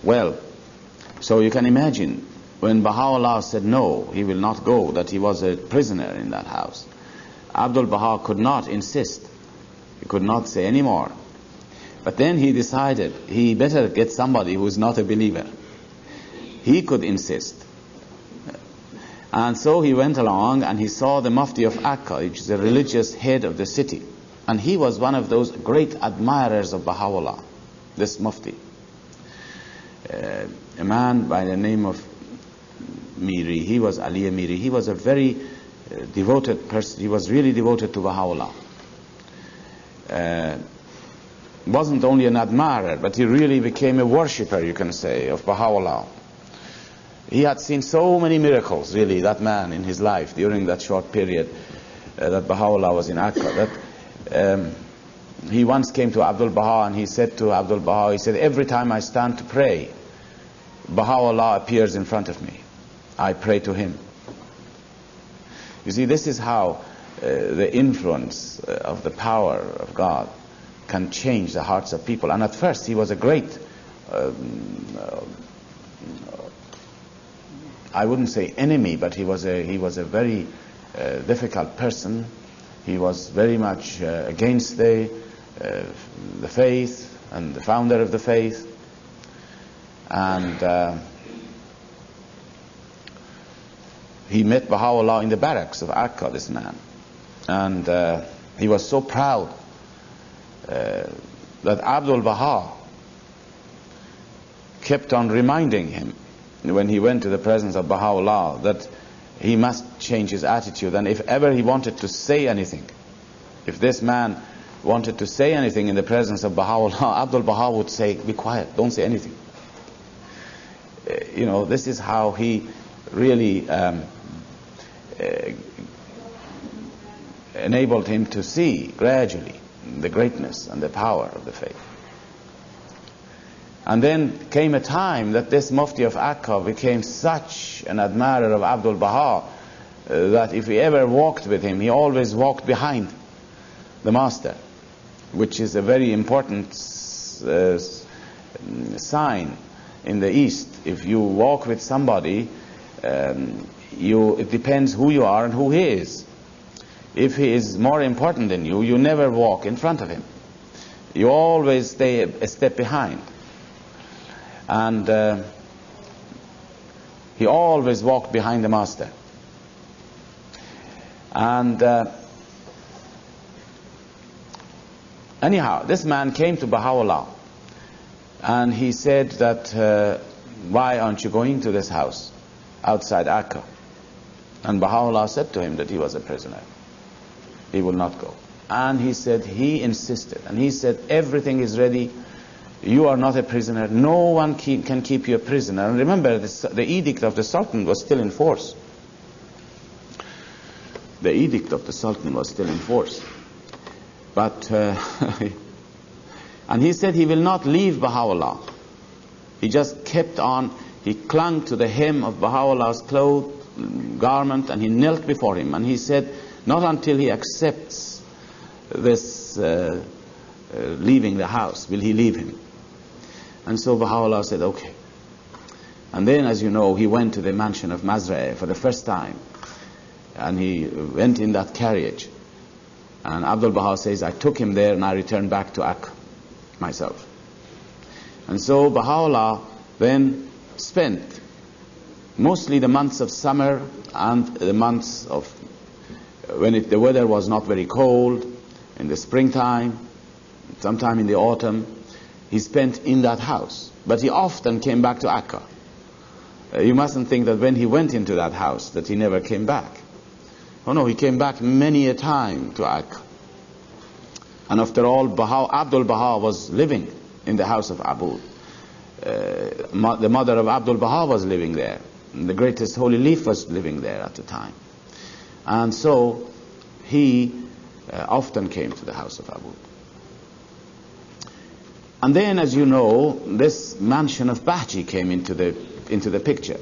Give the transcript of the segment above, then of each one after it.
Well, so you can imagine when Baha'u'llah said no, he will not go, that he was a prisoner in that house. Abdul Baha could not insist. He could not say any more. But then he decided he better get somebody who is not a believer. He could insist. And so he went along and he saw the Mufti of Akka, which is the religious head of the city. And he was one of those great admirers of Baha'u'llah, this Mufti. A man by the name of Miri, he was Ali Miri. He was a very devoted person. He was really devoted to Baha'u'llah. Wasn't only an admirer, but he really became a worshipper, you can say, of Baha'u'llah. He had seen so many miracles, really, that man, in his life during that short period that Baha'u'llah was in Akka. That he once came to Abdul Baha and he said to Abdul Baha, he said, every time I stand to pray, Baha'u'llah appears in front of me. I pray to him. You see, this is how the influence of the power of God can change the hearts of people. And at first he was a great, I wouldn't say enemy, but he was a very difficult person. He was very much against the faith and the founder of the faith. And he met Baha'u'llah in the barracks of Akka, this man. And he was so proud that Abdul Baha kept on reminding him when he went to the presence of Baha'u'llah that he must change his attitude. And if ever he wanted to say anything, if this man wanted to say anything in the presence of Baha'u'llah, Abdul Baha would say, be quiet, don't say anything. You know, this is how he really enabled him to see gradually the greatness and the power of the faith. And then came a time that this Mufti of Akka became such an admirer of Abdul Baha that if he ever walked with him, he always walked behind the master, which is a very important sign in the East. If you walk with somebody, it depends who you are and who he is. If he is more important than you, you never walk in front of him. You always stay a step behind. And he always walked behind the master. And anyhow, this man came to Baha'u'llah and he said that, why aren't you going to this house outside Akka? And Baha'u'llah said to him that he was a prisoner. He would not go. And he said, he insisted. And he said, everything is ready. You are not a prisoner. No one can keep you a prisoner. And remember, the edict of the Sultan was still in force. The edict of the Sultan was still in force. But, and he said he will not leave Baha'u'llah. He just kept on, he clung to the hem of Baha'u'llah's garment, and he knelt before him. And he said, not until he accepts this leaving the house will he leave him. And so Baha'u'llah said, okay. And then, as you know, he went to the mansion of Mazra'e for the first time. And he went in that carriage. And Abdul Baha says, I took him there and I returned back to Akka myself. And so Baha'u'llah then spent mostly the months of summer and the months of when the weather was not very cold, in the springtime, sometime in the autumn, he spent in that house. But he often came back to Akka. You mustn't think that when he went into that house that he never came back. Oh no, he came back many a time to Akka. And after all, Abdul Baha was living in the house of Abud. The mother of Abdul Baha was living there. And the greatest holy leaf was living there at the time. And so he often came to the house of Abud. And then, as you know, this mansion of Bahji came into the picture.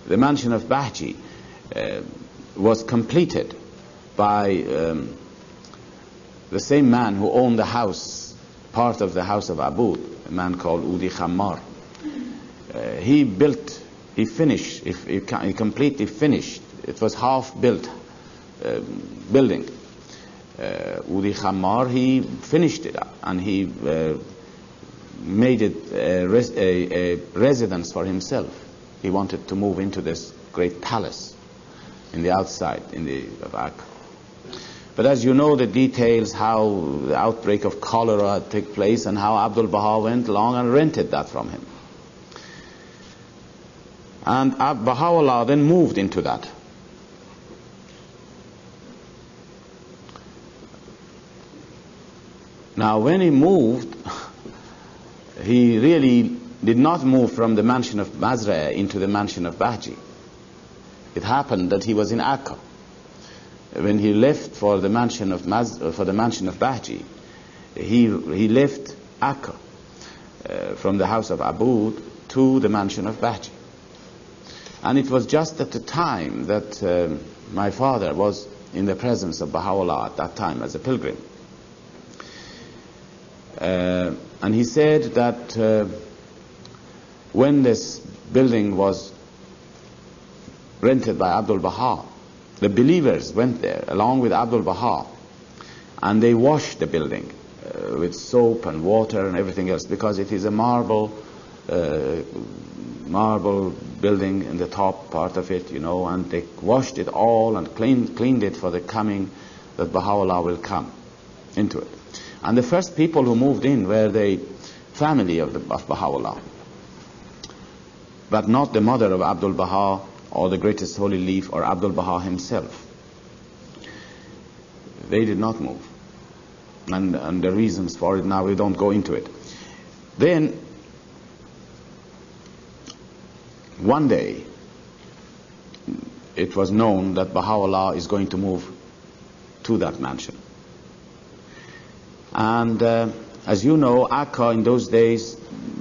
The mansion of Bahji was completed by the same man who owned the house, part of the house of Abud, a man called Udi Khammar. he completely finished. It was half-built building. Udi Khammar, he finished it and he made it a residence for himself. He wanted to move into this great palace in the outside of Akka. But as you know the details, how the outbreak of cholera took place and how Abdul Baha went along and rented that from him. And Baha'u'llah then moved into that. Now when he moved, he really did not move from the mansion of Mazra' into the mansion of Bahji. It happened that he was in Akka. When he left for the mansion of Bahji, he left Akka from the house of Abud to the mansion of Bahji. And it was just at the time that my father was in the presence of Baha'u'llah at that time as a pilgrim. And he said that when this building was rented by Abdul Baha, the believers went there along with Abdul Baha and they washed the building with soap and water and everything else, because it is a marble building in the top part of it, you know, and they washed it all and cleaned it for the coming that Baha'u'llah will come into it. And the first people who moved in were the family of Baha'u'llah, but not the mother of Abdul Baha or the greatest holy leaf or Abdul Baha himself. They did not move. And the reasons for it, now we don't go into it. Then one day it was known that Baha'u'llah is going to move to that mansion. And as you know, Akka in those days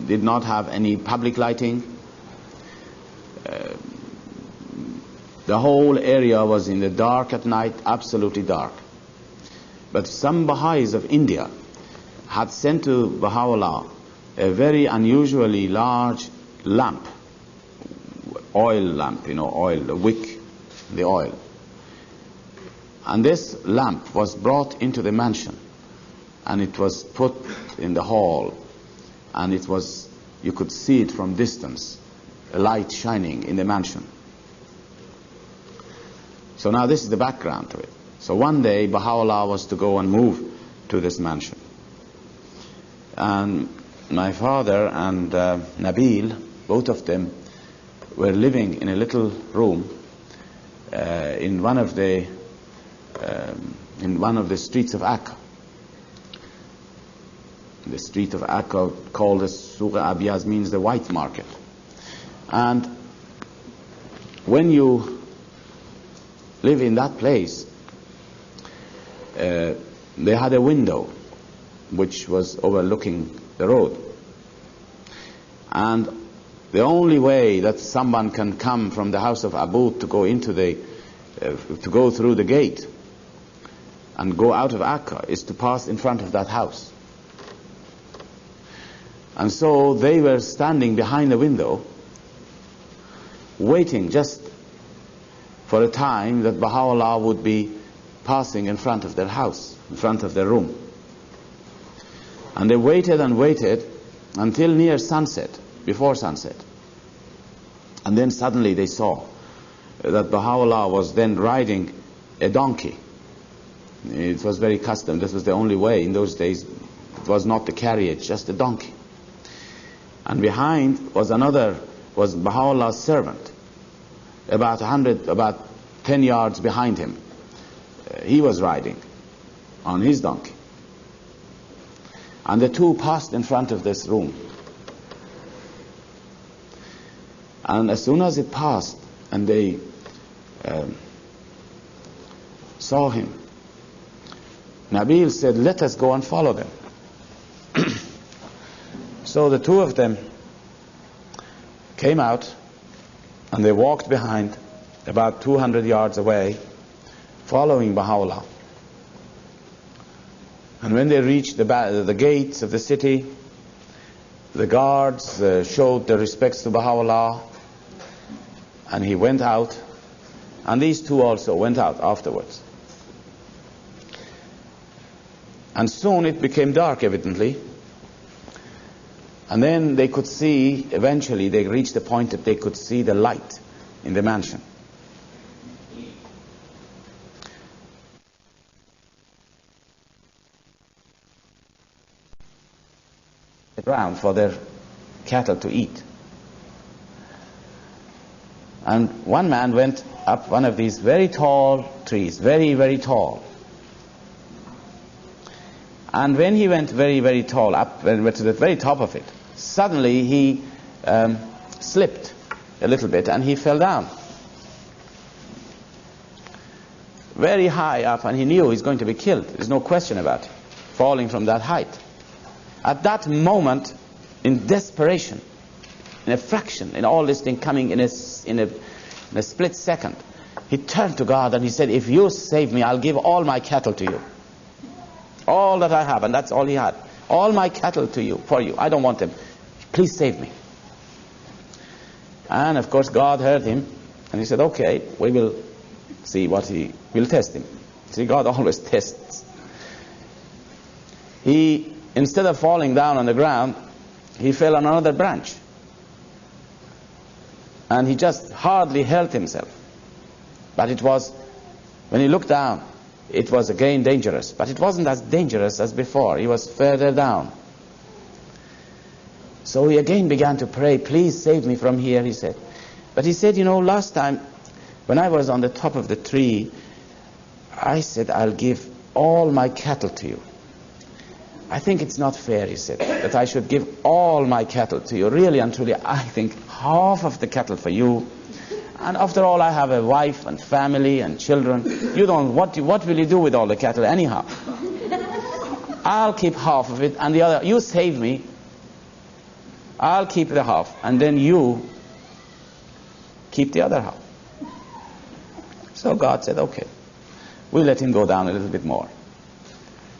did not have any public lighting. The whole area was in the dark at night, absolutely dark. But some Baha'is of India had sent to Baha'u'llah a very unusually large lamp, oil lamp, you know, oil, the wick, the oil. And this lamp was brought into the mansion, and it was put in the hall, and it was, you could see it from distance, a light shining in the mansion. So now this is the background to it. So one day Baha'u'llah was to go and move to this mansion. And my father and Nabil, both of them, were living in a little room in one of the streets of Akka. The street of Akka, called the Souq Abiyaz, means the white market. And when you live in that place, they had a window which was overlooking the road. And the only way that someone can come from the house of Abud to go into to go through the gate and go out of Akka is to pass in front of that house. And so they were standing behind the window, waiting just for a time that Baha'u'llah would be passing in front of their house, in front of their room. And they waited and waited until near sunset, before sunset. And then suddenly they saw that Baha'u'llah was then riding a donkey. It was very custom. This was the only way in those days. It was not the carriage, just a donkey. And behind was Baha'u'llah's servant, about 10 yards behind him. He was riding on his donkey. And the two passed in front of this room. And as soon as it passed and they saw him, Nabil said, "Let us go and follow them." So the two of them came out and they walked behind about 200 yards away, following Baha'u'llah. And when they reached the gates of the city, the guards showed their respects to Baha'u'llah, and he went out, and these two also went out afterwards. And soon it became dark, evidently, and then they could see, eventually they reached the point that they could see the light in the mansion. The ground for their cattle to eat. And one man went up one of these very tall trees, very, very tall. And when he went very, very tall, up to the very top of it, suddenly he slipped a little bit and he fell down. Very high up, and he knew he's going to be killed. There's no question about it, falling from that height. At that moment, in desperation, in a fraction, in all this thing coming in a split second, he turned to God and he said, if you save me, I'll give all my cattle to you. All that I have, and that's all he had. All my cattle to you, for you. I don't want them. Please save me. And of course God heard him, and he said, okay, we will see what we'll test him. See, God always tests. He, instead of falling down on the ground, he fell on another branch. And he just hardly held himself. But it was, when he looked down, it was again dangerous. But it wasn't as dangerous as before. He was further down. So he again began to pray, please save me from here, he said. But he said, you know, last time, when I was on the top of the tree, I said, I'll give all my cattle to you. I think it's not fair, he said, that I should give all my cattle to you. Really and truly, I think half of the cattle for you. And after all, I have a wife and family and children. You don't, what will you do with all the cattle anyhow? I'll keep half of it, and the other, you save me. I'll keep the half, and then you keep the other half. So God said, okay, we'll let him go down a little bit more.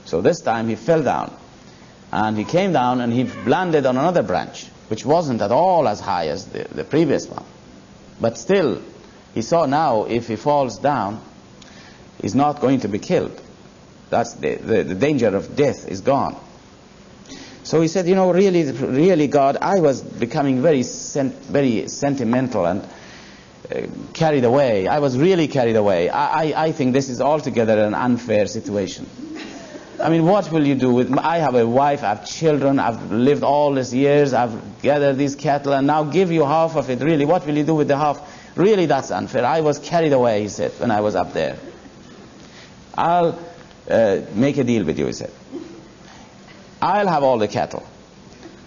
So this time he fell down, and he came down and he landed on another branch, which wasn't at all as high as the previous one. But still, he saw now if he falls down, he's not going to be killed. That's the danger of death is gone. So he said, you know, really, God, I was becoming very sentimental and carried away. I was really carried away. I think this is altogether an unfair situation. I mean, what will you do with, I have a wife, I have children, I've lived all these years, I've gathered these cattle, and now give you half of it, really, what will you do with the half? Really, that's unfair. I was carried away, he said, when I was up there. I'll make a deal with you, he said. I'll have all the cattle,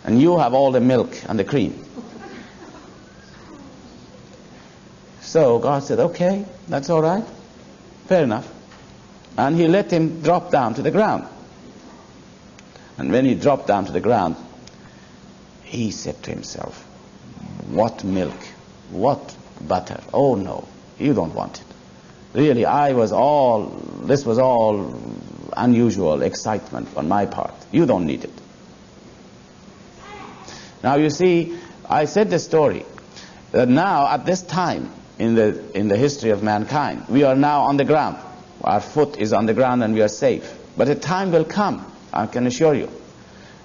and you have all the milk and the cream. So God said, okay, that's all right, fair enough. And he let him drop down to the ground. And when he dropped down to the ground, he said to himself, what milk, what butter, oh no, you don't want it. Really, this was all unusual excitement on my part. You don't need it. Now you see, I said the story that now at this time in the history of mankind, we are now on the ground. Our foot is on the ground and we are safe. But a time will come, I can assure you,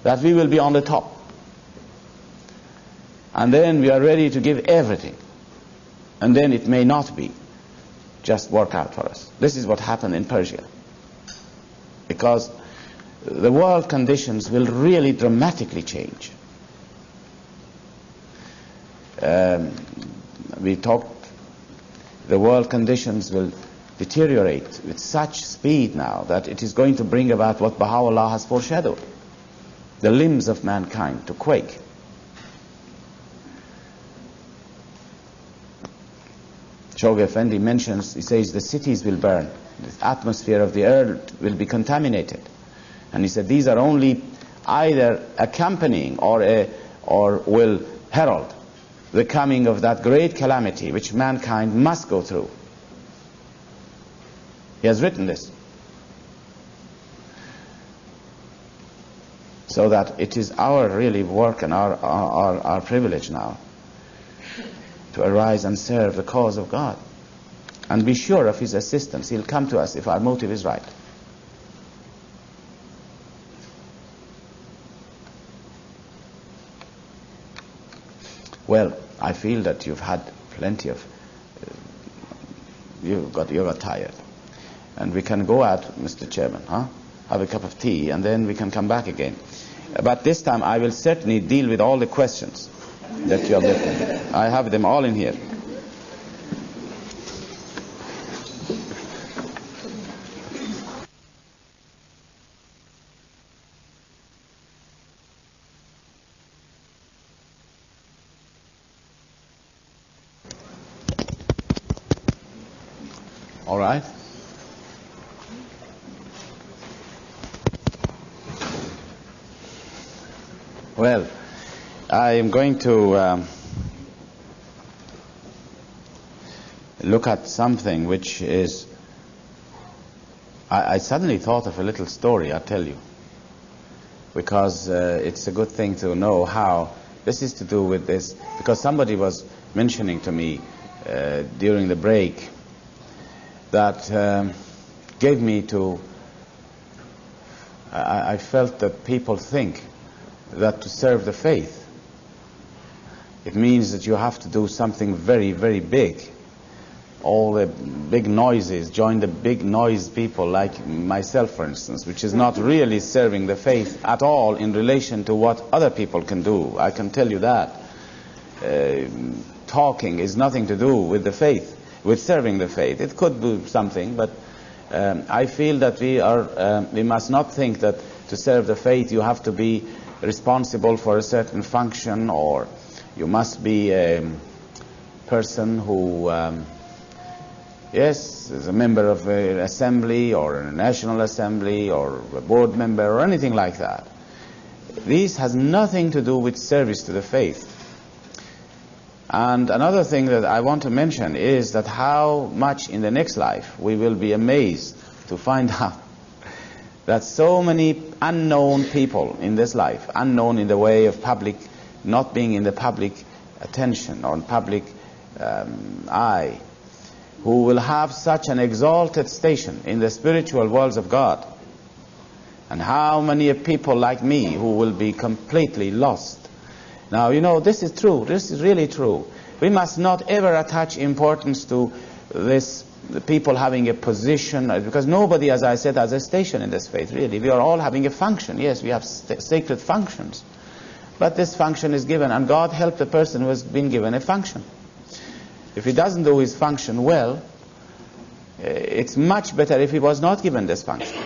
that we will be on the top. And then we are ready to give everything. And then it may not be just work out for us. This is what happened in Persia. Because the world conditions will really dramatically change. We talked, the world conditions will deteriorate with such speed now that it is going to bring about what Baha'u'llah has foreshadowed, the limbs of mankind to quake. Shoghi Effendi mentions, he says, the cities will burn, the atmosphere of the earth will be contaminated. And he said these are only either accompanying or will herald the coming of that great calamity which mankind must go through. He has written this. So that it is our really work and our privilege now to arise and serve the cause of God. And be sure of his assistance. He'll come to us if our motive is right. Well, I feel that you've had plenty of... you got tired. And we can go out, Mr. Chairman, have a cup of tea, and then we can come back again. But this time I will certainly deal with all the questions that you have written. I have them all in here. All right. Well, I am going to look at something which is... I suddenly thought of a little story, I'll tell you, because it's a good thing to know how this is to do with this, because somebody was mentioning to me during the break that gave me to... I felt that people think that to serve the faith, it means that you have to do something very, very big. All the big noises, join the big noise people like myself, for instance, which is not really serving the faith at all in relation to what other people can do. I can tell you that. Talking is nothing to do with the faith, with serving the faith. It could do something, but I feel that we must not think that to serve the faith you have to be responsible for a certain function, or you must be a person who yes, is a member of an assembly or a national assembly or a board member or anything like that. This has nothing to do with service to the faith. And another thing that I want to mention is that how much in the next life we will be amazed to find out that so many unknown people in this life, unknown in the way of public, not being in the public attention or in public eye, who will have such an exalted station in the spiritual worlds of God. And how many people like me who will be completely lost. Now, you know, this is true. This is really true. We must not ever attach importance to this, the people having a position, because nobody, as I said, has a station in this faith, really. We are all having a function. Yes, we have sacred functions. But this function is given, and God help the person who has been given a function. If he doesn't do his function well, it's much better if he was not given this function.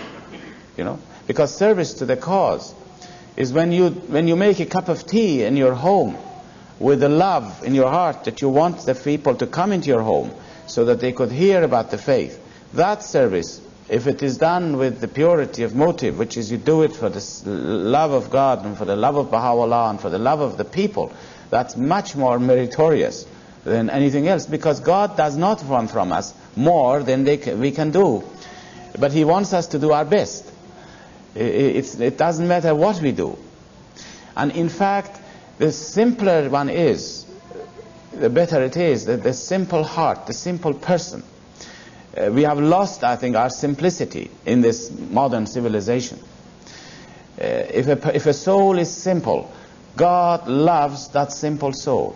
You know, because service to the cause is when you make a cup of tea in your home with the love in your heart that you want the people to come into your home so that they could hear about the faith. That service, if it is done with the purity of motive, which is you do it for the love of God and for the love of Baha'u'llah and for the love of the people, that's much more meritorious than anything else, because God does not want from us more than we can do. But he wants us to do our best. It doesn't matter what we do. And in fact, the simpler one is, the better it is. The simple heart, the simple person. We have lost, I think, our simplicity in this modern civilization. If a soul is simple, God loves that simple soul.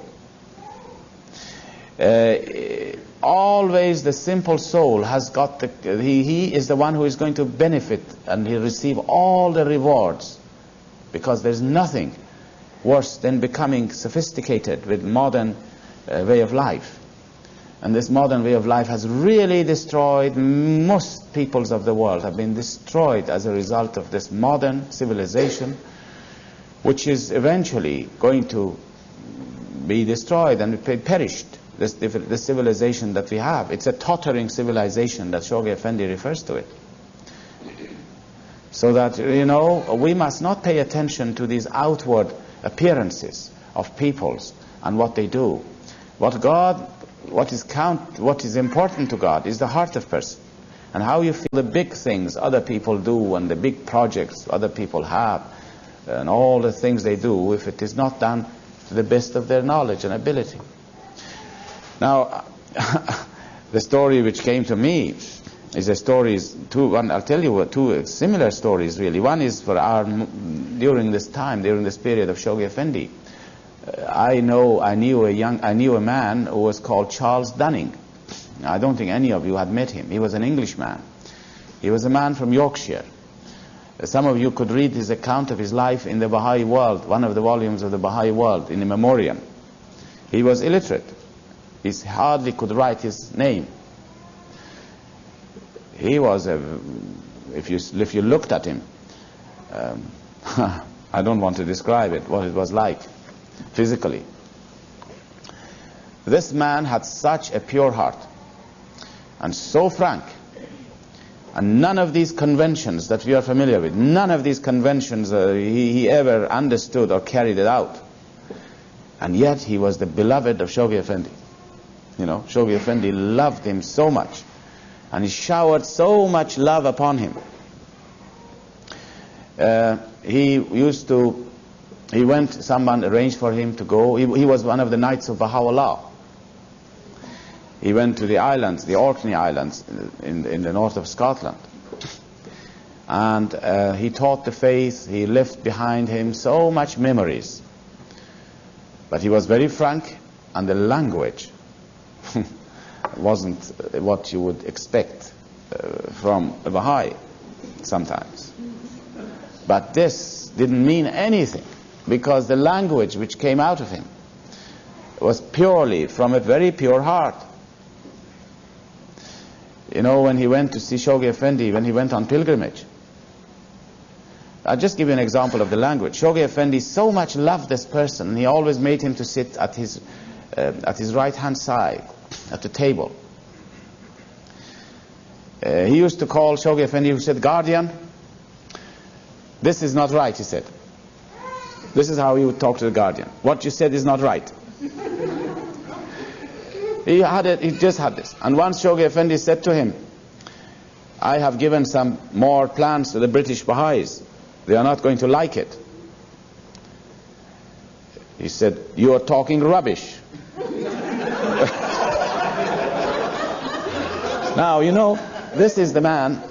Always the simple soul has got he is the one who is going to benefit, and he'll receive all the rewards, because there's nothing worse than becoming sophisticated with modern way of life. And this modern way of life has really destroyed, most peoples of the world have been destroyed as a result of this modern civilization, which is eventually going to be destroyed and perished. The civilization that we have, it's a tottering civilization that Shoghi Effendi refers to it. So that, you know, we must not pay attention to these outward appearances of peoples and what they do. What is important to God is the heart of person, and how you feel the big things other people do and the big projects other people have. and all the things they do if it is not done to the best of their knowledge and ability. Now, the story which came to me is a story. I'll tell you two similar stories really. One is for during this period of Shoghi Effendi. I knew a man who was called Charles Dunning. I don't think any of you had met him. He was an Englishman. He was a man from Yorkshire. Some of you could read his account of his life in the Baha'i World, one of the volumes of the Baha'i World, in a memoriam. He was illiterate. He hardly could write his name. He was if you looked at him, I don't want to describe it, what it was like physically. This man had such a pure heart and so frank, and none of these conventions that we are familiar with, none of these conventions he ever understood or carried it out. And yet he was the beloved of Shoghi Effendi. You know, Shoghi Effendi loved him so much, and he showered so much love upon him. Someone arranged for him to go. He was one of the Knights of Baha'u'llah. He went to the islands, the Orkney Islands, in the north of Scotland. And he taught the faith. He left behind him so much memories. But he was very frank, and the language wasn't what you would expect from a Baha'i sometimes. But this didn't mean anything, because the language which came out of him was purely from a very pure heart. You know, when he went to see Shoghi Effendi, when he went on pilgrimage, I'll just give you an example of the language. Shoghi Effendi so much loved this person, he always made him to sit at his right hand side at the table. He used to call Shoghi Effendi, who said, "Guardian, this is not right," he said. This is how he would talk to the guardian. "What you said is not right." He just had this. And once Shoghi Effendi said to him, "I have given some more plans to the British Baha'is. They are not going to like it." He said, "You are talking rubbish." Now, you know, this is the man.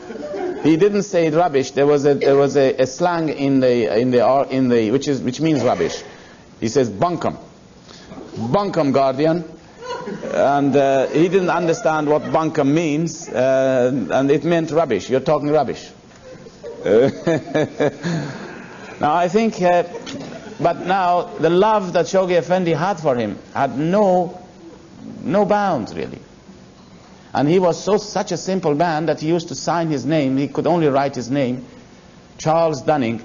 He didn't say rubbish. There was a slang which means rubbish. He says bunkum. Bunkum, guardian. And he didn't understand what bunkum means, and it meant rubbish. You're talking rubbish. Now I think, but now the love that Shoghi Effendi had for him had no bounds really. And he was such a simple man that he used to sign his name. He could only write his name, Charles Dunning.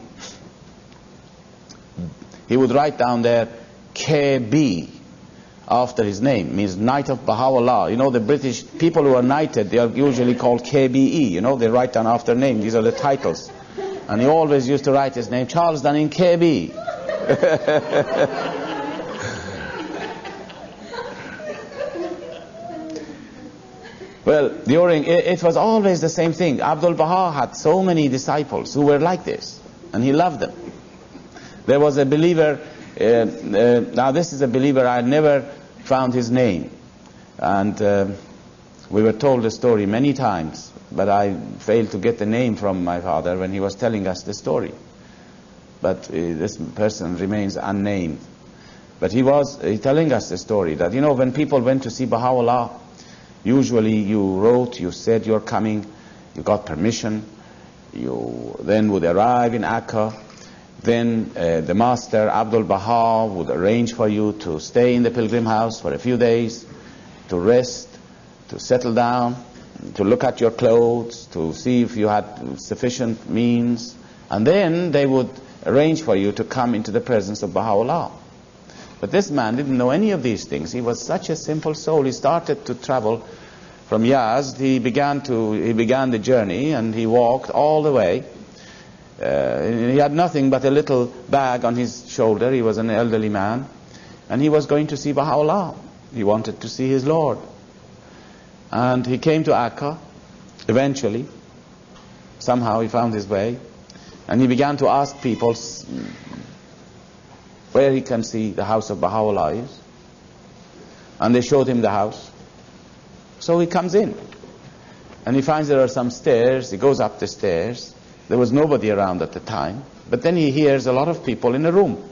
He would write down there KB after his name, means Knight of Baha'u'llah. You know, the British people who are knighted, they are usually called KBE. You know, they write down after name. These are the titles. And he always used to write his name, Charles Dunning KB. Well, it was always the same thing. Abdul Baha had so many disciples who were like this, and he loved them. There was a believer, now this is a believer, I had never found his name, and we were told the story many times, but I failed to get the name from my father when he was telling us the story. But this person remains unnamed. But he was telling us the story that, you know, when people went to see Baha'u'llah, usually you wrote, you said you're coming, you got permission, you then would arrive in Akka, then the master, Abdul Baha, would arrange for you to stay in the pilgrim house for a few days, to rest, to settle down, to look at your clothes, to see if you had sufficient means, and then they would arrange for you to come into the presence of Baha'u'llah. But this man didn't know any of these things. He was such a simple soul. He started to travel from Yazd. He began the journey, and he walked all the way. He had nothing but a little bag on his shoulder. He was an elderly man, and he was going to see Baha'u'llah. He wanted to see his Lord. And he came to Akka eventually. Somehow he found his way. And he began to ask people where he can see the house of Baha'u'llah is. And they showed him the house. So he comes in. And he finds there are some stairs. He goes up the stairs. There was nobody around at the time. But then he hears a lot of people in a room.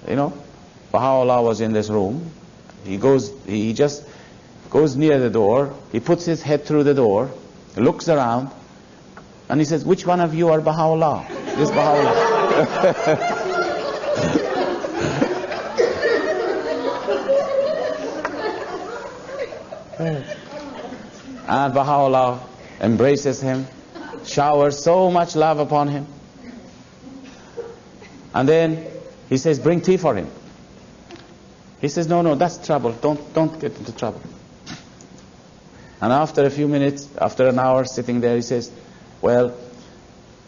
You know, Baha'u'llah was in this room. He just goes near the door. He puts his head through the door, looks around, and he says, which one of you are Baha'u'llah? This Baha'u'llah. And Baha'u'llah embraces him, showers so much love upon him. And then he says, bring tea for him. He says, no, that's trouble. Don't get into trouble. And after a few minutes, after an hour sitting there, he says, well,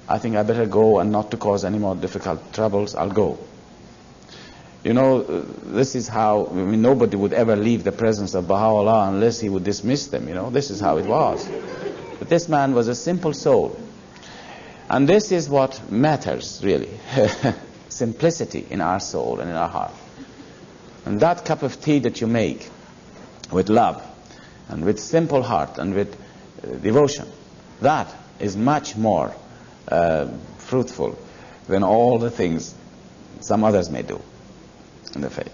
I think I better go, and not to cause any more difficult troubles, I'll go. You know, this is how, I mean, nobody would ever leave the presence of Baha'u'llah unless he would dismiss them, you know. This is how it was. But this man was a simple soul. And this is what matters, really. Simplicity in our soul and in our heart. And that cup of tea that you make with love and with simple heart and with devotion, that is much more fruitful than all the things some others may do in the faith.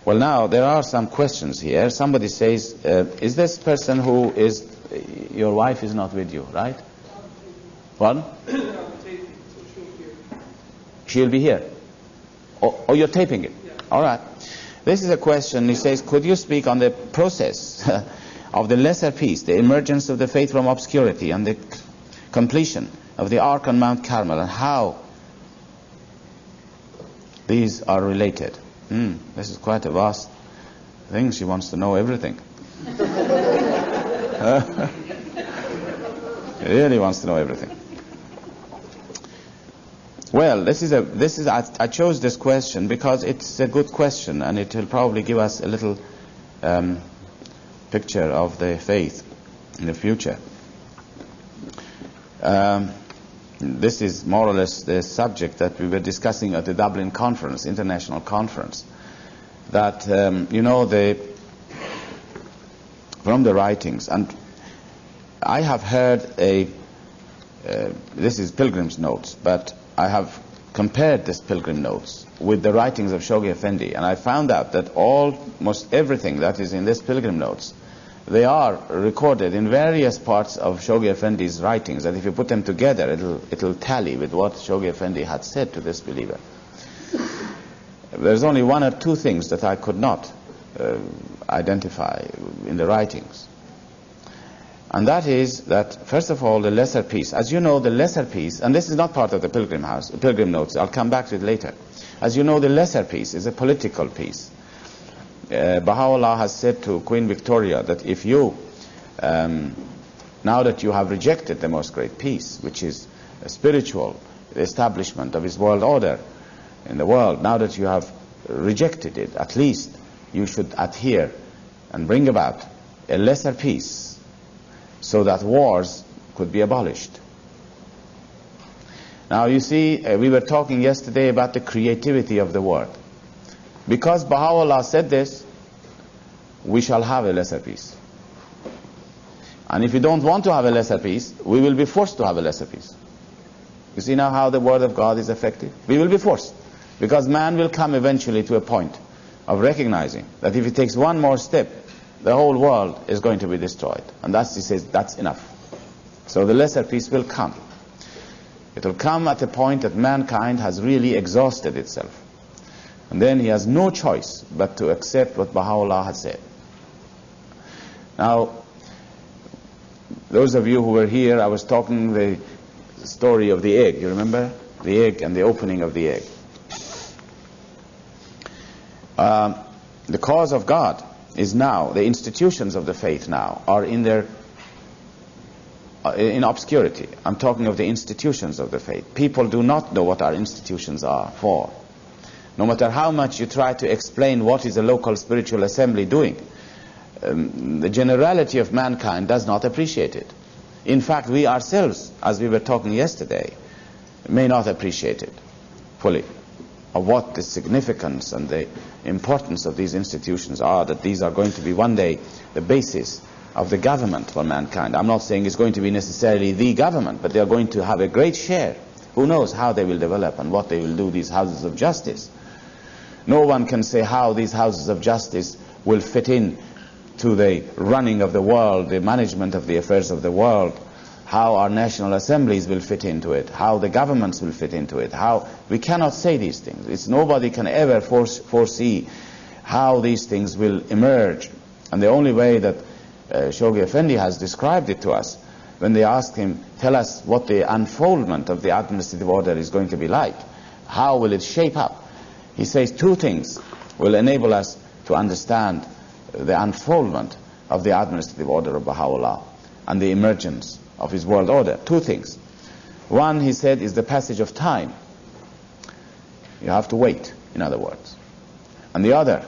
Well, now there are some questions here. Somebody says, is this person who is, your wife is not with you, right? What? She'll be here. Oh, you're taping it? All right. This is a question. He says, could you speak on the process of the lesser peace, the emergence of the faith from obscurity, and the completion of the ark on Mount Carmel, and how these are related? This is quite a vast thing. She wants to know everything. She really wants to know everything. Well, I chose this question because it's a good question, and it will probably give us a little picture of the faith in the future. This is more or less the subject that we were discussing at the Dublin conference, international conference, that, from the writings, and I have heard this is Pilgrim's Notes, but I have compared this Pilgrim Notes with the writings of Shoghi Effendi, and I found out that almost everything that is in this Pilgrim Notes, they are recorded in various parts of Shoghi Effendi's writings, that if you put them together, it'll tally with what Shoghi Effendi had said to this believer. There's only one or two things that I could not identify in the writings. And that is that, first of all, the lesser peace. As you know, the lesser peace, and this is not part of the Pilgrim Notes, I'll come back to it later. As you know, the lesser peace is a political peace. Baha'u'llah has said to Queen Victoria that if you, now that you have rejected the most great peace, which is a spiritual establishment of his world order in the world, now that you have rejected it, at least you should adhere and bring about a lesser peace, so that wars could be abolished. Now you see, we were talking yesterday about the creativity of the word. Because Baha'u'llah said this, we shall have a lesser peace. And if we don't want to have a lesser peace, we will be forced to have a lesser peace. You see now how the word of God is effective? We will be forced. Because man will come eventually to a point of recognizing that if he takes one more step, the whole world is going to be destroyed. And he says, that's enough. So the lesser peace will come. It will come at a point that mankind has really exhausted itself. And then he has no choice but to accept what Baha'u'llah has said. Now, those of you who were here, I was talking the story of the egg. You remember? The egg and the opening of the egg. The cause of God is now, the institutions of the faith now are in obscurity. I'm talking of the institutions of the faith. People do not know what our institutions are for. No matter how much you try to explain what is a local spiritual assembly doing, the generality of mankind does not appreciate it. In fact, we ourselves, as we were talking yesterday, may not appreciate it fully, of what the significance and the importance of these institutions are, that these are going to be one day the basis of the government for mankind. I'm not saying it's going to be necessarily the government, but they are going to have a great share. Who knows how they will develop and what they will do, these houses of justice. No one can say how these houses of justice will fit in to the running of the world, the management of the affairs of the world, how our national assemblies will fit into it, how the governments will fit into it. We cannot say these things. Nobody can ever foresee how these things will emerge. And the only way that Shoghi Effendi has described it to us, when they asked him, tell us what the unfoldment of the administrative order is going to be like, how will it shape up? He says two things will enable us to understand the unfoldment of the administrative order of Baha'u'llah and the emergence of his world order. Two things. One, he said, is the passage of time. You have to wait, in other words. And the other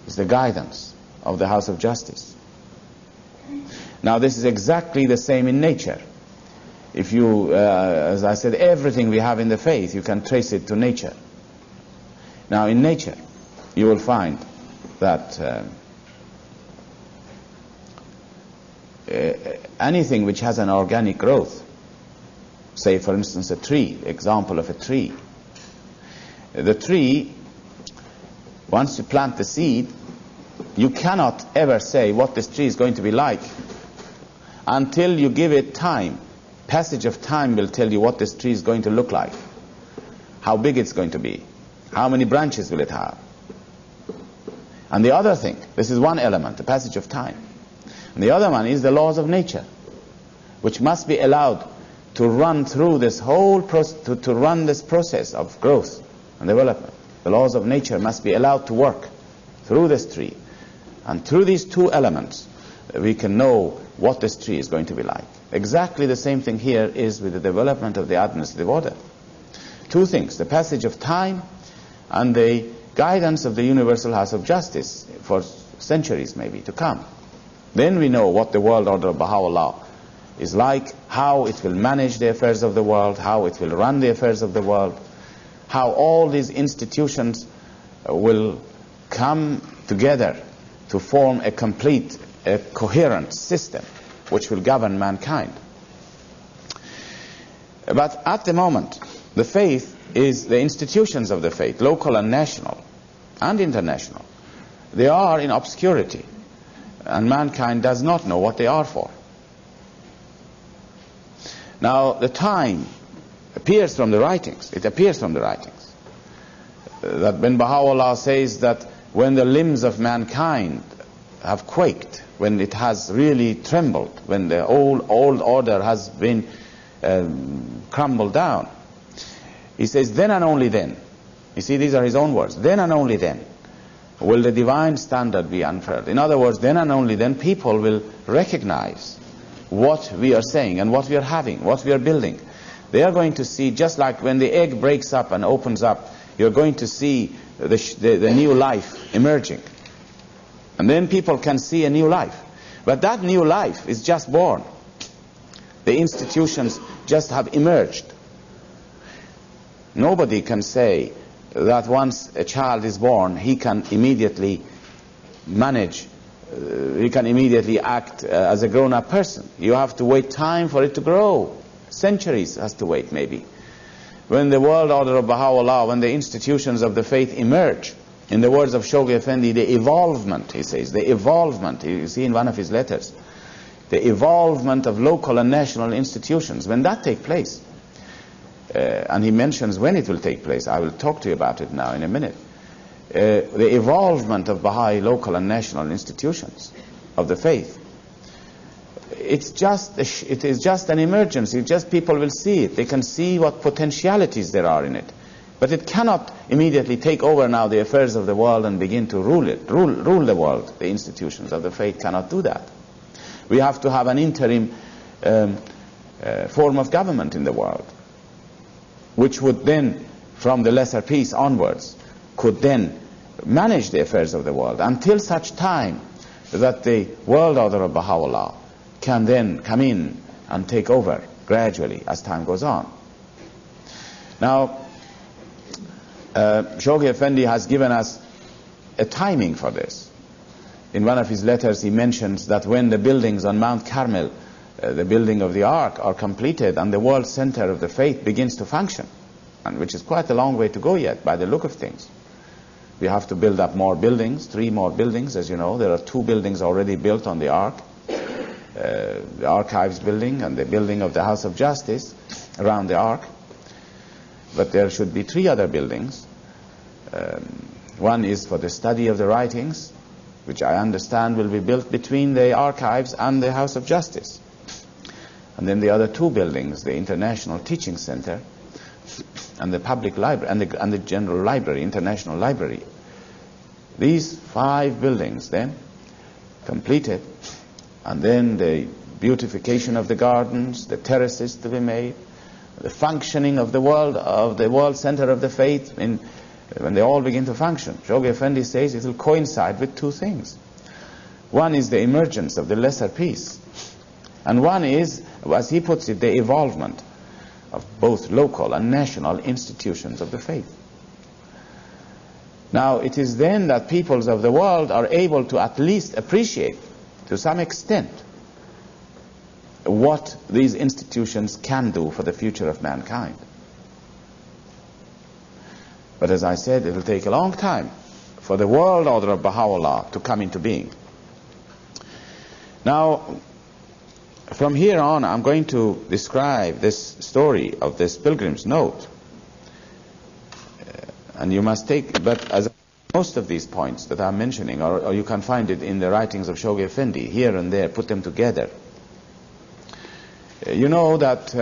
is the guidance of the House of Justice. Now, this is exactly the same in nature. If you, as I said, everything we have in the faith, you can trace it to nature. Now, in nature, you will find that anything which has an organic growth, say for instance a tree, example of a tree. The tree, once you plant the seed, you cannot ever say what this tree is going to be like until you give it time. Passage of time will tell you what this tree is going to look like, how big it's going to be, how many branches will it have. And the other thing, this is one element, the passage of time. And the other one is the laws of nature, which must be allowed to run through this whole process, to run this process of growth and development. The laws of nature must be allowed to work through this tree. And through these two elements, we can know what this tree is going to be like. Exactly the same thing here is with the development of the administrative order. Two things, the passage of time and the guidance of the Universal House of Justice for centuries maybe to come. Then we know what the world order of Baha'u'llah is like, how it will manage the affairs of the world, how it will run the affairs of the world, how all these institutions will come together to form a complete, a coherent system which will govern mankind. But at the moment, the faith is the institutions of the faith, local and national and international. They are in obscurity, and mankind does not know what they are for. Now, the time appears from the writings. It appears from the writings that when Baha'u'llah says that when the limbs of mankind have quaked, when it has really trembled, when the old order has been crumbled down, he says, then and only then, you see, these are his own words, then and only then will the divine standard be unfurled. In other words, then and only then people will recognize what we are saying and what we are having, what we are building. They are going to see, just like when the egg breaks up and opens up, you're going to see the new life emerging. And then people can see a new life. But that new life is just born. The institutions just have emerged. Nobody can say that once a child is born, he can immediately manage, he can immediately act as a grown-up person. You have to wait time for it to grow. Centuries has to wait, maybe. When the world order of Baha'u'llah, when the institutions of the faith emerge, in the words of Shoghi Effendi, the evolvement, he says, the evolvement, you see in one of his letters, the evolvement of local and national institutions, when that takes place, and he mentions when it will take place. I will talk to you about it now in a minute. The evolvement of Baha'i local and national institutions of the faith. It is just an emergency. Just people will see it. They can see what potentialities there are in it. But it cannot immediately take over now the affairs of the world and begin to rule the world. The institutions of the faith cannot do that. We have to have an interim form of government in the world, which would then, from the lesser peace onwards, could then manage the affairs of the world until such time that the world order of Baha'u'llah can then come in and take over gradually as time goes on. Now, Shoghi Effendi has given us a timing for this. In one of his letters he mentions that when the buildings on Mount Carmel, the building of the Ark, are completed and the world center of the faith begins to function, and which is quite a long way to go yet by the look of things. We have to build up more buildings, 3 more buildings, as you know. There are 2 buildings already built on the Ark, the Archives building and the building of the House of Justice around the Ark. But there should be 3 other buildings. One is for the study of the writings, which I understand will be built between the Archives and the House of Justice. And then the other 2 buildings, the International Teaching Center and the Public Library and the General Library, International Library. These 5 buildings then completed, and then the beautification of the gardens, the terraces to be made, the functioning of the world center of the faith, when they all begin to function. Shoghi Effendi says it will coincide with 2 things. One is the emergence of the lesser peace, and one is, as he puts it, the evolvement of both local and national institutions of the faith. Now, it is then that peoples of the world are able to at least appreciate, to some extent, what these institutions can do for the future of mankind. But as I said, it will take a long time for the world order of Baha'u'llah to come into being. Now, from here on, I'm going to describe this story of this pilgrim's note. And you must take, but as most of these points that I'm mentioning, or you can find it in the writings of Shoghi Effendi, here and there, put them together. You know that,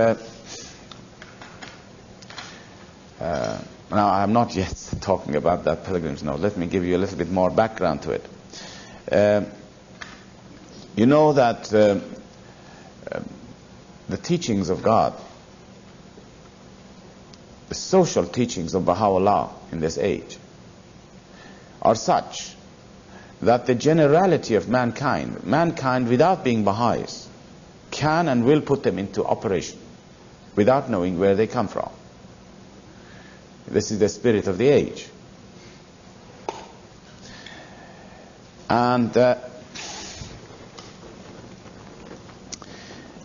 now I'm not yet talking about that pilgrim's note. Let me give you a little bit more background to it. You know that the teachings of God, the social teachings of Baha'u'llah in this age, are such that the generality of mankind without being Baha'is, can and will put them into operation without knowing where they come from. This is the spirit of the age. And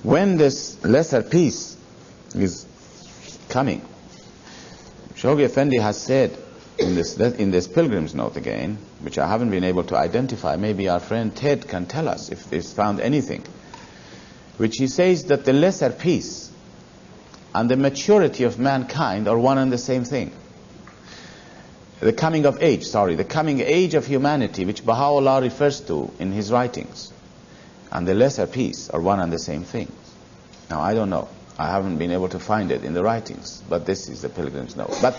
when this lesser peace is coming, Shoghi Effendi has said in this pilgrim's note again, which I haven't been able to identify, maybe our friend Ted can tell us if he's found anything, which he says that the lesser peace and the maturity of mankind are one and the same thing. The coming of age of humanity, which Baha'u'llah refers to in his writings, and the lesser peace are one and the same thing. Now, I don't know. I haven't been able to find it in the writings, but this is the pilgrim's note. But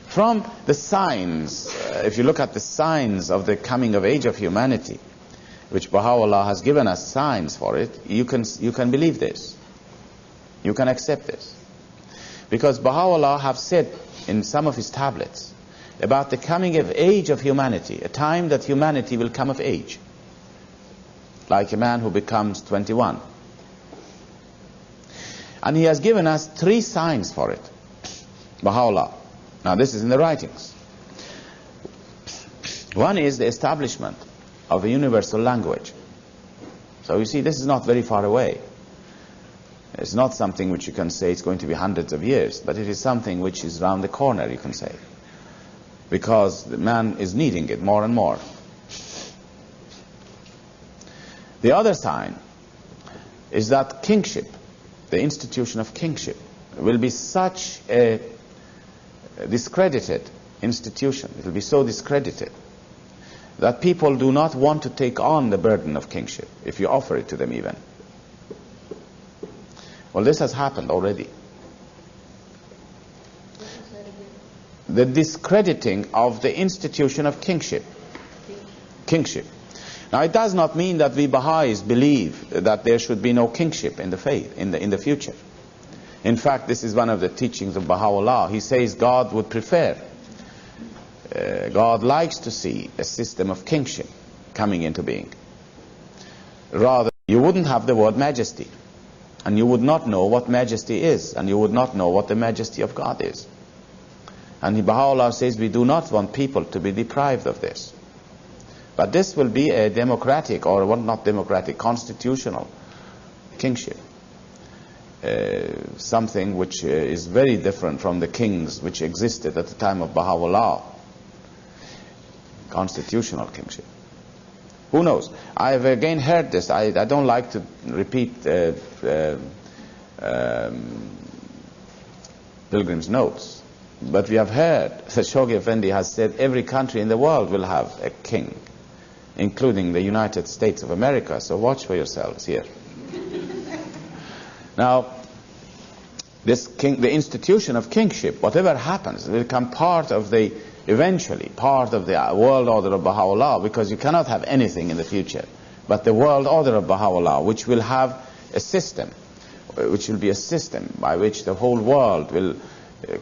from the signs, if you look at the signs of the coming of age of humanity, which Baha'u'llah has given us signs for it, you can believe this. You can accept this. Because Baha'u'llah have said in some of his tablets about the coming of age of humanity, a time that humanity will come of age, like a man who becomes 21. And he has given us 3 signs for it, Baha'u'llah. Now this is in the writings. One is the establishment of a universal language. So you see, this is not very far away. It's not something which you can say it's going to be hundreds of years, but it is something which is round the corner, you can say, because the man is needing it more and more. The other sign is that kingship, the institution of kingship, will be such a discredited institution. It will be so discredited that people do not want to take on the burden of kingship if you offer it to them even. Well, this has happened already. The discrediting of the institution of kingship. Kingship. Now, it does not mean that we Baha'is believe that there should be no kingship in the faith, in the future. In fact, this is one of the teachings of Baha'u'llah. He says God would prefer, God likes to see a system of kingship coming into being. Rather, you wouldn't have the word majesty. And you would not know what majesty is, and you would not know what the majesty of God is. And Baha'u'llah says we do not want people to be deprived of this. But this will be a democratic, or well, not democratic, constitutional kingship. Something which is very different from the kings which existed at the time of Baha'u'llah. Constitutional kingship. Who knows? I have again heard this. I don't like to repeat Pilgrim's Notes, but we have heard that Shoghi Effendi has said every country in the world will have a king, including the United States of America. So watch for yourselves here. Now, the institution of kingship, whatever happens, will become part of the, eventually, part of the world order of Baha'u'llah, because you cannot have anything in the future but the world order of Baha'u'llah, which will have a system, which will be a system by which the whole world will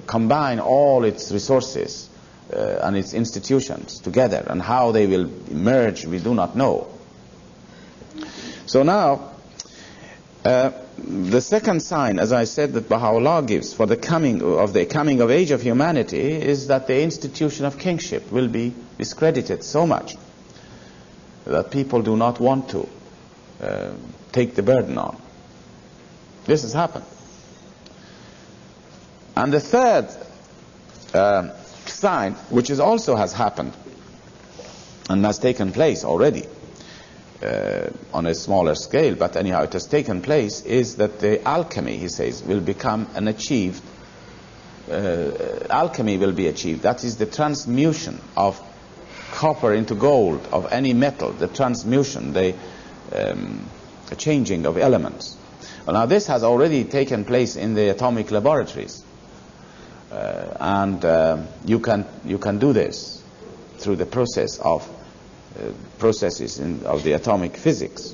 combine all its resources and its institutions together, and how they will merge we do not know. So now, the second sign, as I said, that Baha'u'llah gives for the coming of age of humanity is that the institution of kingship will be discredited so much that people do not want to take the burden on. This has happened. And the third sign, which also has happened and has taken place already, on a smaller scale, but anyhow it has taken place, is that the alchemy, he says, will become an achieved, alchemy will be achieved. That is the transmutation of copper into gold, of any metal, the transmutation, the changing of elements. Well, now this has already taken place in the atomic laboratories, and you can do this through the process of processes of the atomic physics.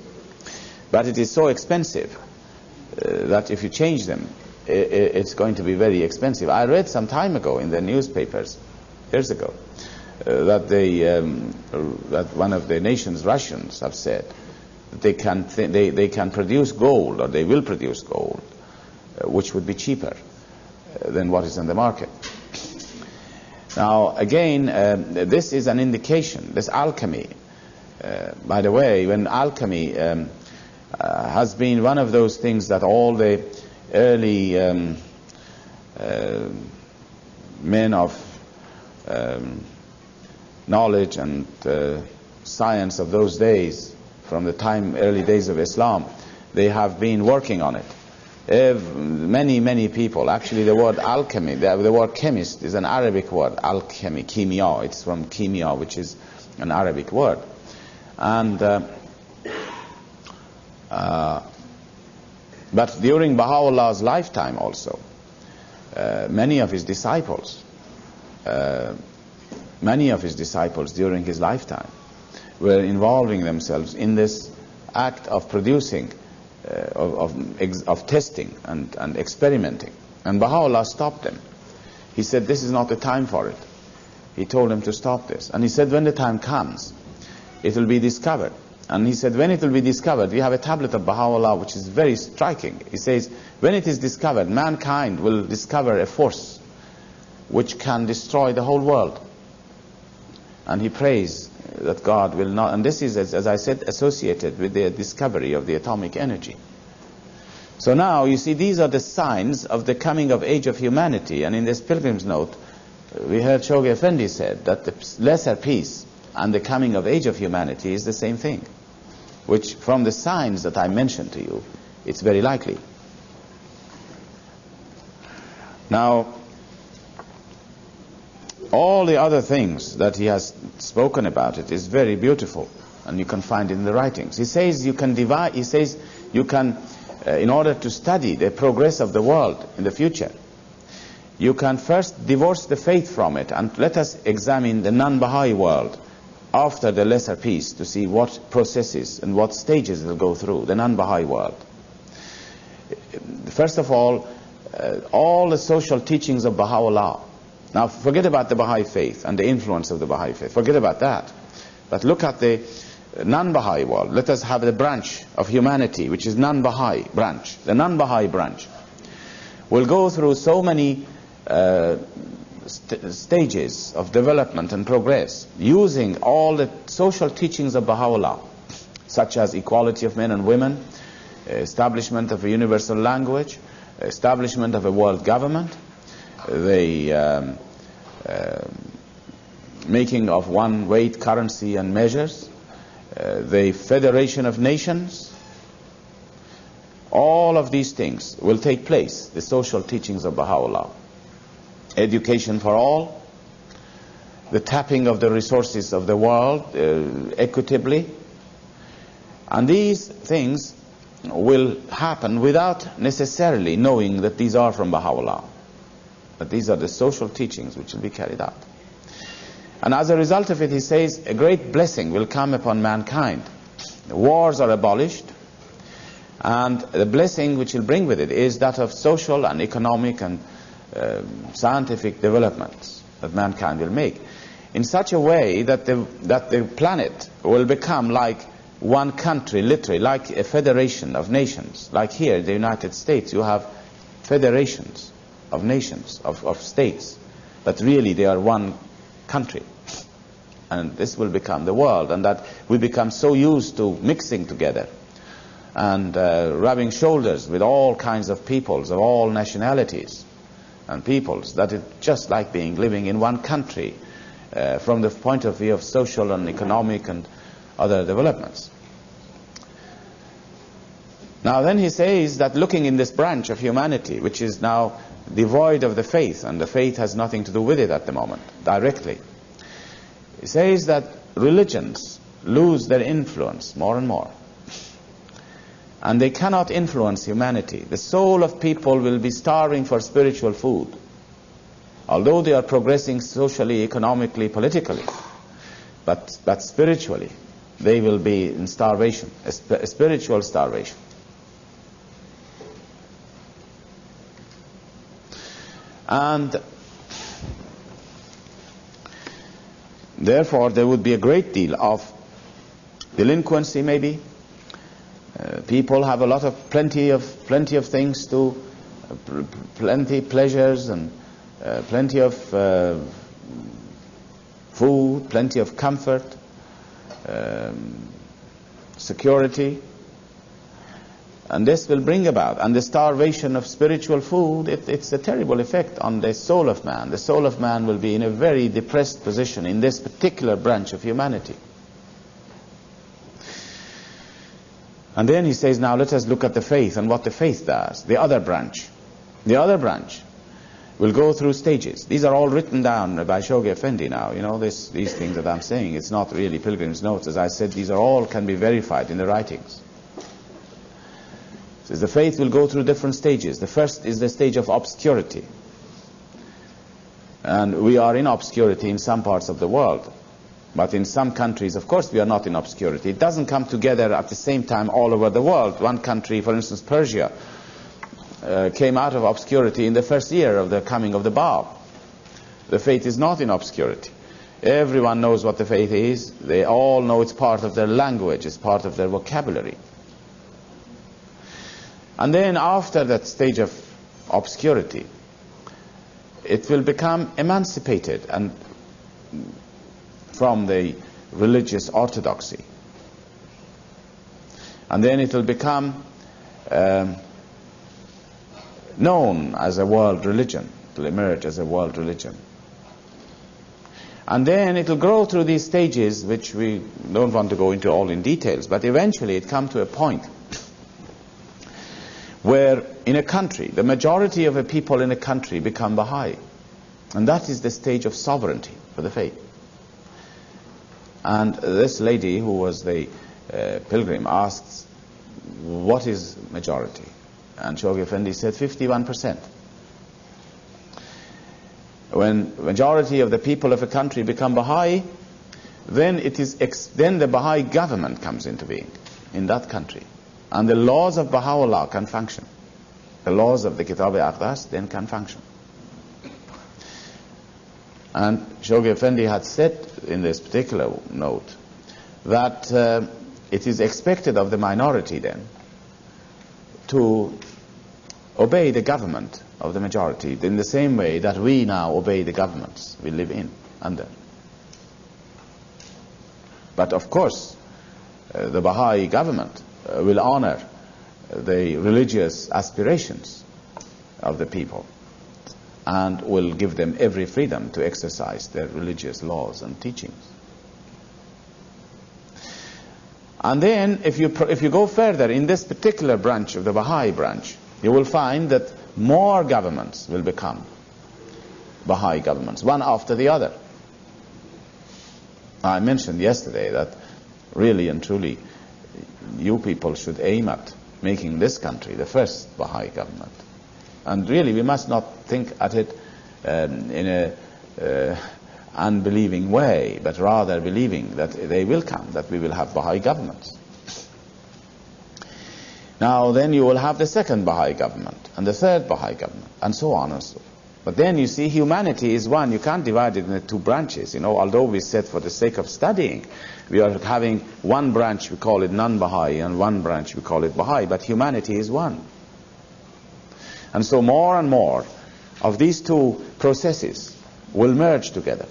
But it is so expensive that if you change them, it's going to be very expensive. I read some time ago in the newspapers, years ago, that that one of the nations, Russians, have said that they can produce gold, or they will produce gold, which would be cheaper than what is in the market. Now, again, this is an indication, this alchemy. By the way, when alchemy has been one of those things that all the early men of knowledge and science of those days, from the early days of Islam, they have been working on it. Many people. Actually, the word alchemy, the word chemist, is an Arabic word. Alchemy, kimia. It's from kimia, which is an Arabic word. And but during Baha'u'llah's lifetime also, many of his disciples during his lifetime were involving themselves in this act of producing, of testing and experimenting. And Baha'u'llah stopped them. He said, this is not the time for it. He told them to stop this. And he said, when the time comes, it will be discovered. And he said, when it will be discovered, we have a tablet of Baha'u'llah which is very striking. He says, when it is discovered, mankind will discover a force which can destroy the whole world. And he prays that God will not, and this is, as I said, associated with the discovery of the atomic energy. So now, you see, these are the signs of the coming of age of humanity. And in this Pilgrim's Note, we heard Shoghi Effendi said that the lesser peace and the coming of age of humanity is the same thing, which from the signs that I mentioned to you, it's very likely. Now, all the other things that he has spoken about it is very beautiful, and you can find it in the writings. He says you can divide, he says you can, in order to study the progress of the world in the future, you can first divorce the faith from it, and let us examine the non-Baha'i world after the lesser peace to see what processes and what stages it will go through, the non-Baha'i world. First of all the social teachings of Baha'u'llah. Now, forget about the Baha'i faith and the influence of the Baha'i faith. Forget about that. But look at the non-Baha'i world. Let us have the branch of humanity, which is non-Baha'i branch. The non-Baha'i branch will go through so many stages of development and progress, using all the social teachings of Baha'u'llah, such as equality of men and women, establishment of a universal language, establishment of a world government, the making of one weight currency and measures, the federation of nations. All of these things will take place, the social teachings of Baha'u'llah. Education for all, the tapping of the resources of the world equitably, and these things will happen without necessarily knowing that these are from Baha'u'llah, but these are the social teachings which will be carried out. And as a result of it, he says, a great blessing will come upon mankind. The wars are abolished, and the blessing which will bring with it is that of social and economic and scientific developments that mankind will make, in such a way that the planet will become like one country, literally, like a federation of nations. Like here in the United States, you have federations of nations, of states, but really they are one country. And this will become the world, and that we become so used to mixing together and rubbing shoulders with all kinds of peoples of all nationalities and peoples, that it's just like living in one country from the point of view of social and economic and other developments. Now then he says that looking in this branch of humanity, which is now devoid of the faith, and the faith has nothing to do with it at the moment, directly, he says that religions lose their influence more and more, and they cannot influence humanity. The soul of people will be starving for spiritual food, although they are progressing socially, economically, politically, but spiritually they will be in starvation, a spiritual starvation. And therefore there would be a great deal of delinquency, maybe. People have a lot of plenty of things to, plenty pleasures and plenty of food, plenty of comfort, security, and this will bring about, and the starvation of spiritual food, it's a terrible effect on the soul of man. The soul of man will be in a very depressed position in this particular branch of humanity. And then he says, now let us look at the faith and what the faith does. The other branch will go through stages. These are all written down by Shoghi Effendi now. You know, these things that I'm saying, it's not really Pilgrim's Notes. As I said, these are all can be verified in the writings. Says the faith will go through different stages. The first is the stage of obscurity. And we are in obscurity in some parts of the world. But in some countries, of course, we are not in obscurity. It doesn't come together at the same time all over the world. One country, for instance, Persia, came out of obscurity in the first year of the coming of the Bab. The faith is not in obscurity. Everyone knows what the faith is. They all know it's part of their language, it's part of their vocabulary. And then after that stage of obscurity, it will become emancipated and from the religious orthodoxy. And then it will become known as a world religion. It will emerge as a world religion. And then it will grow through these stages, which we don't want to go into all in details, but eventually it comes to a point where in a country, the majority of the people in a country become Baha'i. And that is the stage of sovereignty for the faith. And this lady who was the pilgrim asked, what is majority? And Shoghi Effendi said 51%. When majority of the people of a country become Baha'i, then then the Baha'i government comes into being in that country. And the laws of Baha'u'llah can function. The laws of the Kitab-i-Aqdas then can function. And Shoghi Effendi had said in this particular note that it is expected of the minority then to obey the government of the majority in the same way that we now obey the governments we live in under. But of course, the Baha'i government will honor the religious aspirations of the people and will give them every freedom to exercise their religious laws and teachings. And then if you go further in this particular branch of the Baha'i branch, you will find that more governments will become Baha'i governments, one after the other. I mentioned yesterday that really and truly you people should aim at making this country the first Baha'i government. And really we must not think at it in a unbelieving way, but rather believing that they will come, that we will have Baha'i governments. Now then you will have the second Baha'i government and the third Baha'i government and so on and so on. But then you see humanity is one. You can't divide it into two branches. You know, although we said for the sake of studying, we are having one branch, we call it non-Baha'i, and one branch we call it Baha'i, but humanity is one. And so more and more of these two processes will merge together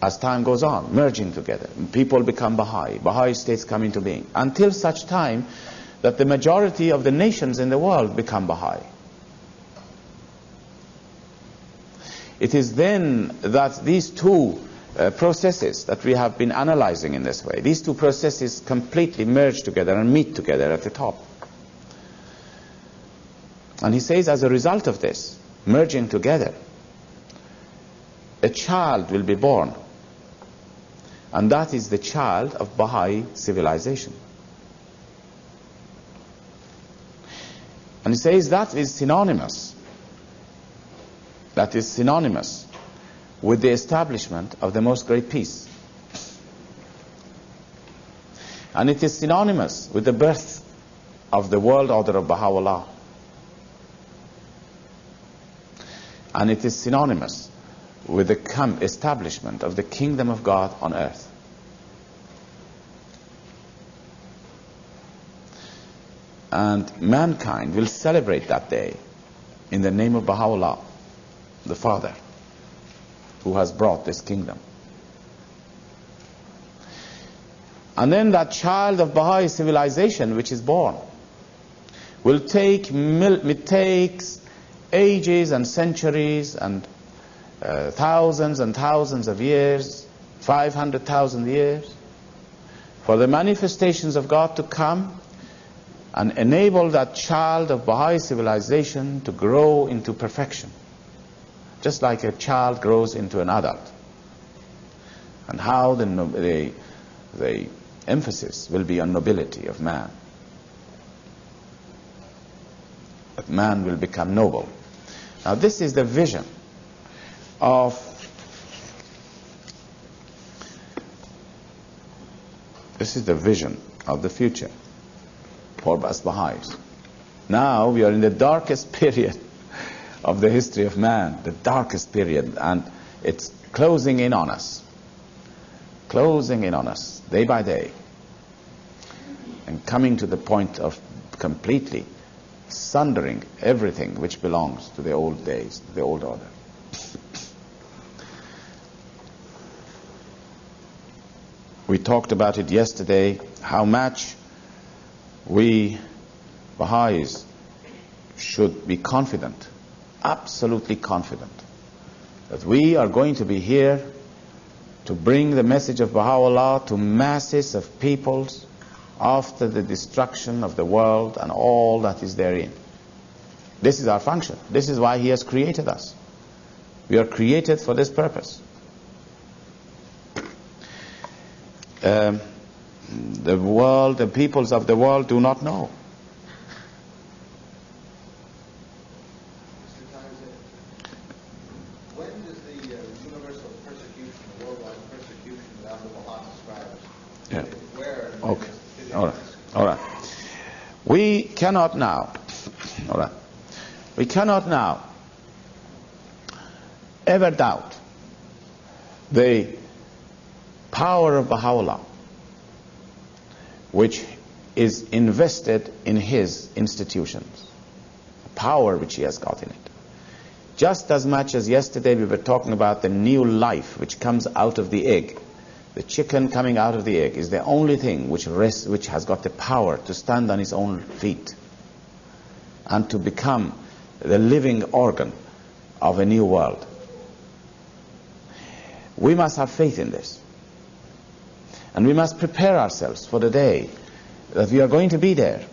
as time goes on, merging together. People become Baha'i. Baha'i states come into being until such time that the majority of the nations in the world become Baha'i. It is then that these two processes that we have been analyzing in this way, these two processes completely merge together and meet together at the top. And he says as a result of this merging together, a child will be born, and that is the child of Baha'i civilization. And he says that is synonymous with the establishment of the most great peace. And it is synonymous with the birth of the world order of Baha'u'llah. And it is synonymous with the establishment of the kingdom of God on earth. And mankind will celebrate that day in the name of Baha'u'llah, the Father, who has brought this kingdom. And then that child of Baha'i civilization which is born will takes ages and centuries and thousands and thousands of years, 500,000 years, for the manifestations of God to come and enable that child of Baha'i civilization to grow into perfection, just like a child grows into an adult. And how the emphasis will be on nobility of man. That man will become noble. Now this is the vision of the future for us Baha'is. Now we are in the darkest period of the history of man, the darkest period, and it's closing in on us day by day, and coming to the point of completely sundering everything which belongs to the old days, the old order. We talked about it yesterday, how much we Baha'is should be confident, absolutely confident, that we are going to be here to bring the message of Baha'u'llah to masses of peoples after the destruction of the world and all that is therein. This is our function. This is why he has created us. We are created for this purpose. The peoples of the world do not know. When does the universal persecution, the worldwide persecution that Abdul-Baha describes, where? Okay. All right. We cannot now ever doubt the power of Baha'u'llah which is invested in his institutions, the power which he has got in it. Just as much as yesterday we were talking about the new life which comes out of the egg. The chicken coming out of the egg is the only thing which has got the power to stand on its own feet and to become the living organ of a new world. We must have faith in this. And we must prepare ourselves for the day that we are going to be there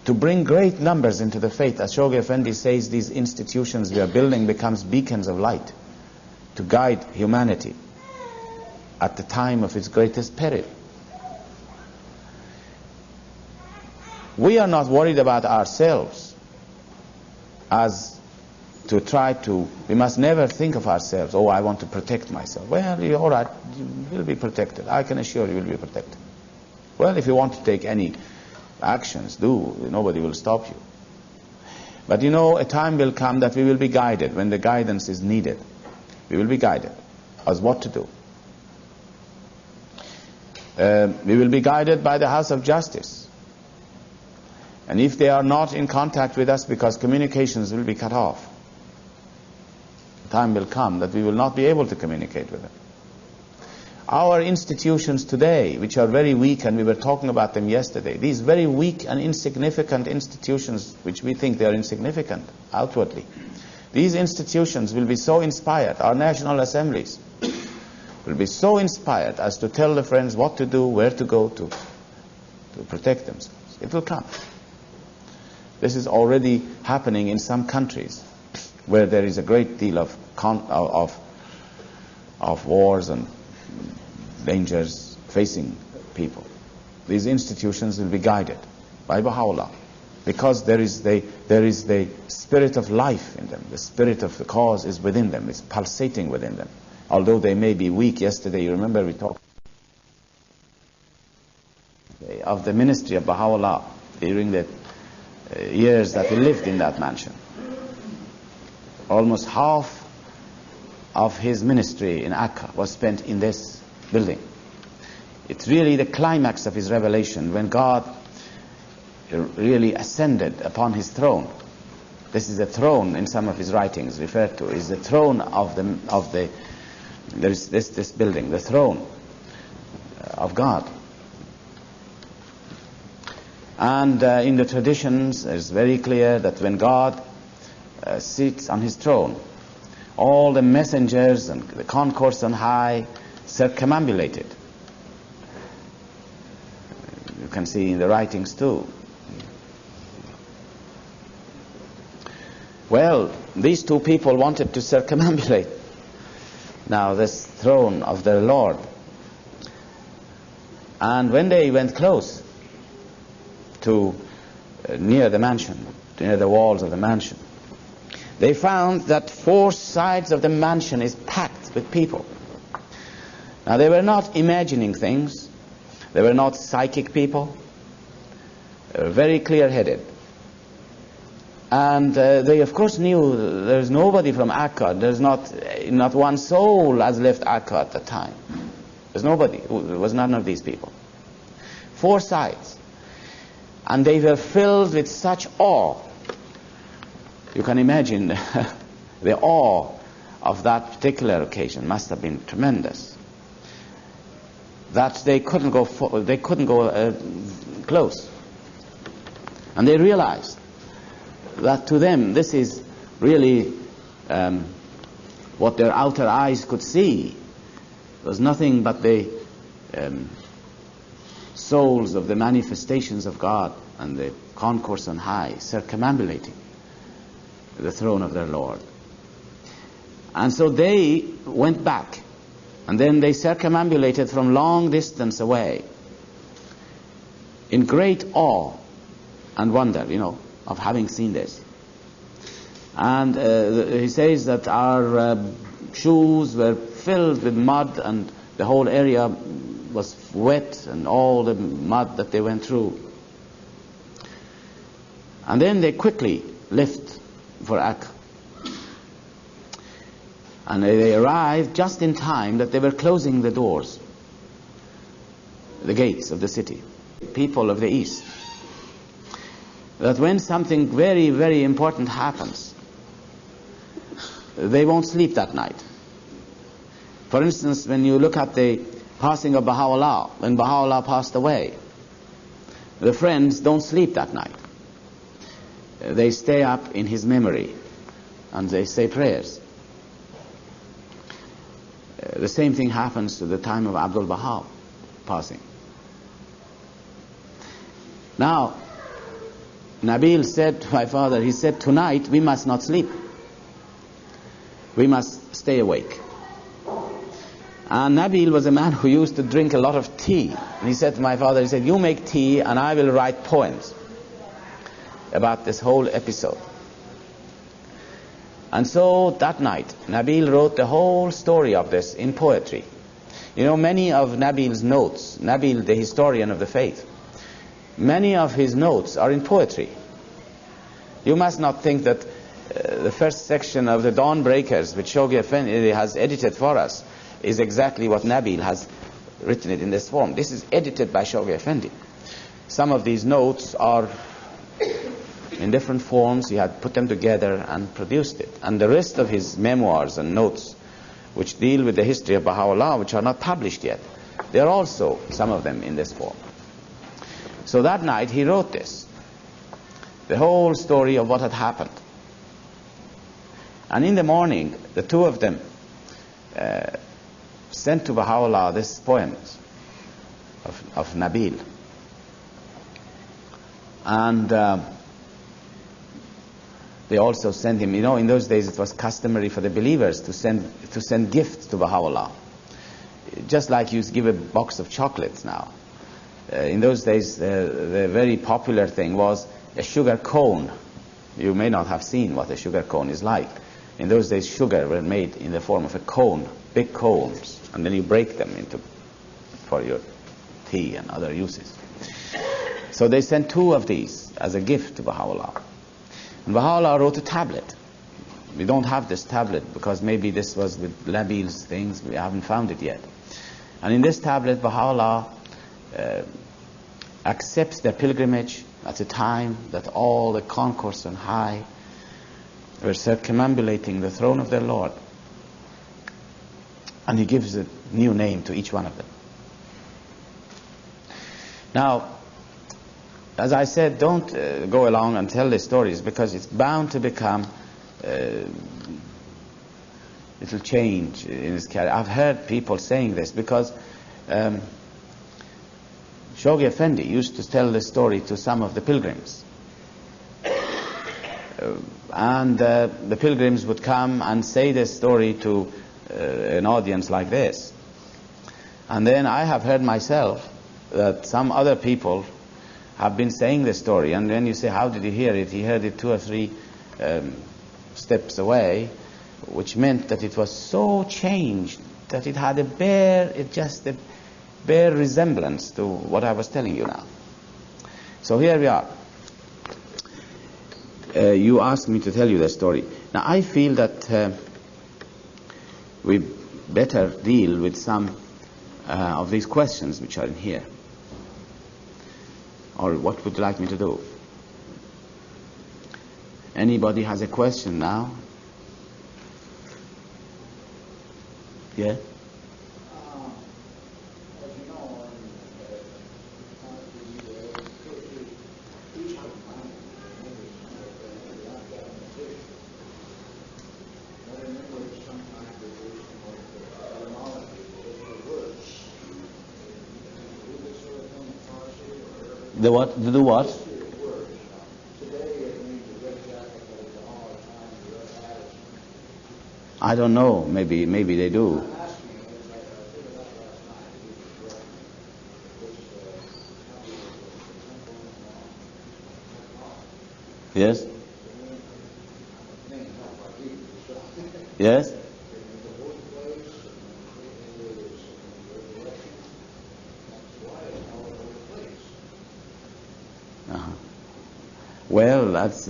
to bring great numbers into the faith. As Shoghi Effendi says, these institutions we are building becomes beacons of light to guide humanity at the time of its greatest peril. We are not worried about ourselves as to try to, we must never think of ourselves, oh, I want to protect myself. Well, you're all right, you will be protected. I can assure you will be protected. Well, if you want to take any actions, do. Nobody will stop you. But you know, a time will come that we will be guided. When the guidance is needed, we will be guided as what to do. We will be guided by the House of Justice. And if they are not in contact with us, because communications will be cut off, the time will come that we will not be able to communicate with them. Our institutions today, which are very weak, and we were talking about them yesterday, these very weak and insignificant institutions, which we think they are insignificant outwardly, these institutions will be so inspired, our national assemblies will be so inspired as to tell the friends what to do, where to go to protect themselves. It will come. This is already happening in some countries where there is a great deal of wars and dangers facing people. These institutions will be guided by Baha'u'llah because there is the spirit of life in them. The spirit of the cause is within them. It's pulsating within them. Although they may be weak. Yesterday, you remember we talked of the ministry of Baha'u'llah during the years that he lived in that mansion. Almost half of his ministry in Akka was spent in this building. It's really the climax of his revelation when God really ascended upon his throne. This is the throne in some of his writings referred to, is the throne of the there is this building, the throne of God. And in the traditions it's very clear that when God sits on his throne, all the messengers and the concourse on high circumambulated. You can see in the writings too. Well, these two people wanted to circumambulate now this throne of their Lord. And when they went close to near the mansion, near the walls of the mansion, they found that 4 sides of the mansion is packed with people. Now they were not imagining things. They were not psychic people. They were very clear-headed. And they of course knew there's nobody from Akka. There's not one soul has left Akka at the time. There's nobody. There was none of these people. 4 sides. And they were filled with such awe. You can imagine the awe of that particular occasion must have been tremendous. That they couldn't go close. And they realized that to them this is really what their outer eyes could see. It was nothing but the souls of the manifestations of God and the concourse on high circumambulating the throne of their Lord. And so they went back, and then they circumambulated from long distance away in great awe and wonder, of having seen this. And he says that our shoes were filled with mud, and the whole area was wet, and all the mud that they went through. And then they quickly left for Akka. And they arrived just in time that they were closing the doors, the gates of the city. people of the East that when something very, very important happens, they won't sleep that night. For instance, when you look at the passing of Baha'u'llah, when Baha'u'llah passed away, the friends don't sleep that night. They stay up in his memory and they say prayers. The same thing happens to the time of Abdul Baha passing. Now, Nabil said to my father, he said, tonight we must not sleep. We must stay awake. And Nabil was a man who used to drink a lot of tea. And he said to my father, he said, you make tea and I will write poems about this whole episode. And so that night, Nabil wrote the whole story of this in poetry. You know, many of Nabil's notes, Nabil, the historian of the faith, many of his notes are in poetry. You must not think that the first section of the Dawn Breakers, which Shoghi Effendi has edited for us, is exactly what Nabil has written it in this form. This is edited by Shoghi Effendi. Some of these notes are in different forms. He had put them together and produced it. And the rest of his memoirs and notes, which deal with the history of Baha'u'llah, which are not published yet, they are also, some of them, in this form. So that night he wrote this, the whole story of what had happened. And in the morning, the two of them sent to Baha'u'llah this poem of Nabil. And they also sent him, you know, in those days it was customary for the believers to send gifts to Baha'u'llah. Just like you give a box of chocolates now. In those days, the very popular thing was a sugar cone. You may not have seen what a sugar cone is like. In those days, sugar were made in the form of a cone, big cones, and then you break them for your tea and other uses. So they sent 2 of these as a gift to Baha'u'llah. And Baha'u'llah wrote a tablet. We don't have this tablet because maybe this was with Nabil's things. We haven't found it yet. And in this tablet, Baha'u'llah accepts their pilgrimage at a time that all the concourse on high were circumambulating the throne of their Lord. And he gives a new name to each one of them. Now, as I said, don't go along and tell the stories because it's bound to become it'll change in his career. I've heard people saying this because Shoghi Effendi used to tell this story to some of the pilgrims. And the pilgrims would come and say this story to an audience like this. And then I have heard myself that some other people have been saying this story, and when you say, how did he hear it? He heard it 2 or 3 steps away, which meant that it was so changed that it had a bare resemblance to what I was telling you now. So here we are. You asked me to tell you the story. Now I feel that we better deal with some of these questions which are in here. Or what would you like me to do? Anybody has a question now? Yeah? The what? To do what? I don't know. Maybe they do. Yes? Yes? Well, that's,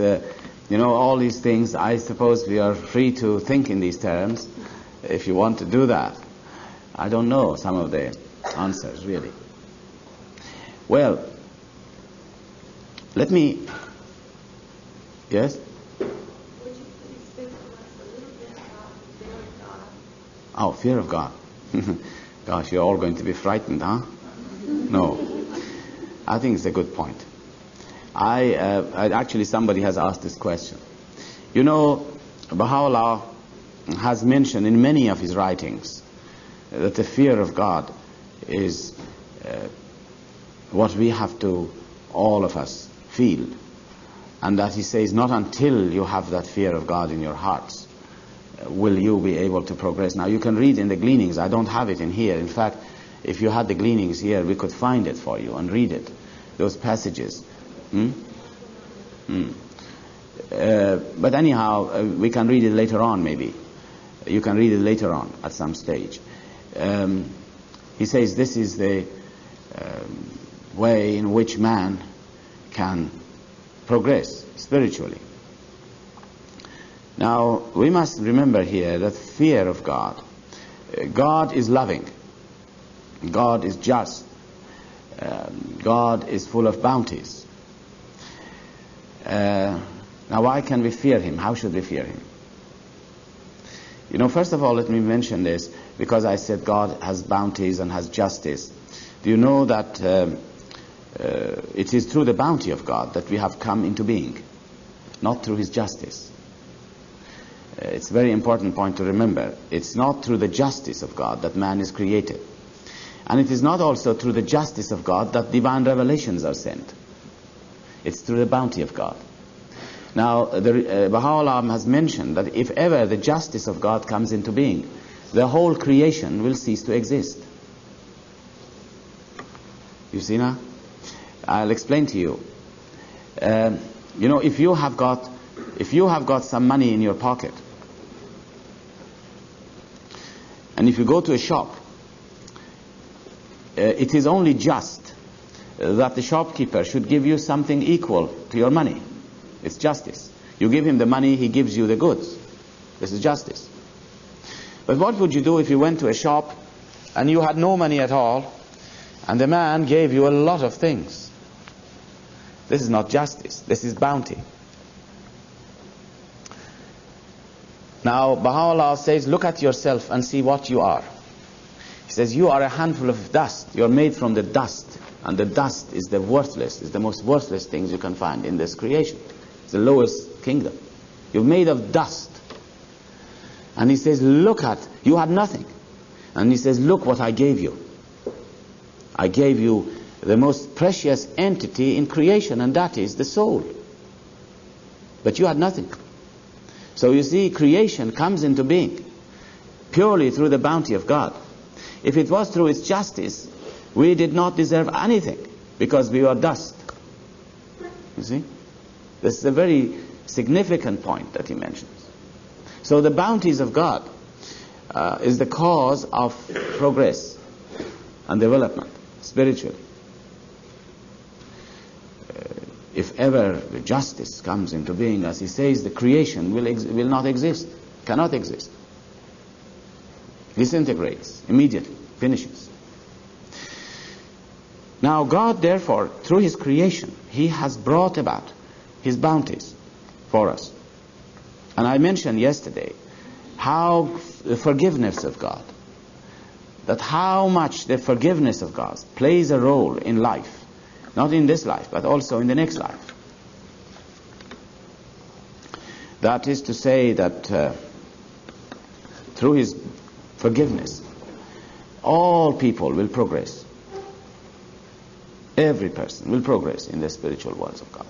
all these things, I suppose we are free to think in these terms if you want to do that. I don't know some of the answers, really. Well, Let me, yes? Would you please speak to us a little bit about the fear of God? Oh, fear of God. Gosh, you're all going to be frightened, huh? No. I think it's a good point. Actually, somebody has asked this question. You know, Baha'u'llah has mentioned in many of his writings that the fear of God is what we have to, all of us, feel. And that he says, not until you have that fear of God in your hearts will you be able to progress. Now, you can read in the gleanings. I don't have it in here. In fact, if you had the gleanings here, we could find it for you and read it, those passages. But anyhow, we can read it later on, maybe. You can read it later on at some stage. He says this is the way in which man can progress spiritually. Now, we must remember here that fear of God. God is loving. God is just. God is full of bounties. Now, why can we fear him? How should we fear him? You know, first of all, let me mention this, because I said God has bounties and has justice. Do you know that it is through the bounty of God that we have come into being, not through his justice? It's a very important point to remember. It's not through the justice of God that man is created. And it is not also through the justice of God that divine revelations are sent. It's through the bounty of God. Now, Baha'u'llah has mentioned that if ever the justice of God comes into being, the whole creation will cease to exist. You see now? I'll explain to you. You know, if you have got some money in your pocket, and if you go to a shop, it is only just that the shopkeeper should give you something equal to your money. It's justice. You give him the money, he gives you the goods. This is justice. But what would you do if you went to a shop and you had no money at all, and the man gave you a lot of things? This is not justice. This is bounty. Now, Baha'u'llah says, look at yourself and see what you are. He says, you are a handful of dust. You're made from the dust. And the dust is the worthless, is the most worthless things you can find in this creation. It's the lowest kingdom. You're made of dust. And he says, look at, you had nothing. And he says, look what I gave you. I gave you the most precious entity in creation, and that is the soul. But you had nothing. So you see, creation comes into being purely through the bounty of God. If it was through its justice, we did not deserve anything, because we were dust. You see? This is a very significant point that he mentions. So the bounties of God is the cause of progress and development spiritually. If ever the justice comes into being, as he says, the creation will not exist, cannot exist. Disintegrates immediately, finishes. Now God, therefore, through his creation, he has brought about his bounties for us. And I mentioned yesterday how the forgiveness of God, that how much the forgiveness of God plays a role in life. Not in this life, but also in the next life. That is to say that through his forgiveness, all people will progress. Every person will progress in the spiritual worlds of God.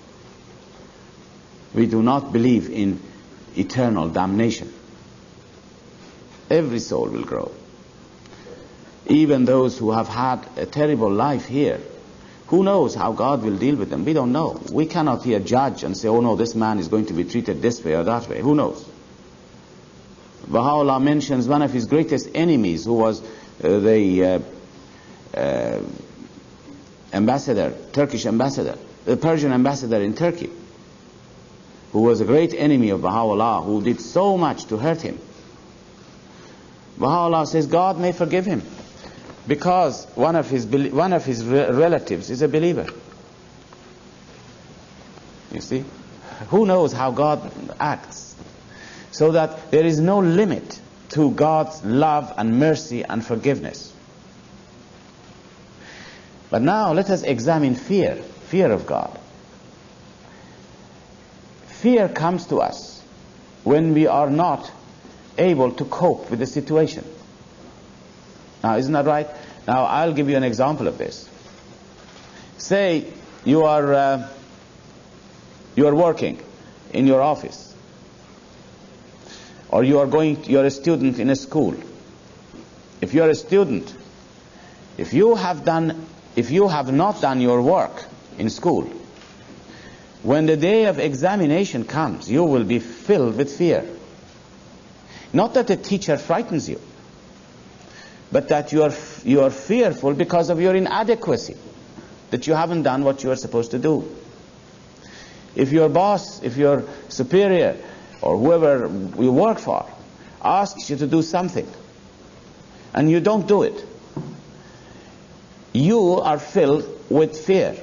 We do not believe in eternal damnation. Every soul will grow. Even those who have had a terrible life here, who knows how God will deal with them? We don't know. We cannot here judge and say, oh no, this man is going to be treated this way or that way. Who knows? Baha'u'llah mentions one of his greatest enemies, who was the ambassador, Turkish ambassador, the Persian ambassador in Turkey, who was a great enemy of Baha'u'llah, who did so much to hurt him. Baha'u'llah says God may forgive him, because one of his relatives is a believer. You see? Who knows how God acts? So that there is no limit to God's love and mercy and forgiveness. But now let us examine fear of God. Fear comes to us when we are not able to cope with the situation. Now, isn't that right? Now, I'll give you an example of this. Say you are working in your office, or you're a student in a school. If you're a student, if you have not done your work in school, when the day of examination comes, you will be filled with fear. Not that the teacher frightens you, but that you are fearful because of your inadequacy, that you haven't done what you are supposed to do. If your boss, if your superior, or whoever you work for asks you to do something and you don't do it, you are filled with fear.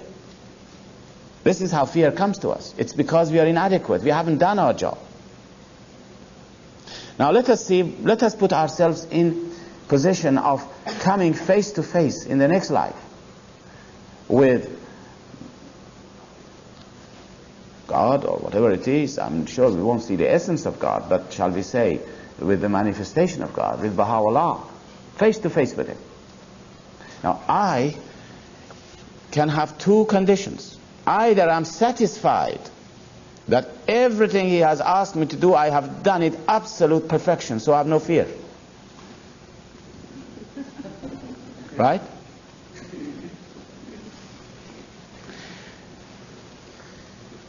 This is how fear comes to us. It's because we are inadequate. We haven't done our job. Now let us put ourselves in position of coming face to face in the next life with God or whatever it is. I'm sure we won't see the essence of God, but shall we say with the manifestation of God, with Baha'u'llah, face to face with Him. Now I can have two conditions. Either I'm satisfied that everything He has asked me to do, I have done it absolute perfection, so I have no fear. Right?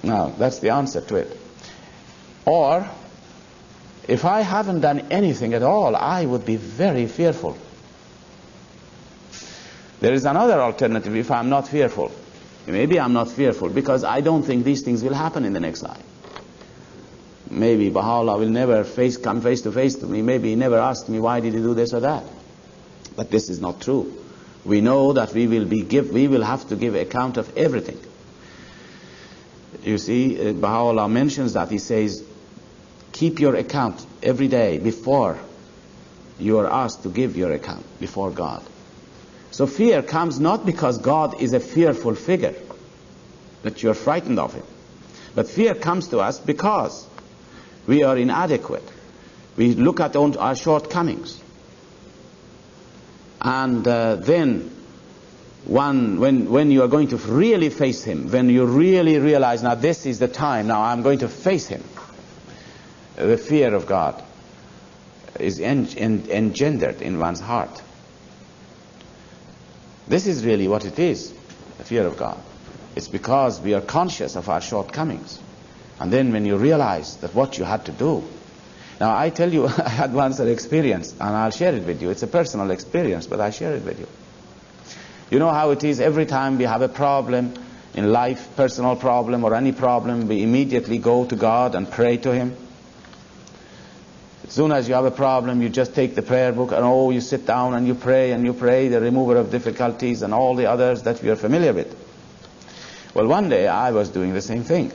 Now, that's the answer to it. Or, if I haven't done anything at all, I would be very fearful. There is another alternative if I'm not fearful. Maybe I'm not fearful because I don't think these things will happen in the next life. Maybe Baha'u'llah will never come face to face to me. Maybe He never asked me, why did He do this or that? But this is not true. We know that we will have to give account of everything. You see, Baha'u'llah mentions that. He says, keep your account every day before you are asked to give your account before God. So fear comes not because God is a fearful figure, that you're frightened of Him. But fear comes to us because we are inadequate. We look at our shortcomings. And then when you are going to really face Him, when you really realize, now this is the time, now I'm going to face Him, the fear of God is engendered in one's heart. This is really what it is, the fear of God. It's because we are conscious of our shortcomings. And then when you realize that what you had to do. Now I tell you, I had once an experience, and I'll share it with you. It's a personal experience, but I share it with you. You know how it is every time we have a problem in life, personal problem or any problem, we immediately go to God and pray to Him. As soon as you have a problem, you just take the prayer book and you sit down and you pray, the remover of difficulties and all the others that we are familiar with. Well, one day I was doing the same thing.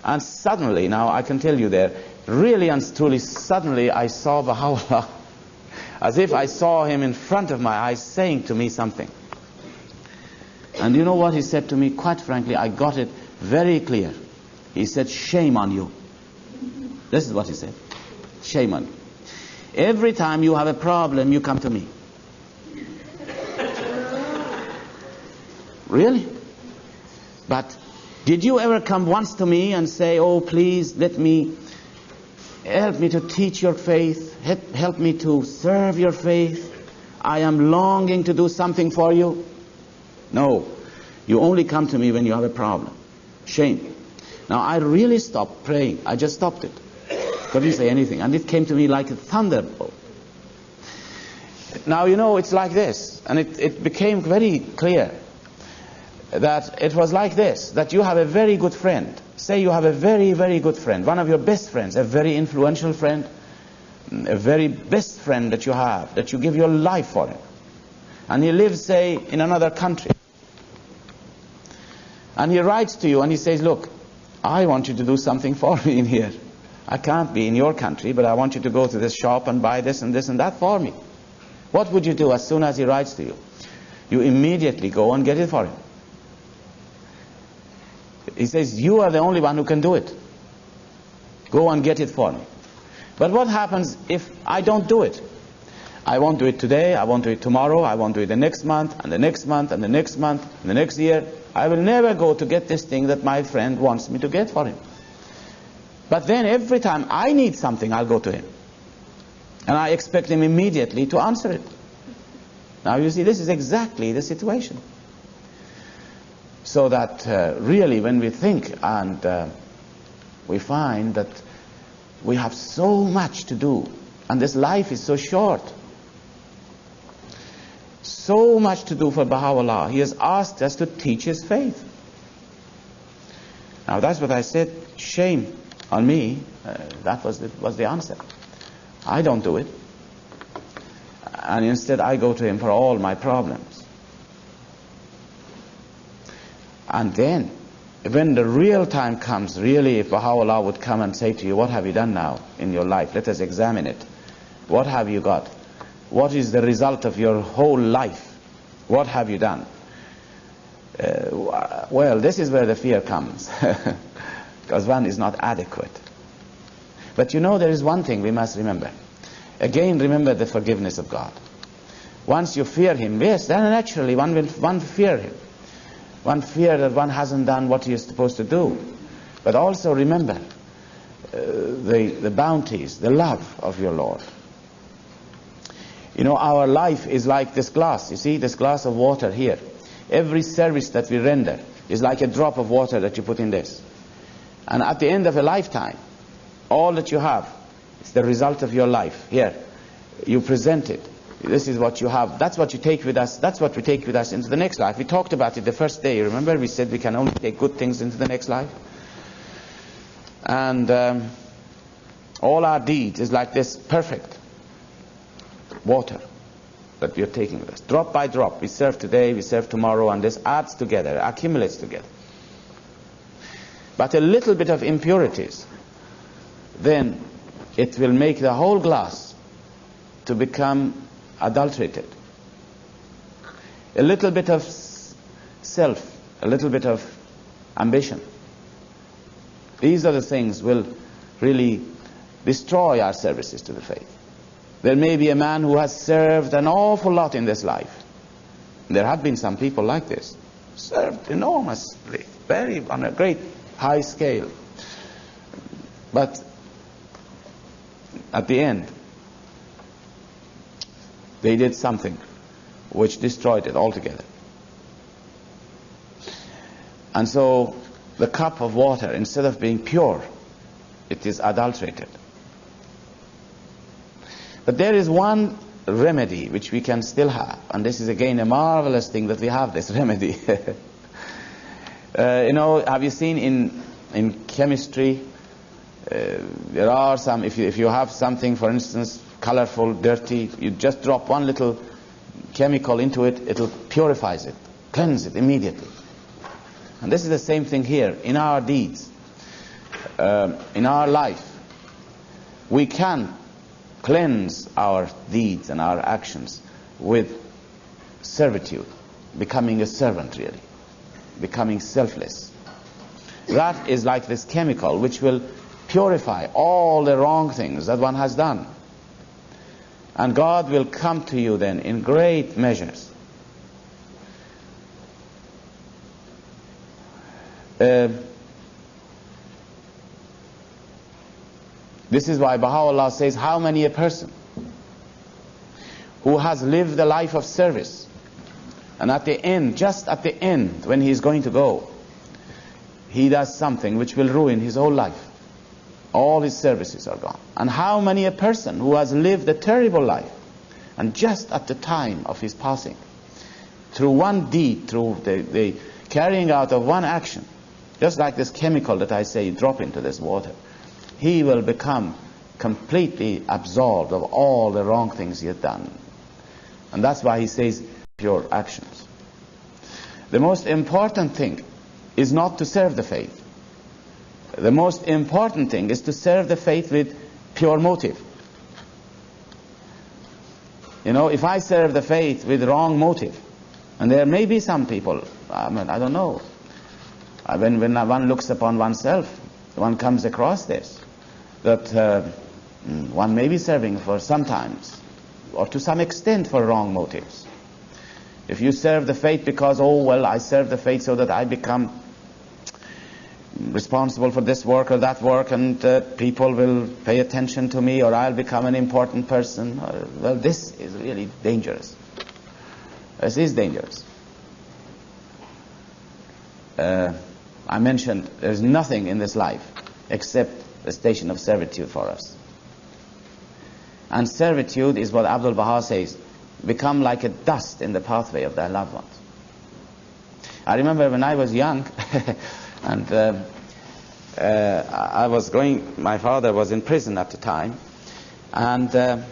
And suddenly, now I can tell you there, really and truly, suddenly I saw Baha'u'llah, as if I saw Him in front of my eyes saying to me something. And you know what He said to me? Quite frankly, I got it very clear. He said, shame on you. This is what He said. Shame on you. Every time you have a problem, you come to me. Really? But did you ever come once to me and say, oh, please help me to teach your faith, help me to serve your faith, I am longing to do something for you? No. You only come to me when you have a problem. Shame. Now I really stopped praying. I just stopped it. Couldn't say anything. And it came to me like a thunderbolt. Now you know it's like this. And it became very clear that it was like this, that you have a very good friend. Say you have a very, very good friend, one of your best friends, a very influential friend, a very best friend that you have, that you give your life for him. And he lives, say, in another country. And he writes to you and he says, look, I want you to do something for me in here. I can't be in your country, but I want you to go to this shop and buy this and that for me. What would you do as soon as he writes to you? You immediately go and get it for him. He says, you are the only one who can do it. Go and get it for me. But what happens if I don't do it? I won't do it today, I won't do it tomorrow, I won't do it the next month, and the next month, and the next month, and the next year. I will never go to get this thing that my friend wants me to get for him. But then every time I need something, I'll go to him. And I expect him immediately to answer it. Now you see, this is exactly the situation. So that really when we think and we find that we have so much to do, and this life is so short. So much to do for Baha'u'llah. He has asked us to teach his faith. Now that's what I said, shame on me. That was the answer. I don't do it. And instead I go to him for all my problems. And then, when the real time comes, really, if Baha'u'llah would come and say to you, what have you done now in your life? Let us examine it. What have you got? What is the result of your whole life? What have you done? Well, this is where the fear comes. Because one is not adequate. But you know, there is one thing we must remember. Again, remember the forgiveness of God. Once you fear him, yes, then naturally one fear him. One fear that one hasn't done what he is supposed to do. But also remember the bounties, the love of your Lord. You know, our life is like this glass. You see, this glass of water here. Every service that we render is like a drop of water that you put in this. And at the end of a lifetime, all that you have is the result of your life. Here, you present it. This is what you have. That's what you take with us. That's what we take with us into the next life. We talked about it the first day. Remember, we said we can only take good things into the next life. And all our deeds is like this perfect water that we are taking with us. Drop by drop. We serve today, we serve tomorrow, and this adds together, accumulates together. But a little bit of impurities, then it will make the whole glass to become adulterated. A little bit of self, a little bit of ambition. These are the things will really destroy our services to the faith. There may be a man who has served an awful lot in this life. There have been some people like this. Served enormously, very on a great high scale. But at the end, they did something which destroyed it altogether. And so the cup of water, instead of being pure, it is adulterated. But there is one remedy which we can still have, and this is again a marvelous thing that we have this remedy. You know, have you seen in chemistry, there are some, if you have something, for instance, colorful, dirty, you just drop one little chemical into it, it'll purifies it, cleanse it immediately. And this is the same thing here in our deeds, in our life. We can cleanse our deeds and our actions with servitude, becoming a servant really, becoming selfless. That is like this chemical which will purify all the wrong things that one has done. And God will come to you then in great measures. This is why Baha'u'llah says, how many a person who has lived a life of service, and at the end, just at the end, when he is going to go, he does something which will ruin his whole life. All his services are gone. And how many a person who has lived a terrible life, and just at the time of his passing, through one deed, through the carrying out of one action, just like this chemical that I say drop into this water, he will become completely absolved of all the wrong things he had done. And that's why he says pure actions. The most important thing is not to serve the faith. The most important thing is to serve the faith with pure motive. You know, if I serve the faith with wrong motive, and there may be some people, I don't know, when one looks upon oneself, one comes across this, that one may be serving for sometimes, or to some extent, for wrong motives. If you serve the faith because, oh, well, I serve the faith so that I become responsible for this work or that work, and people will pay attention to me, or I'll become an important person, well, this is really dangerous. This is dangerous. I mentioned there's nothing in this life except a station of servitude for us. And servitude is what Abdul Baha says, become like a dust in the pathway of their loved ones. I remember when I was young, and I was going, my father was in prison at the time, and the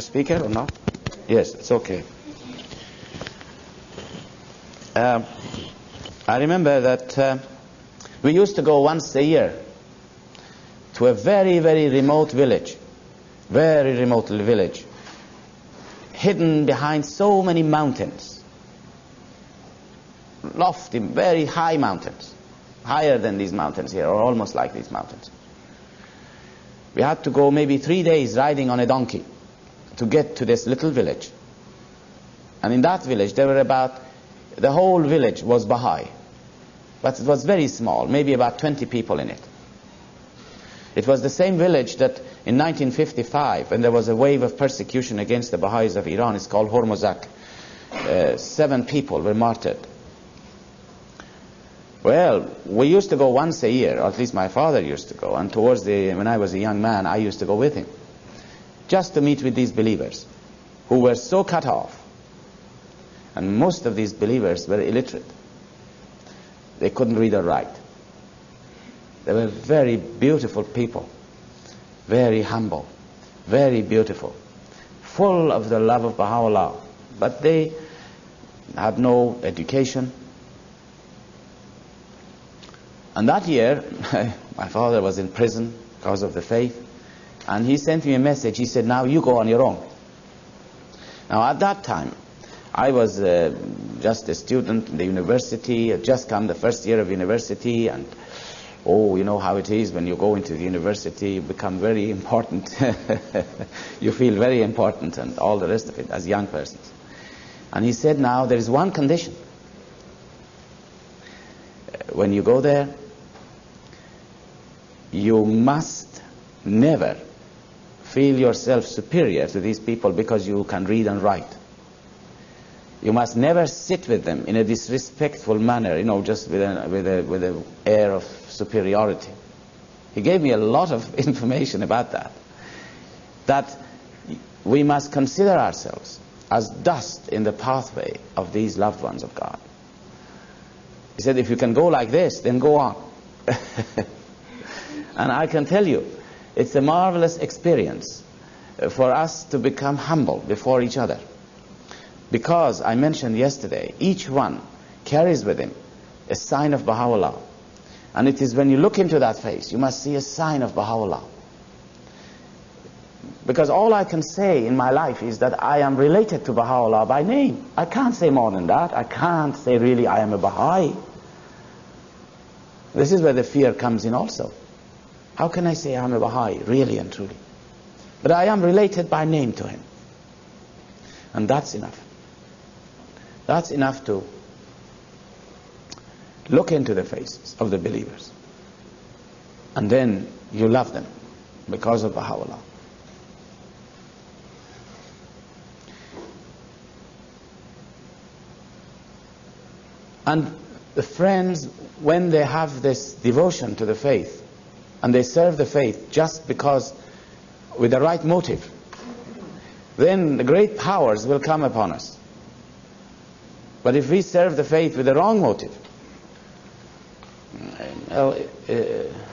speaker or not? Yes, it's okay. I remember that we used to go once a year to a very, very remote village, hidden behind so many mountains, lofty, very high mountains, higher than these mountains here, or almost like these mountains. We had to go maybe 3 days riding on a donkey to get to this little village. And in that village, the whole village was Baha'i, but it was very small, maybe about 20 people in it. It was the same village that in 1955, when there was a wave of persecution against the Baha'is of Iran, it's called Hormozak, 7 people were martyred. Well, we used to go once a year, or at least my father used to go, and when I was a young man, I used to go with him, just to meet with these believers who were so cut off. And most of these believers were illiterate. They couldn't read or write. They were very beautiful people, very humble, very beautiful, full of the love of Baha'u'llah. But they had no education. And that year, my father was in prison because of the faith, and he sent me a message. He said, now you go on your own. Now at that time, I was just a student in the university, had just come the first year of university, and oh, you know how it is when you go into the university, you become very important. You feel very important and all the rest of it as young persons. And he said, now there is one condition. When you go there, you must never feel yourself superior to these people because you can read and write. You must never sit with them in a disrespectful manner, you know, just with an air of superiority. He gave me a lot of information about that. That we must consider ourselves as dust in the pathway of these loved ones of God. He said, if you can go like this, then go on. And I can tell you, it's a marvelous experience for us to become humble before each other. Because I mentioned yesterday, each one carries with him a sign of Baha'u'llah. And it is when you look into that face, you must see a sign of Baha'u'llah. Because all I can say in my life is that I am related to Baha'u'llah by name. I can't say more than that. I can't say really I am a Baha'i. This is where the fear comes in also. How can I say I'm a Baha'i, really and truly? But I am related by name to him. And that's enough. That's enough to look into the faces of the believers. And then you love them because of Baha'u'llah. And the friends, when they have this devotion to the faith, and they serve the faith just because, with the right motive, then the great powers will come upon us. But if we serve the faith with the wrong motive, well,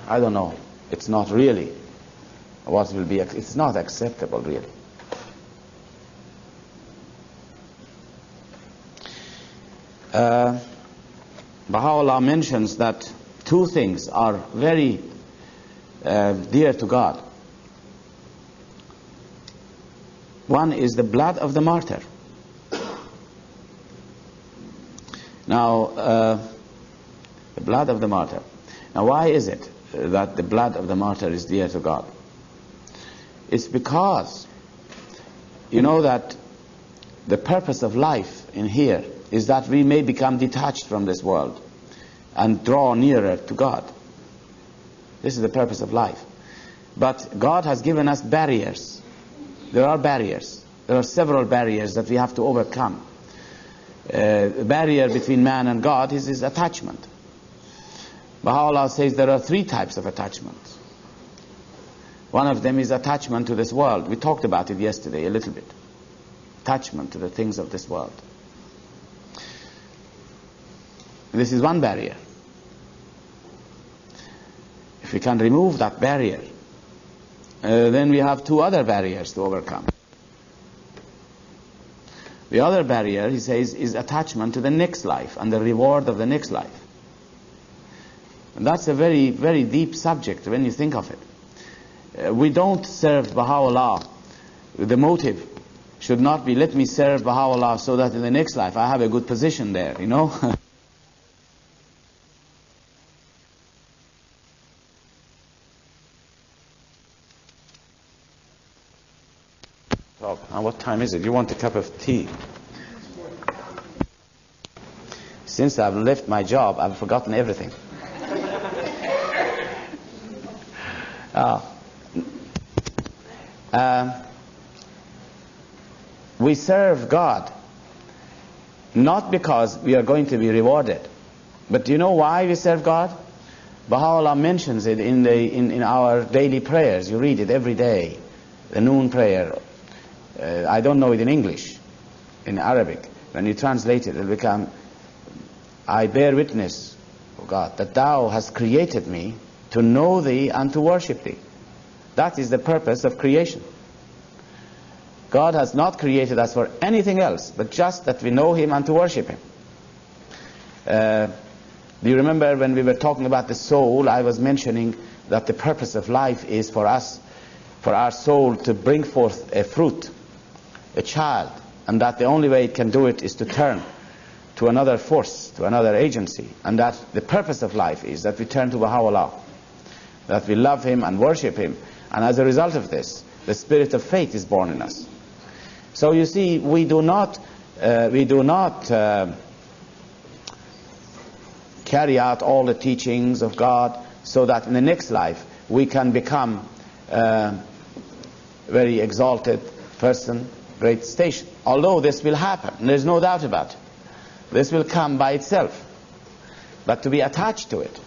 I don't know. It's not really what will be, it's not acceptable really. Baha'u'llah mentions that two things are very dear to God. One is the blood of the martyr. Now, the blood of the martyr. Now, why is it that the blood of the martyr is dear to God? It's because you know that the purpose of life in here is that we may become detached from this world and draw nearer to God. This is the purpose of life. But God has given us barriers. There are barriers. There are several barriers that we have to overcome. The barrier between man and God is attachment. Baha'u'llah says there are three types of attachment. One of them is attachment to this world. We talked about it yesterday a little bit. Attachment to the things of this world. This is one barrier. If we can remove that barrier, then we have two other barriers to overcome. The other barrier, he says, is attachment to the next life and the reward of the next life. And that's a very, very deep subject when you think of it. We don't serve Baha'u'llah. The motive should not be, let me serve Baha'u'llah so that in the next life I have a good position there, you know. And what time is it? You want a cup of tea? Since I've left my job, I've forgotten everything. We serve God not because we are going to be rewarded. But do you know why we serve God? Baha'u'llah mentions it in our daily prayers. You read it every day. The noon prayer. I don't know it in English. In Arabic, when you translate it, it will become, I bear witness, O God, that Thou hast created me to know Thee and to worship Thee. That is the purpose of creation. God has not created us for anything else, but just that we know Him and to worship Him. Do you remember when we were talking about the soul, I was mentioning that the purpose of life is for us, for our soul to bring forth a fruit, a child, and that the only way it can do it is to turn to another force, to another agency, and that the purpose of life is that we turn to Baha'u'llah, that we love Him and worship Him, and as a result of this, the spirit of faith is born in us. So you see, we do not carry out all the teachings of God so that in the next life we can become very exalted person, great station. Although this will happen, there's no doubt about it. This will come by itself. But to be attached to it,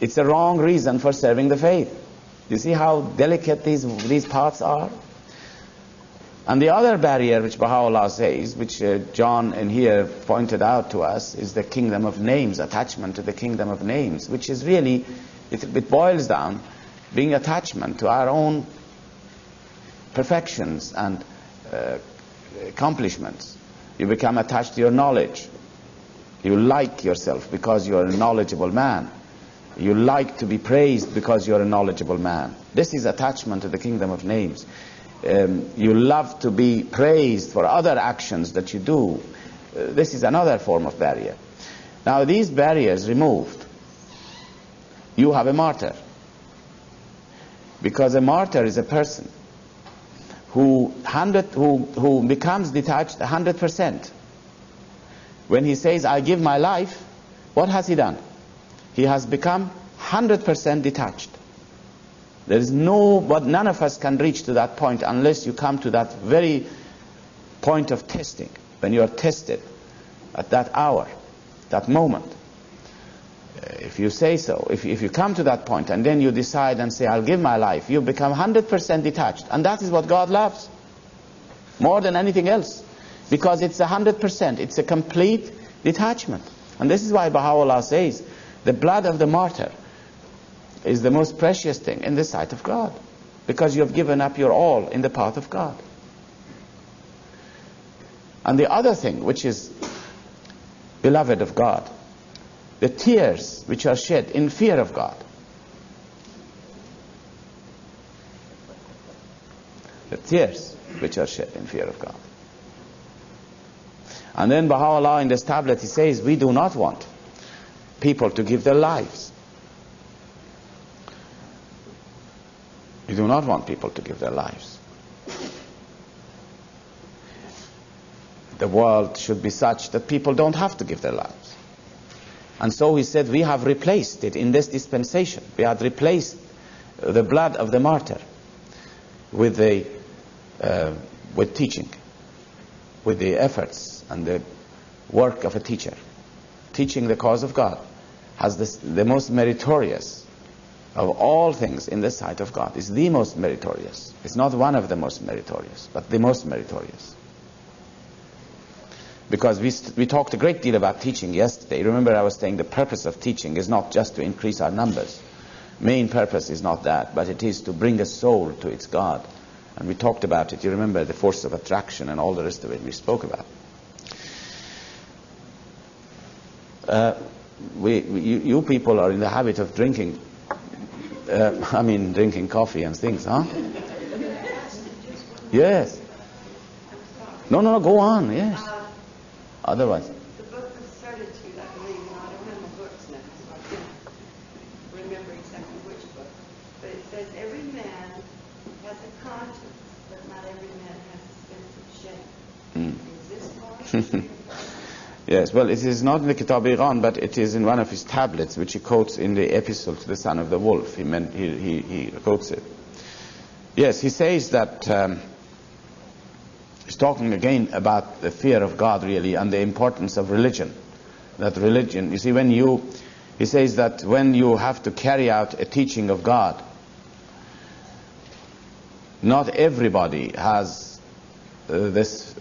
it's a wrong reason for serving the faith. You see how delicate these parts are? And the other barrier which Baha'u'llah says, which John in here pointed out to us, is the kingdom of names, attachment to the kingdom of names, which is really, it boils down being attachment to our own perfections and accomplishments. You become attached to your knowledge. You like yourself because you're a knowledgeable man. You like to be praised because you're a knowledgeable man. This is attachment to the kingdom of names. You love to be praised for other actions that you do. This is another form of barrier. Now these barriers removed, you have a martyr. Because a martyr is a person who becomes detached 100%. When he says, I give my life, what has he done? He has become 100% detached. There is none of us can reach to that point unless you come to that very point of testing, when you are tested at that hour, that moment. If you say so, if you come to that point and then you decide and say, I'll give my life, you become 100% detached. And that is what God loves, more than anything else, because it's 100%, it's a complete detachment. And this is why Baha'u'llah says, the blood of the martyr is the most precious thing in the sight of God, because you have given up your all in the path of God. And the other thing which is beloved of God, the tears which are shed in fear of God. The tears which are shed in fear of God. And then Baha'u'llah in this tablet, he says, we do not want people to give their lives. We do not want people to give their lives. The world should be such that people don't have to give their lives. And so he said, we have replaced it in this dispensation. We had replaced the blood of the martyr with teaching, with the efforts and the work of a teacher. Teaching the cause of God has the most meritorious of all things in the sight of God. It's the most meritorious. It's not one of the most meritorious, but the most meritorious. Because we talked a great deal about teaching yesterday. Remember, I was saying the purpose of teaching is not just to increase our numbers. Main purpose is not that, but it is to bring a soul to its God. And we talked about it. You remember the force of attraction and all the rest of it we spoke about. You people are in the habit of drinking, drinking coffee and things, huh? Yes. No, go on, yes. Otherwise. The book of Certitude, I believe, and I don't have my books now, so I can't remember exactly which book. But it says every man has a conscience, but not every man has a sense of shame. Is this part? Yes, well, it is not in the Kitab-i-Iran, but it is in one of his tablets, which he quotes in the epistle to the son of the wolf. He quotes it. Yes, he says that he's talking again about the fear of God, really, and the importance of religion. That religion, you see, he says that when you have to carry out a teaching of God, not everybody has this.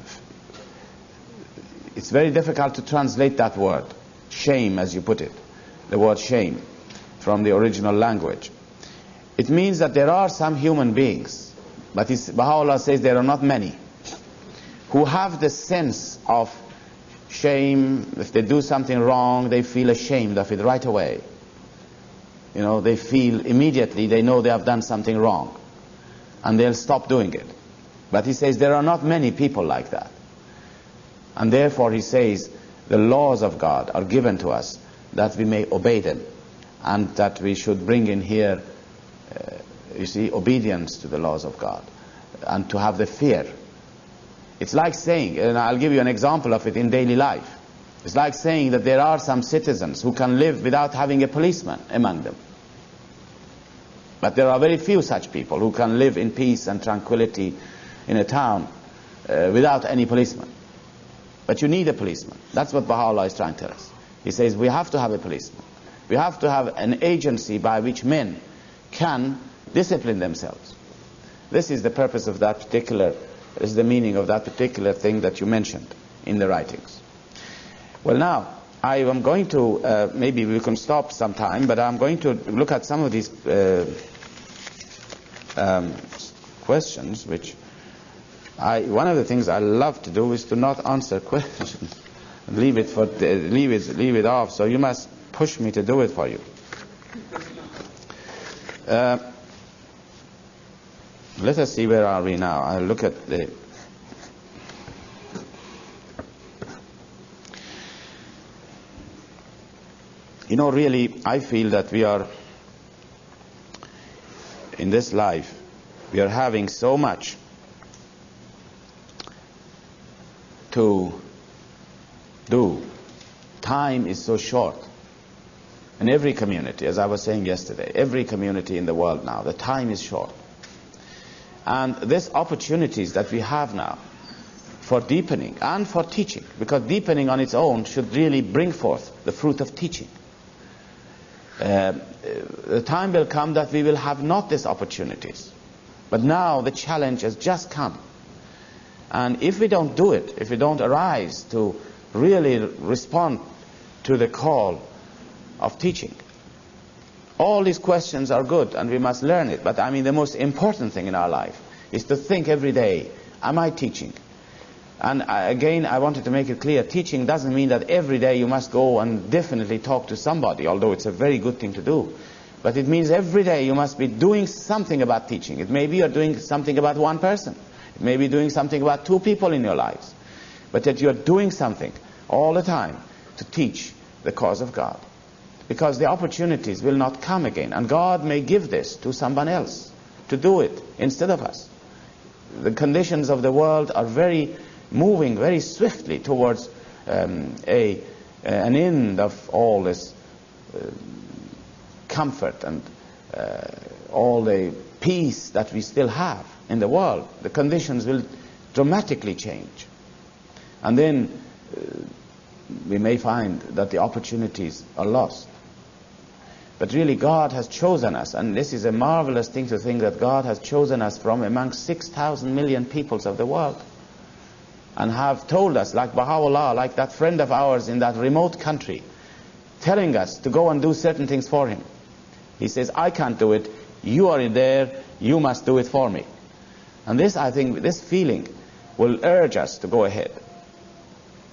It's very difficult to translate that word, shame, as you put it, the word shame, from the original language. It means that there are some human beings, but Baha'u'llah says there are not many, who have the sense of shame. If they do something wrong, they feel ashamed of it right away. You know, they feel immediately, they know they have done something wrong, and they'll stop doing it. But he says there are not many people like that. And therefore he says the laws of God are given to us that we may obey them, and that we should bring in here, obedience to the laws of God, and to have the fear. It's like saying, and I'll give you an example of it in daily life. It's like saying that there are some citizens who can live without having a policeman among them. But there are very few such people who can live in peace and tranquility in a town without any policeman. But you need a policeman. That's what Baha'u'llah is trying to tell us. He says we have to have a policeman. We have to have an agency by which men can discipline themselves. This is the purpose of that particular, is the meaning of that particular thing that you mentioned in the writings. Well, now, I am going to, maybe we can stop sometime, but I'm going to look at some of these questions, which one of the things I love to do is to not answer questions, leave it off. So you must push me to do it for you. Let us see, where are we now? I'll look at the. Really, I feel that we are in this life. We are having so much to do. Time is so short. In every community, as I was saying yesterday, every community in the world now, the time is short. And these opportunities that we have now for deepening and for teaching, because deepening on its own should really bring forth the fruit of teaching. The time will come that we will have not these opportunities. But now the challenge has just come. And if we don't do it, if we don't arise to really respond to the call of teaching, All these questions are good and we must learn it. But I mean, the most important thing in our life is to think every day, am I teaching? And again, I wanted to make it clear, teaching doesn't mean that every day you must go and definitely talk to somebody, although it's a very good thing to do. But it means every day you must be doing something about teaching. It may be you're doing something about one person. It may be doing something about two people in your lives. But that you're doing something all the time to teach the cause of God. Because the opportunities will not come again. And God may give this to someone else to do it instead of us. The conditions of the world are moving very swiftly towards an end of all this comfort and all the peace that we still have in the world. The conditions will dramatically change. And then we may find that the opportunities are lost. But really God has chosen us, and this is a marvelous thing to think that God has chosen us from among 6,000 million peoples of the world, and have told us, like Baha'u'llah, like that friend of ours in that remote country, telling us to go and do certain things for him. He says, I can't do it, you are in there, you must do it for me. And this, I think, this feeling will urge us to go ahead.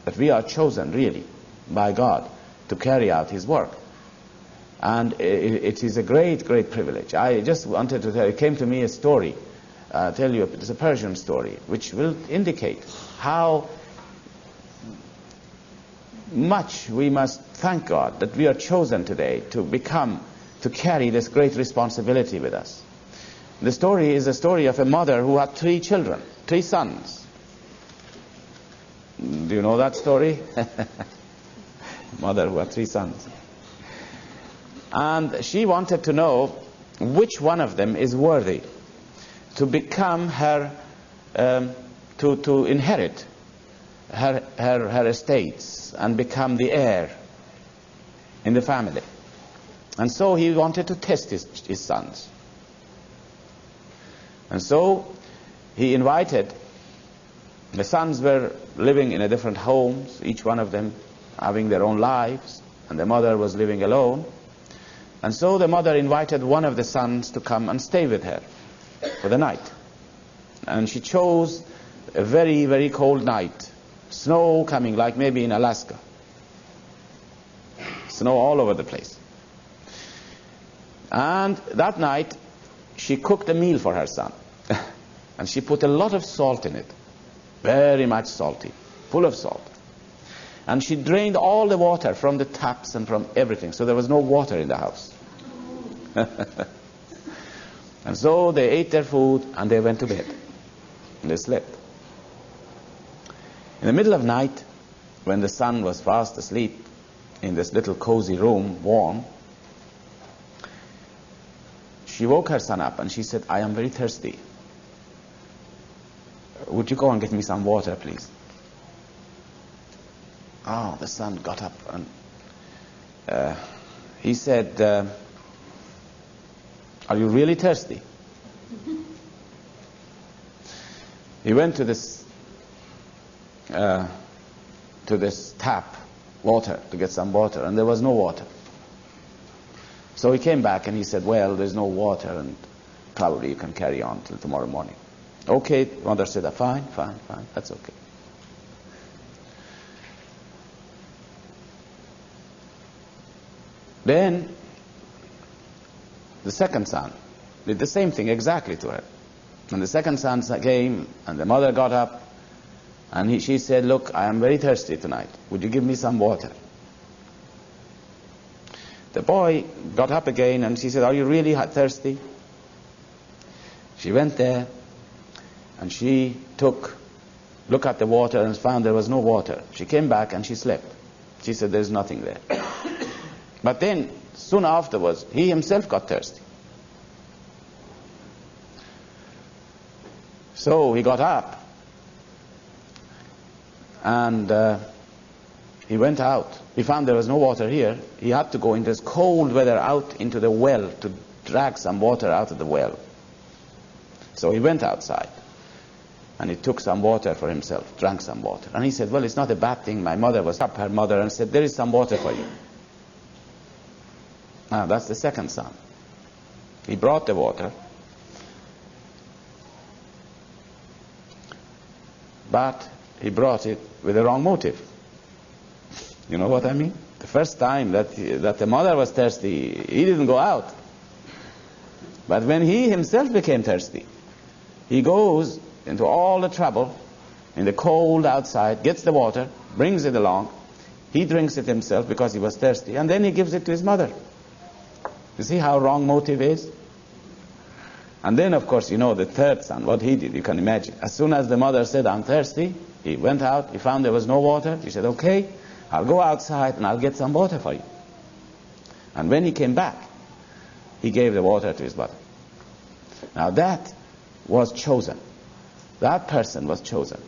That we are chosen, really, by God to carry out his work. And it is a great, great privilege. I just wanted to tell you, it came to me a story. I'll tell you, it's a Persian story, which will indicate how much we must thank God that we are chosen today to carry this great responsibility with us. The story is a story of a mother who had 3 children, 3 sons. Do you know that story? Mother who had 3 sons. And she wanted to know which one of them is worthy to become her, to inherit her estates and become the heir in the family. And so he wanted to test his sons. And so he invited, the sons were living in different homes, each one of them having their own lives, and the mother was living alone. And so the mother invited one of the sons to come and stay with her for the night. And she chose a very, very cold night. Snow coming, like maybe in Alaska. Snow all over the place. And that night, she cooked a meal for her son. And she put a lot of salt in it. Very much salty. Full of salt. And she drained all the water from the taps and from everything. So there was no water in the house. And so they ate their food and they went to bed. And they slept. In the middle of night, when the son was fast asleep in this little cozy room, warm, she woke her son up and she said, I am very thirsty. Would you go and get me some water, please? Oh, the son got up and he said, are you really thirsty? He went to this tap, water, to get some water, and there was no water. So he came back and he said, well, there's no water and probably you can carry on till tomorrow morning. Okay, mother said, fine, that's okay. Then the second son did the same thing exactly to her. And the second son came and the mother got up and she said, look, I am very thirsty tonight. Would you give me some water? The boy got up again and she said, are you really thirsty? She went there and she looked at the water and found there was no water. She came back and she slept. She said, there's nothing there. But then, soon afterwards, he himself got thirsty. So he got up and he went out. He found there was no water here. He had to go in this cold weather out into the well to drag some water out of the well. So he went outside and he took some water for himself, drank some water. And he said, well, it's not a bad thing. My mother was up, her mother, and said, there is some water for you. That's the second son. He brought the water, but he brought it with the wrong motive. You know what I mean? The first time that the mother was thirsty, he didn't go out. But when he himself became thirsty, he goes into all the trouble in the cold outside, gets the water, brings it along. He drinks it himself because he was thirsty, and then he gives it to his mother. You see how wrong motive is? And then, of course, you know the third son, what he did, you can imagine. As soon as the mother said, I'm thirsty, he went out, he found there was no water. He said, okay, I'll go outside and I'll get some water for you. And when he came back, he gave the water to his mother. Now that was chosen. That person was chosen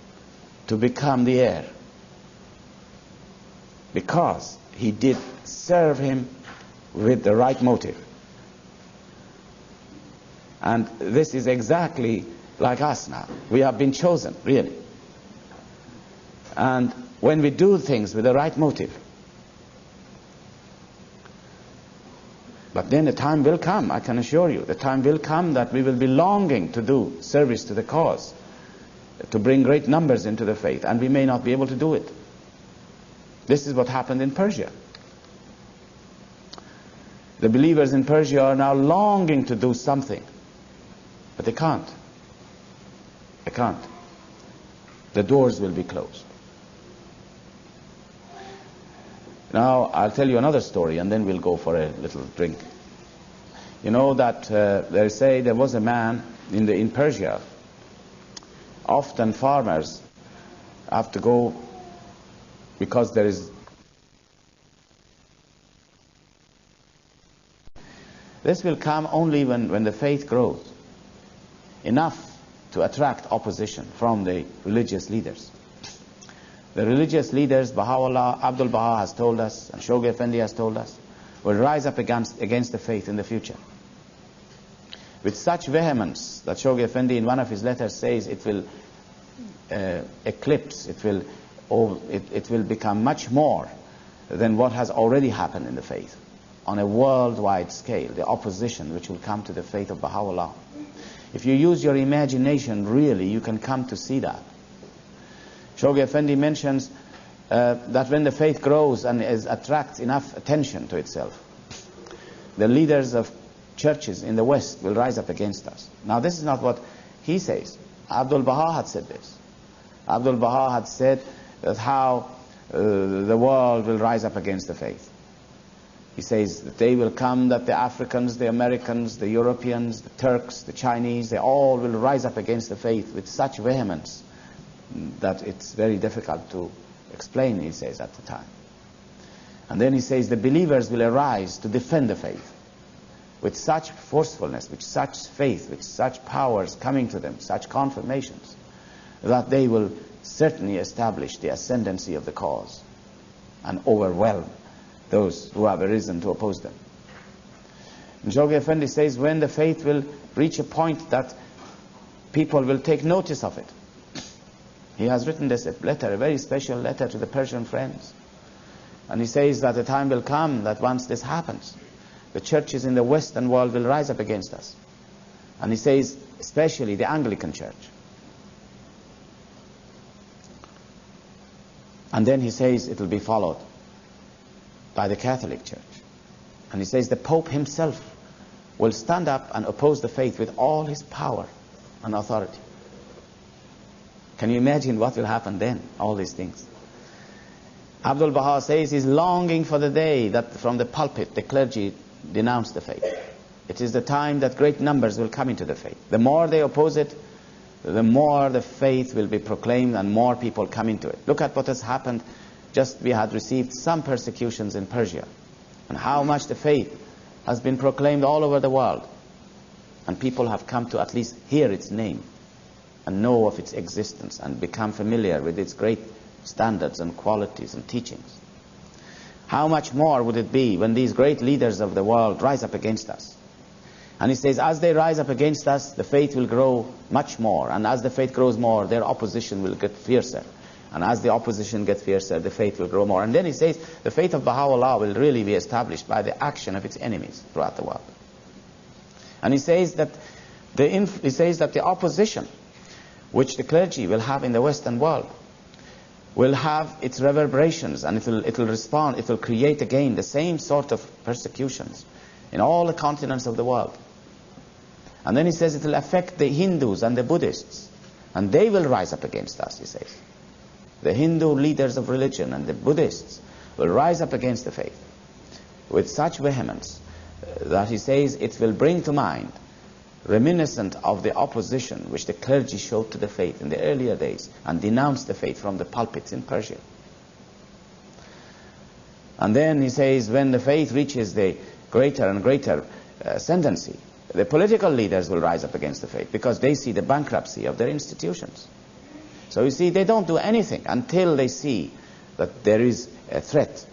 to become the heir, because he did serve him with the right motive. And this is exactly like us now. We have been chosen, really. And when we do things with the right motive, but then the time will come, I can assure you, the time will come that we will be longing to do service to the cause, to bring great numbers into the faith, and we may not be able to do it. This is what happened in Persia. The believers in Persia are now longing to do something, but they can't. They can't. The doors will be closed. Now, I'll tell you another story, and then we'll go for a little drink. You know that they say there was a man in Persia. Often farmers have to go, because there is... This will come only when the faith grows enough to attract opposition from the religious leaders. The religious leaders, Baha'u'llah, Abdul Baha has told us, and Shoghi Effendi has told us, will rise up against the faith in the future. With such vehemence that Shoghi Effendi in one of his letters says it will eclipse, it will become much more than what has already happened in the faith. On a worldwide scale, the opposition which will come to the faith of Baha'u'llah. If you use your imagination, really, you can come to see that. Shoghi Effendi mentions that when the faith grows and attracts enough attention to itself, the leaders of churches in the West will rise up against us. Now, this is not what he says. Abdul Baha had said this. Abdul Baha had said that how the world will rise up against the faith. He says the day will come that the Africans, the Americans, the Europeans, the Turks, the Chinese, they all will rise up against the faith with such vehemence that it's very difficult to explain, he says, at the time. And then he says the believers will arise to defend the faith with such forcefulness, with such faith, with such powers coming to them, such confirmations, that they will certainly establish the ascendancy of the cause and overwhelm those who have arisen to oppose them. And Shoghi Effendi says when the faith will reach a point that people will take notice of it. He has written this letter, a very special letter to the Persian friends. And he says that the time will come that once this happens, the churches in the Western world will rise up against us. And he says, especially the Anglican Church. And then he says it will be followed by the Catholic Church. And he says the Pope himself will stand up and oppose the faith with all his power and authority. Can you imagine what will happen then, all these things? Abdul Baha says he's longing for the day that from the pulpit the clergy denounce the faith. It is the time that great numbers will come into the faith. The more they oppose it, the more the faith will be proclaimed and more people come into it. Look at what has happened. Just we had received some persecutions in Persia, and how much the faith has been proclaimed all over the world, and people have come to at least hear its name and know of its existence and become familiar with its great standards and qualities and teachings. How much more would it be when these great leaders of the world rise up against us? And he says, as they rise up against us, the faith will grow much more. And as the faith grows more, their opposition will get fiercer. And as the opposition gets fiercer, the faith will grow more. And then he says the faith of Baha'u'llah will really be established by the action of its enemies throughout the world. And he says that the opposition which the clergy will have in the Western world will have its reverberations, and it will respond, it will create again the same sort of persecutions in all the continents of the world. And then he says it will affect the Hindus and the Buddhists, and they will rise up against us, he says. The Hindu leaders of religion and the Buddhists will rise up against the faith with such vehemence that he says it will bring to mind reminiscent of the opposition which the clergy showed to the faith in the earlier days and denounced the faith from the pulpits in Persia. And then he says when the faith reaches the greater and greater ascendancy, the political leaders will rise up against the faith because they see the bankruptcy of their institutions. So you see, they don't do anything until they see that there is a threat.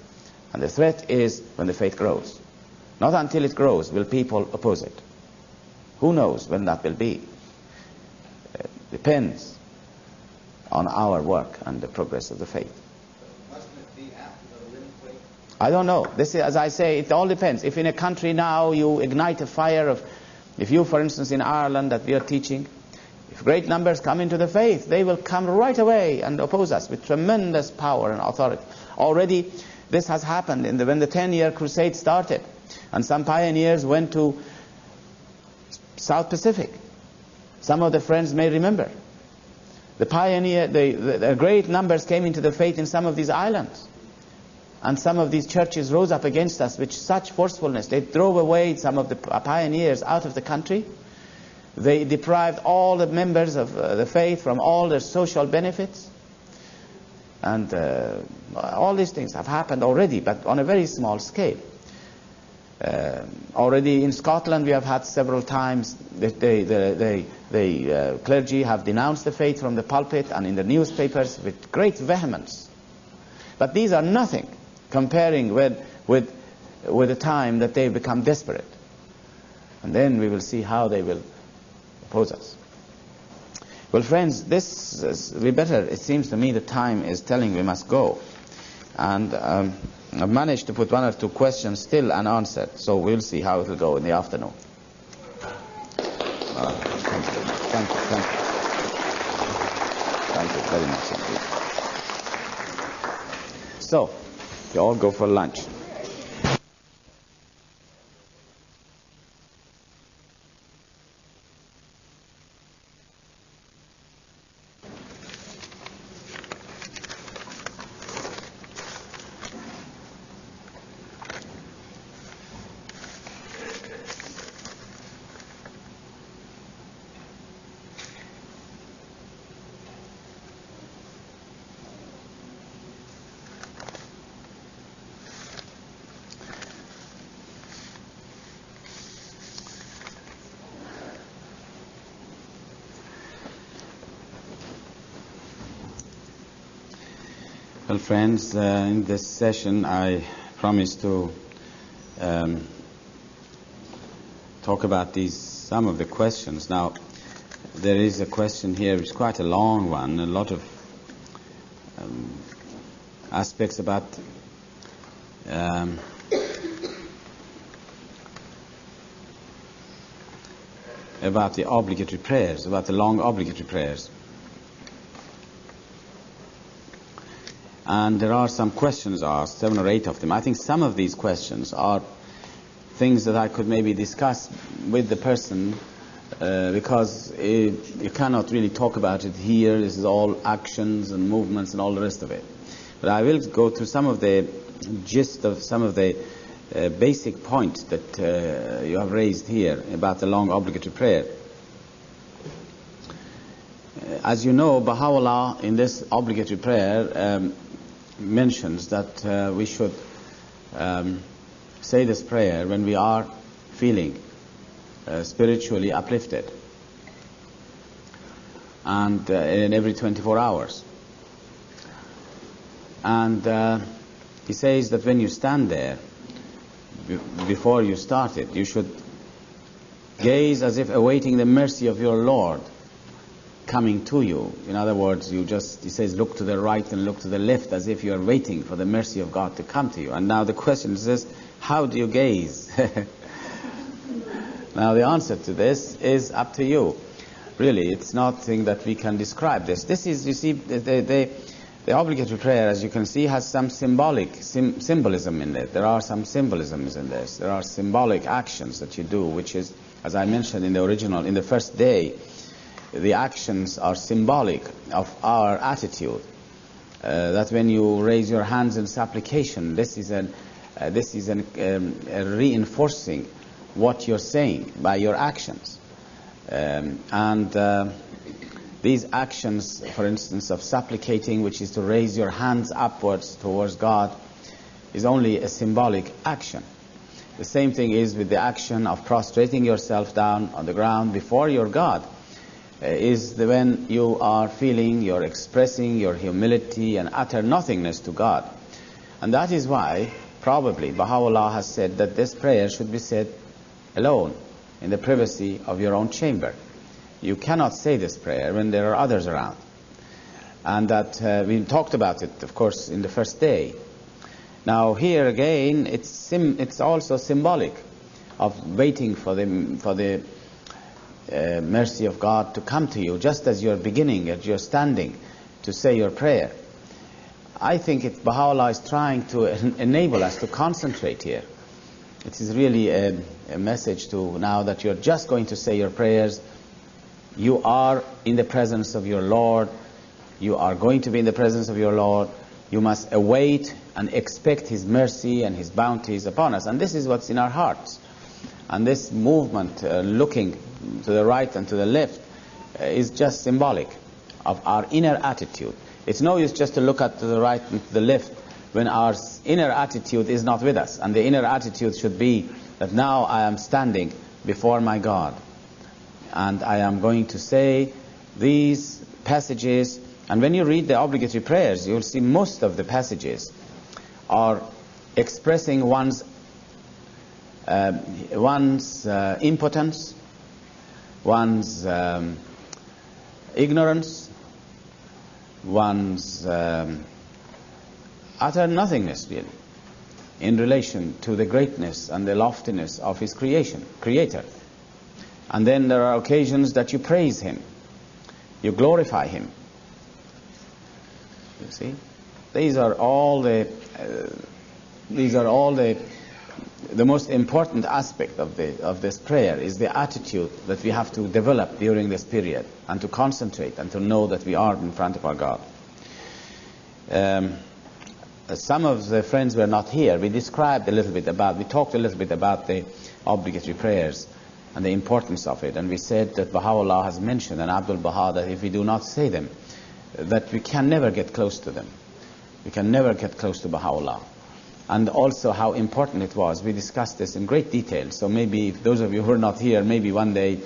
And the threat is when the faith grows. Not until it grows will people oppose it. Who knows when that will be? Depends on our work and the progress of the faith. Mustn't it be after the earthquake? I don't know. This is, as I say, it all depends. If in a country now you ignite a fire of, if you, for instance, in Ireland that we are teaching, if great numbers come into the faith, they will come right away and oppose us with tremendous power and authority. Already this has happened when the 10-year crusade started, and some pioneers went to South Pacific. Some of the friends may remember. The great numbers came into the faith in some of these islands. And some of these churches rose up against us with such forcefulness. They drove away some of the pioneers out of the country. They deprived all the members of the faith from all their social benefits. And all these things have happened already, but on a very small scale. Already in Scotland we have had several times that the clergy have denounced the faith from the pulpit and in the newspapers with great vehemence. But these are nothing comparing with the time that they become desperate. And then we will see how they will oppose us. Well, friends, it seems to me the time is telling we must go. And I've managed to put one or two questions still unanswered, so we'll see how it will go in the afternoon. Thank you very much indeed. So, you all go for lunch. Well, friends, in this session I promised to talk about some of the questions. Now, there is a question here which is quite a long one, a lot of aspects about the obligatory prayers, about the long obligatory prayers. And there are some questions asked, 7 or 8 of them. I think some of these questions are things that I could maybe discuss with the person because you cannot really talk about it here. This is all actions and movements and all the rest of it. But I will go through some of the gist of some of the basic points that you have raised here about the long obligatory prayer. As you know, Baha'u'llah in this obligatory prayer mentions that we should say this prayer when we are feeling spiritually uplifted, and in every 24 hours. And he says that when you stand there, before you start it, you should gaze as if awaiting the mercy of your Lord, coming to you. In other words, he says, look to the right and look to the left, as if you are waiting for the mercy of God to come to you. And now the question is, how do you gaze? Now the answer to this is up to you. Really, it's nothing that we can describe this. This is, you see, the obligatory prayer, as you can see, has some symbolism in it. There are some symbolisms in this. There are symbolic actions that you do, which is, as I mentioned in the first day, the actions are symbolic of our attitude. That when you raise your hands in supplication, this is reinforcing what you're saying by your actions. These actions, for instance, of supplicating, which is to raise your hands upwards towards God, is only a symbolic action. The same thing is with the action of prostrating yourself down on the ground before your God, when you are you're expressing your humility and utter nothingness to God. And that is why, probably, Baha'u'llah has said that this prayer should be said alone, in the privacy of your own chamber. You cannot say this prayer when there are others around. And that we talked about it, of course, in the first day. Now here again, it's also symbolic of waiting for the mercy of God to come to you, just as you're beginning, as you're standing to say your prayer. I think Baha'u'llah is trying to enable us to concentrate here. It is really a message to, now that you're just going to say your prayers, you are in the presence of your Lord. You are going to be in the presence of your Lord. You must await and expect His mercy and His bounties upon us. And this is what's in our hearts. And this movement, looking to the right and to the left, is just symbolic of our inner attitude. It's no use just to look to the right and to the left when our inner attitude is not with us. And the inner attitude should be that now I am standing before my God, and I am going to say these passages. And when you read the obligatory prayers, you'll see most of the passages are expressing one's impotence, one's ignorance, one's utter nothingness, really, in relation to the greatness and the loftiness of his creator. And then there are occasions that you praise him, you glorify him. You see, these are all the most important aspect of this prayer is the attitude that we have to develop during this period, and to concentrate and to know that we are in front of our God. Some of the friends were not here. We talked a little bit about the obligatory prayers and the importance of it, and we said that Baha'u'llah has mentioned, and Abdul Baha, that if we do not say them, that we can never get close to them. We can never get close to Baha'u'llah. And also how important it was. We discussed this in great detail. So maybe if those of you who are not here, maybe one day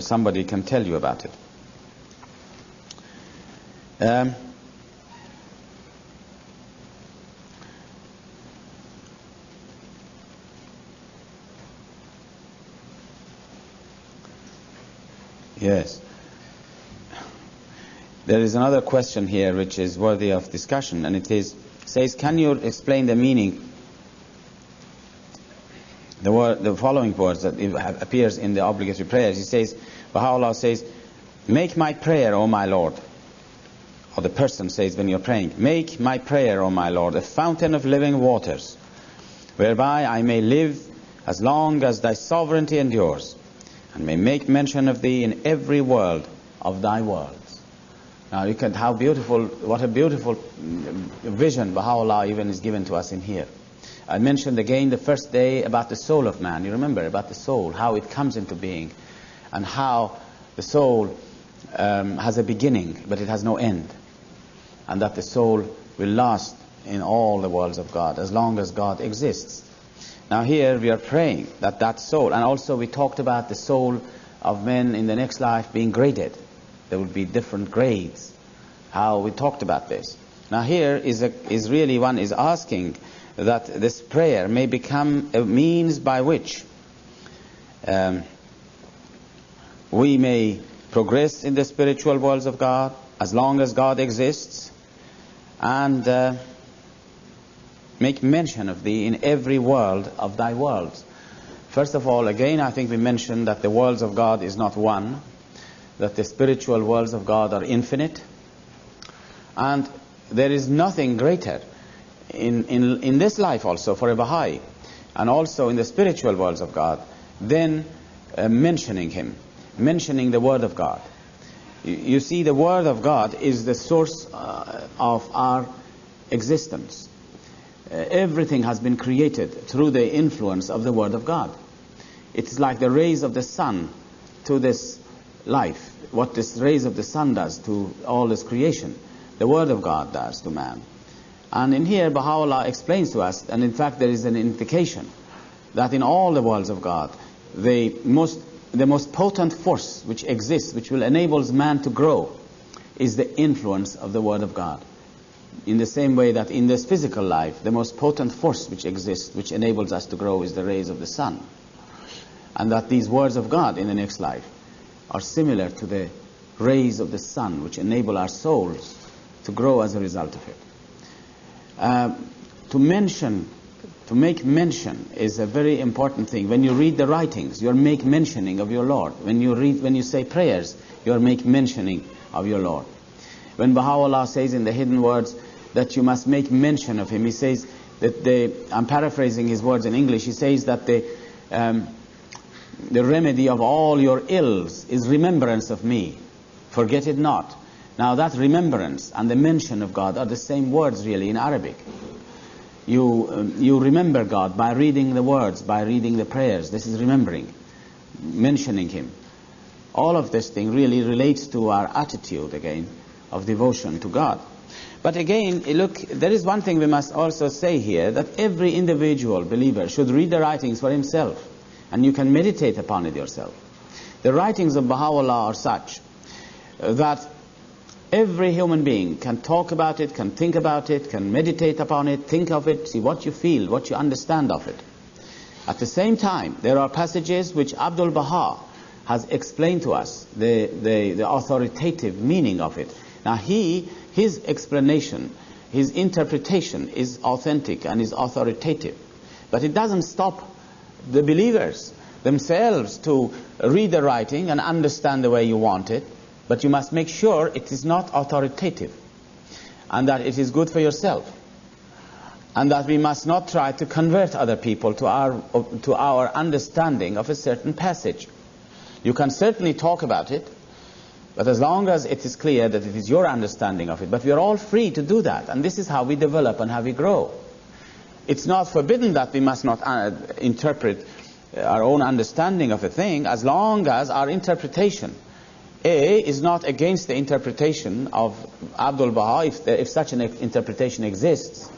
somebody can tell you about it. Yes. There is another question here which is worthy of discussion, and it says, can you explain the meaning, the following words that appears in the obligatory prayers? He says, Baha'u'llah says, make my prayer, O my Lord. Or the person says when you're praying, make my prayer, O my Lord, a fountain of living waters, whereby I may live as long as thy sovereignty endures, and may make mention of thee in every world of thy worlds. Now look at what a beautiful vision Baha'u'llah even is given to us in here. I mentioned again the first day about the soul of man. You remember about the soul, how it comes into being, and how the soul has a beginning, but it has no end. And that the soul will last in all the worlds of God, as long as God exists. Now here we are praying that soul, and also we talked about the soul of men in the next life being graded. There will be different grades. How we talked about this. Now here is really one is asking that this prayer may become a means by which we may progress in the spiritual worlds of God, as long as God exists, and make mention of thee in every world of thy worlds. First of all, again, I think we mentioned that the worlds of God is not one, that the spiritual worlds of God are infinite, and there is nothing greater in this life also for a Baha'i, and also in the spiritual worlds of God, than mentioning Him, mentioning the Word of God. You see, the Word of God is the source of our existence. Everything has been created through the influence of the Word of God. It's like the rays of the sun to this life. What this rays of the sun does to all this creation, the Word of God does to man. And in here, Baha'u'llah explains to us, and in fact there is an indication that in all the worlds of God, the most potent force which exists, which will enable man to grow, is the influence of the Word of God. In the same way that in this physical life, the most potent force which exists, which enables us to grow, is the rays of the sun. And that these words of God in the next life are similar to the rays of the sun, which enable our souls to grow as a result of it. To make mention is a very important thing. When you read the writings, you make mentioning of your Lord. When you say prayers, you make mentioning of your Lord. When Baha'u'llah says in the hidden words that you must make mention of Him, he says that I'm paraphrasing his words in English, he says that the remedy of all your ills is remembrance of me. Forget it not. Now that remembrance and the mention of God are the same words really in Arabic. You remember God by reading the words, by reading the prayers. This is remembering, mentioning Him. All of this thing really relates to our attitude again of devotion to God. But again, look, there is one thing we must also say here, that every individual believer should read the writings for himself, and you can meditate upon it yourself. The writings of Baha'u'llah are such that every human being can talk about it, can think about it, can meditate upon it, think of it, see what you feel, what you understand of it. At the same time, there are passages which Abdul Baha has explained to us, the authoritative meaning of it. Now his explanation, his interpretation is authentic and is authoritative. But it doesn't stop the believers themselves to read the writing and understand the way you want it. But you must make sure it is not authoritative, and that it is good for yourself, and that we must not try to convert other people to our understanding of a certain passage. You can certainly talk about it, but as long as it is clear that it is your understanding of it. But we are all free to do that, and this is how we develop and how we grow. It's not forbidden that we must not interpret our own understanding of a thing, as long as our interpretation is not against the interpretation of Abdul Baha, if such an interpretation exists,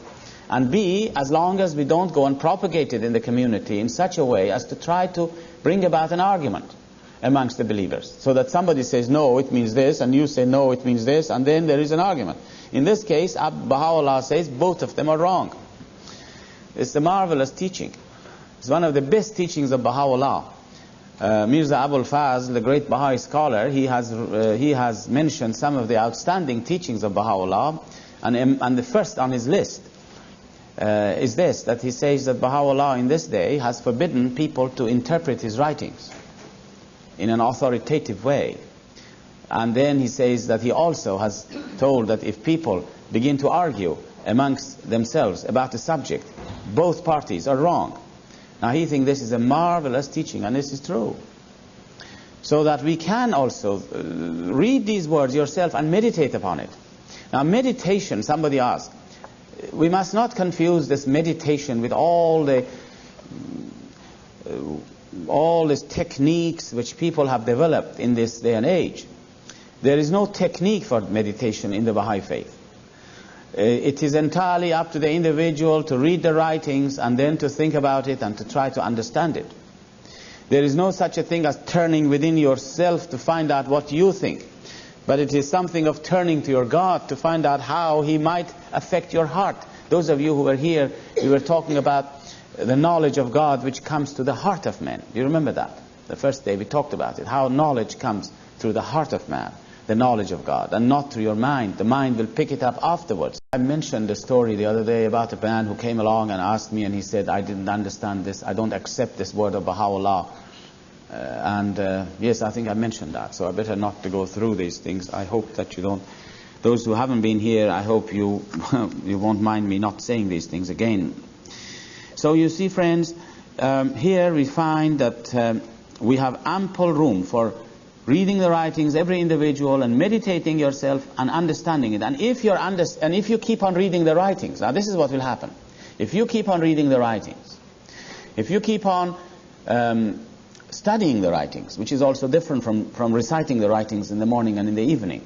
and B, as long as we don't go and propagate it in the community in such a way as to try to bring about an argument amongst the believers, so that somebody says no, it means this, and you say no, it means this, and then there is an argument. In this case, Baha'u'llah says both of them are wrong. It's a marvelous teaching. It's one of the best teachings of Baha'u'llah. Mirza Abul Fazl, the great Baha'i scholar, he has mentioned some of the outstanding teachings of Baha'u'llah, and the first on his list is this, that he says that Baha'u'llah in this day has forbidden people to interpret his writings in an authoritative way. And then he says that he also has told that if people begin to argue amongst themselves about a subject, both parties are wrong. Now he thinks this is a marvelous teaching, and this is true. So that we can also read these words yourself and meditate upon it. Now meditation, somebody asked, we must not confuse this meditation with all these techniques which people have developed in this day and age. There is no technique for meditation in the Baha'i faith. It is entirely up to the individual to read the writings and then to think about it and to try to understand it. There is no such a thing as turning within yourself to find out what you think, but it is something of turning to your God to find out how He might affect your heart. Those of you who were here, we were talking about the knowledge of God which comes to the heart of men. Do you remember that? The first day we talked about it, how knowledge comes through the heart of man, the knowledge of God, and not through your mind. The mind will pick it up afterwards. I mentioned the story the other day about a man who came along and asked me, and he said, I didn't understand this, I don't accept this word of Baha'u'llah. Yes, I think I mentioned that, so I better not to go through these things. I hope that you don't. Those who haven't been here, I hope you you won't mind me not saying these things again. So you see, friends, here we find that we have ample room for reading the writings, every individual, and meditating yourself and understanding it. And if you keep on reading the writings, now this is what will happen. If you keep on reading the writings, if you keep on studying the writings, which is also different from reciting the writings in the morning and in the evening.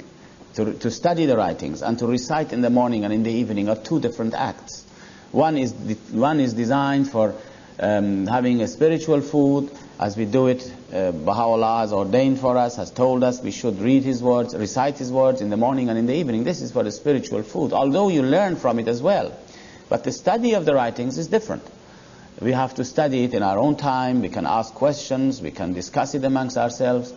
To study the writings and to recite in the morning and in the evening are two different acts. One is designed for having a spiritual food, as we do it. Baha'u'llah has ordained for us, has told us we should read his words, recite his words in the morning and in the evening. This is for the spiritual food, although you learn from it as well. But the study of the writings is different. We have to study it in our own time. We can ask questions, we can discuss it amongst ourselves,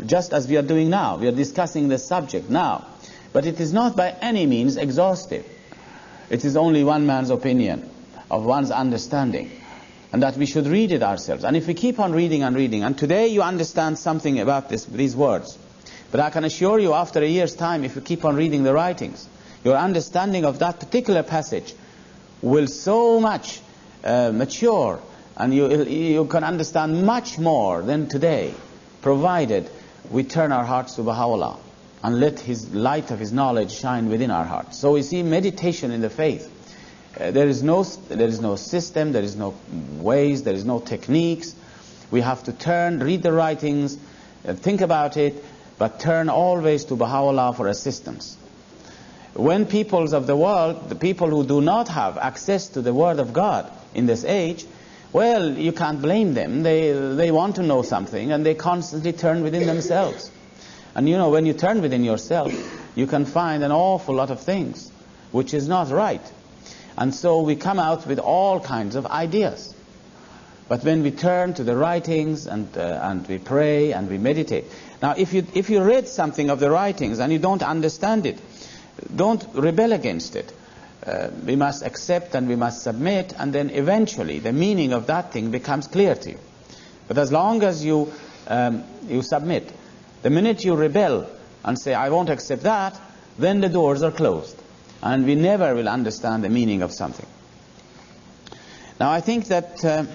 just as we are doing now. We are discussing the subject now. But it is not by any means exhaustive. It is only one man's opinion of one's understanding, and that we should read it ourselves. And if we keep on reading and reading, and today you understand something about these words, but I can assure you after a year's time, if you keep on reading the writings, your understanding of that particular passage will so much mature, and you can understand much more than today, provided we turn our hearts to Baha'u'llah and let his light of his knowledge shine within our hearts. So we see meditation in the faith. There is no system, there is no ways, there is no techniques. We have to read the writings, think about it, but turn always to Baha'u'llah for assistance. When peoples of the world, the people who do not have access to the Word of God in this age, well, you can't blame them. They want to know something, and they constantly turn within themselves. And you know, when you turn within yourself, you can find an awful lot of things which is not right. And so we come out with all kinds of ideas. But when we turn to the writings and we pray and we meditate. Now, if you read something of the writings and you don't understand it, don't rebel against it. We must accept and we must submit, and then eventually the meaning of that thing becomes clear to you. But as long as you submit, the minute you rebel and say, I won't accept that, then the doors are closed. And we never will understand the meaning of something. Now I think that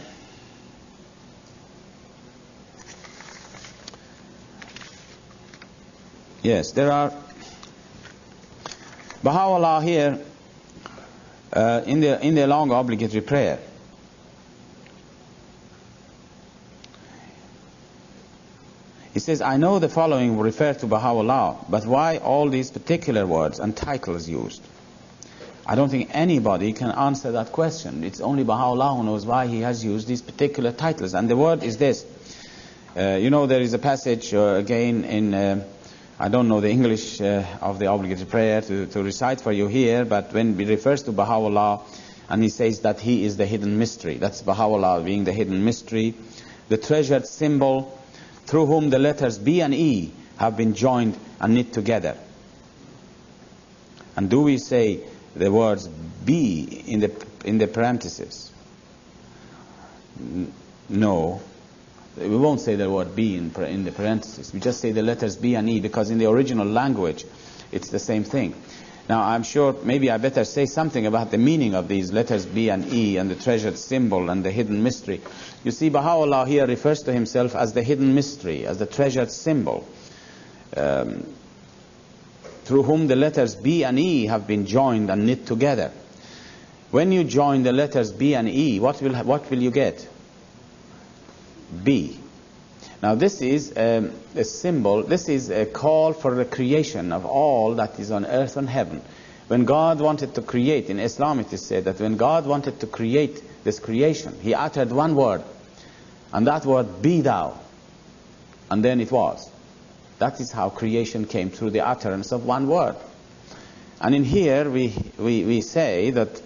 yes, there are Baha'u'llah here in the long obligatory prayer. He says, I know the following will refer to Baha'u'llah, but why all these particular words and titles used? I don't think anybody can answer that question. It's only Baha'u'llah who knows why he has used these particular titles. And the word is this. You know, there is a passage again in, I don't know the English of the obligatory prayer to recite for you here, but when he refers to Baha'u'llah, and he says that he is the hidden mystery. That's Baha'u'llah being the hidden mystery, the treasured symbol, through whom the letters B and E have been joined and knit together. And do we say the words B in the parentheses? No. We won't say the word B in the parentheses. We just say the letters B and E, because in the original language it's the same thing. Now I'm sure maybe I better say something about the meaning of these letters B and E and the treasured symbol and the hidden mystery. You see, Baha'u'llah here refers to himself as the hidden mystery, as the treasured symbol, through whom the letters B and E have been joined and knit together. When you join the letters B and E, what will you get? B. Now this is a symbol, this is a call for the creation of all that is on earth and heaven. When God wanted to create, in Islam it is said that when God wanted to create this creation, he uttered one word, and that word, be thou, and then it was. That is how creation came, through the utterance of one word. And in here we say that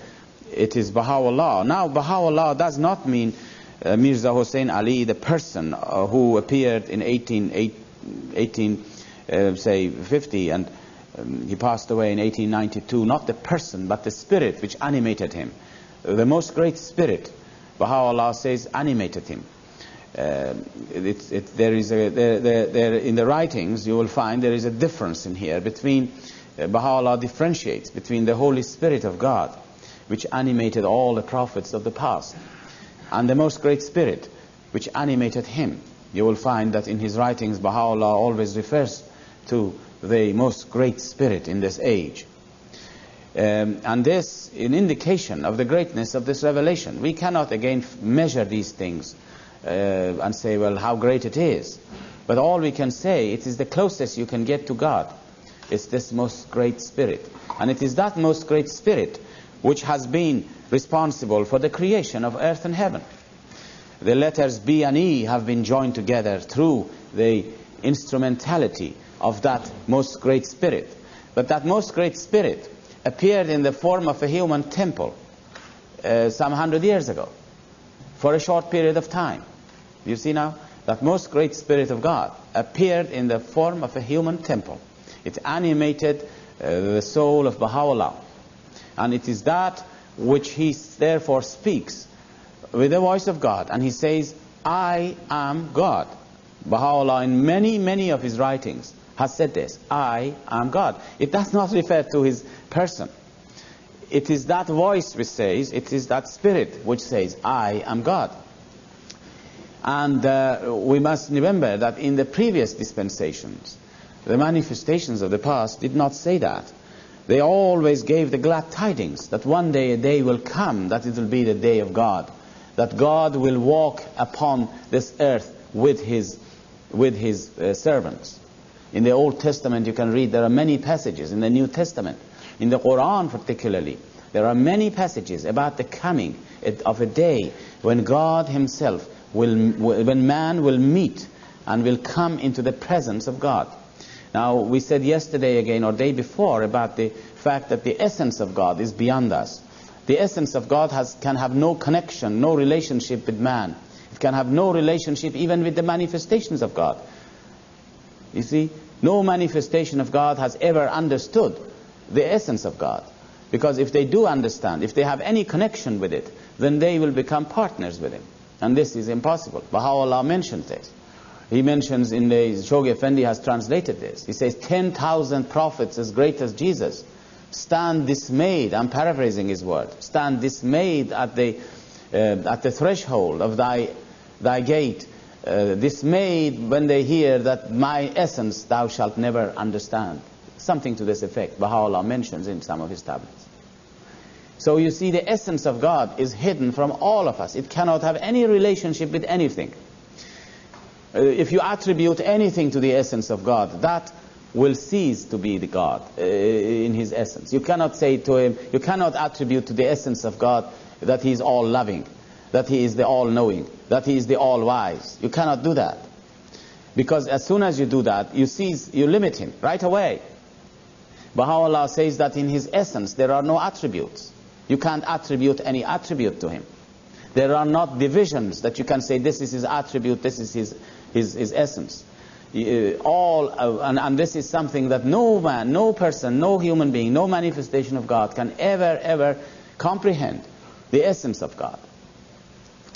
it is Baha'u'llah. Now Baha'u'llah does not mean Mirza Hussein Ali, the person who appeared in 1850, and he passed away in 1892. Not the person, but the spirit which animated him. The most great spirit, Baha'u'llah says, animated him. In the writings you will find there is a difference in here between Baha'u'llah differentiates between the Holy Spirit of God, which animated all the prophets of the past, and the most great spirit which animated him. You will find that in his writings Baha'u'llah always refers to the most great spirit in this age. And this is an indication of the greatness of this revelation. We cannot again measure these things and say, well, how great it is. But all we can say, it is the closest you can get to God. It's this most great spirit. And it is that most great spirit which has been responsible for the creation of earth and heaven. The letters B and E have been joined together through the instrumentality of that most great spirit. But that most great spirit appeared in the form of a human temple some 100 years ago, for a short period of time. You see now, that most great spirit of God appeared in the form of a human temple. It animated the soul of Baha'u'llah. And it is that which he therefore speaks with the voice of God. And he says, I am God. Baha'u'llah in many, many of his writings has said this, I am God. It does not refer to his person. It is that voice which says, it is that spirit which says, I am God. And we must remember that in the previous dispensations, the manifestations of the past did not say that. They always gave the glad tidings that one day a day will come, that it will be the day of God, that God will walk upon this earth with his servants. In the Old Testament you can read, there are many passages. In the New Testament, in the Quran particularly, there are many passages about the coming of a day when God himself when man will meet and will come into the presence of God. Now, we said yesterday again, or day before, about the fact that the essence of God is beyond us. The essence of God can have no connection, no relationship with man. It can have no relationship even with the manifestations of God. You see, no manifestation of God has ever understood the essence of God. Because if they do understand, if they have any connection with it, then they will become partners with him. And this is impossible. Baha'u'llah mentions this. He mentions in the Shoghi Effendi has translated this. He says, 10,000 prophets as great as Jesus stand dismayed. I'm paraphrasing his word. Stand dismayed at the threshold of thy gate. Dismayed when they hear that my essence thou shalt never understand. Something to this effect Baha'u'llah mentions in some of his tablets. So you see, the essence of God is hidden from all of us. It cannot have any relationship with anything. If you attribute anything to the essence of God, that will cease to be the God in his essence. You cannot say to him, you cannot attribute to the essence of God that he is all loving, that he is the all knowing, that he is the all wise. You cannot do that. Because as soon as you do that, you limit him right away. Baha'u'llah says that in his essence there are no attributes. You can't attribute any attribute to him. There are not divisions that you can say this is his attribute, this is his essence. And this is something that no man, no person, no human being, no manifestation of God can ever comprehend, the essence of God.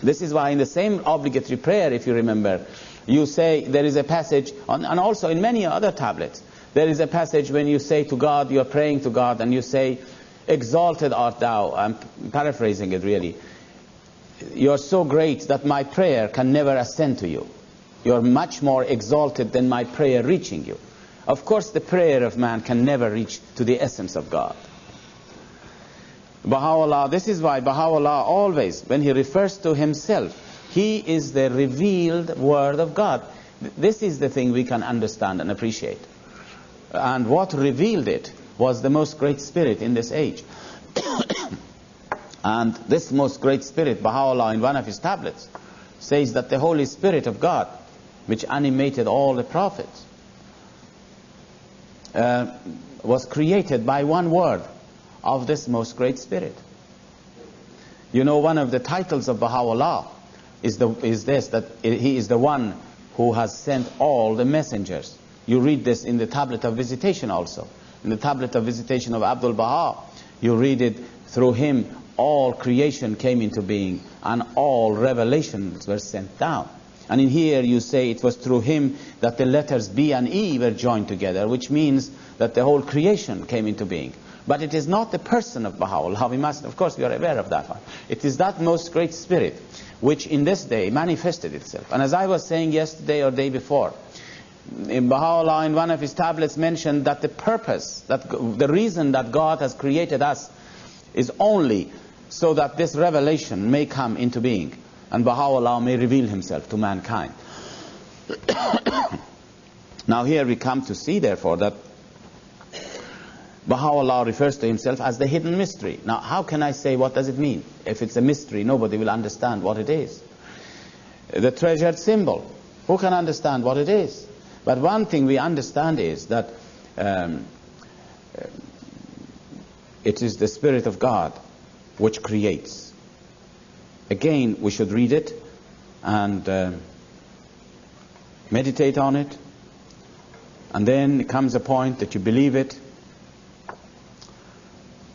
This is why in the same obligatory prayer, if you remember, you say, there is a passage, and also in many other tablets, there is a passage when you say to God, you are praying to God, and you say, exalted art thou. I'm paraphrasing it really. You are so great that my prayer can never ascend to you. You are much more exalted than my prayer reaching you. Of course, the prayer of man can never reach to the essence of God. Baha'u'llah, this is why Baha'u'llah always, when he refers to himself, he is the revealed word of God. This is the thing we can understand and appreciate. And what revealed it was the most great spirit in this age. And this most great spirit, Baha'u'llah, in one of his tablets, says that the Holy Spirit of God, which animated all the prophets, was created by one word of this most great spirit. You know, one of the titles of Baha'u'llah is this, that he is the one who has sent all the messengers. You read this in the Tablet of Visitation also. In the Tablet of Visitation of Abdul Baha, you read it, through him all creation came into being and all revelations were sent down. And in here you say it was through him that the letters B and E were joined together, which means that the whole creation came into being. But it is not the person of Baha'u'llah. We must, of course, we are aware of that one. It is that most great spirit which in this day manifested itself. And as I was saying yesterday or day before, in Baha'u'llah, in one of his tablets, mentioned that the purpose, that the reason that God has created us is only so that this revelation may come into being and Baha'u'llah may reveal himself to mankind. Now here we come to see, therefore, that Baha'u'llah refers to himself as the hidden mystery. Now, how can I say what does it mean? If it's a mystery, nobody will understand what it is. The treasured symbol, who can understand what it is? But one thing we understand is that it is the Spirit of God which creates. Again, we should read it and meditate on it. And then comes a point that you believe it.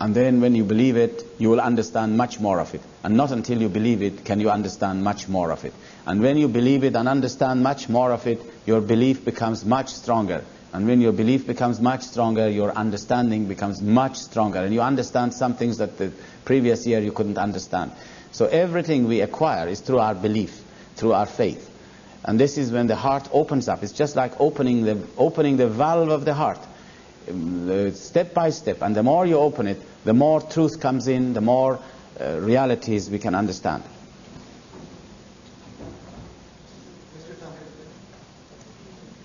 And then when you believe it, you will understand much more of it. And not until you believe it can you understand much more of it. And when you believe it and understand much more of it, your belief becomes much stronger. And when your belief becomes much stronger, your understanding becomes much stronger. And you understand some things that the previous year you couldn't understand. So everything we acquire is through our belief, through our faith. And this is when the heart opens up. It's just like opening the valve of the heart, step by step. And the more you open it, the more truth comes in, the more realities we can understand. Mr. Taherzadeh,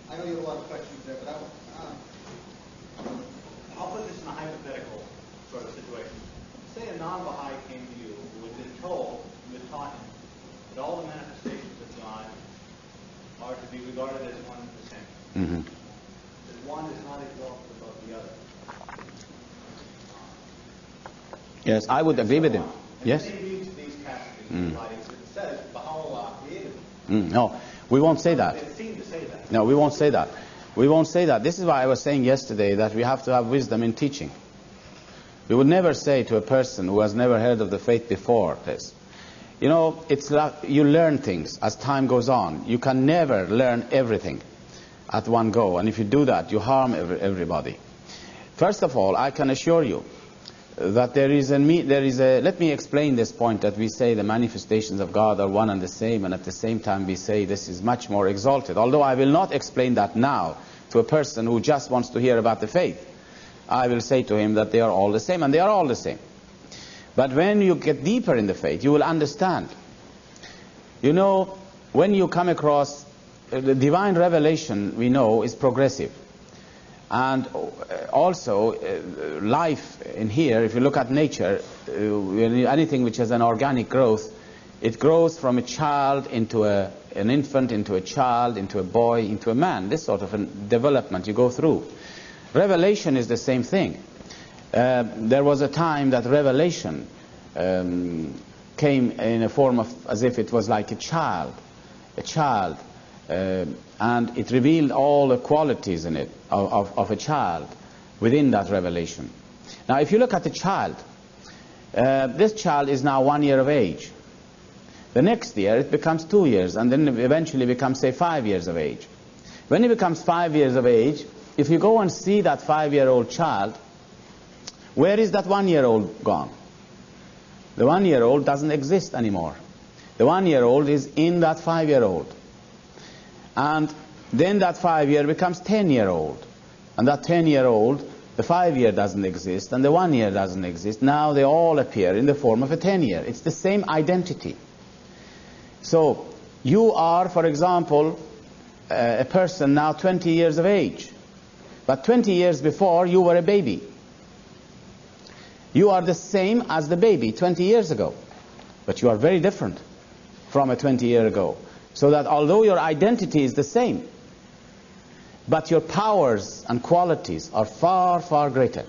I know you have a lot of questions there, but I'll put this in a hypothetical sort of situation. Say a non-Baha'i came to you who had been told, you had taught him, that all the manifestations of God are to be regarded as one and the same. Mm-hmm. That one is not exalted above the other. Yes, I would agree with him. Yes? And he reads these passages in the writings that says Baha'u'llah created them. No, we won't say that. It seemed to say that. No, we won't say that. We won't say that. This is why I was saying yesterday that we have to have wisdom in teaching. We would never say to a person who has never heard of the faith before this. You know, it's like you learn things as time goes on. You can never learn everything at one go. And if you do that, you harm everybody. First of all, I can assure you that let me explain this point that we say the manifestations of God are one and the same, and at the same time we say this is much more exalted. Although I will not explain that now to a person who just wants to hear about the faith. I will say to him that they are all the same, and they are all the same. But when you get deeper in the faith, you will understand. You know, when you come across the divine revelation, we know is progressive. And also, life in here, if you look at nature, anything which has an organic growth, it grows from a child into an infant, into a child, into a boy, into a man. This sort of a development you go through. Revelation is the same thing. There was a time that revelation came in a form of, as if it was like a child, and it revealed all the qualities in it of a child within that revelation. Now, if you look at the child, this child is now 1 year of age. The next year it becomes 2 years, and then eventually becomes, say, 5 years of age. When he becomes 5 years of age, if you go and see that 5-year-old child, where is that 1-year-old gone? The 1-year-old doesn't exist anymore. The 1-year-old is in that 5-year-old. And then that 5-year becomes 10-year-old. And that 10-year-old, the 5-year doesn't exist, and the 1 year doesn't exist. Now they all appear in the form of a 10-year. It's the same identity. So, you are, for example, a person now 20 years of age. But 20 years before, you were a baby. You are the same as the baby 20 years ago. But you are very different from a 20 year ago. So that although your identity is the same, but your powers and qualities are far, far greater.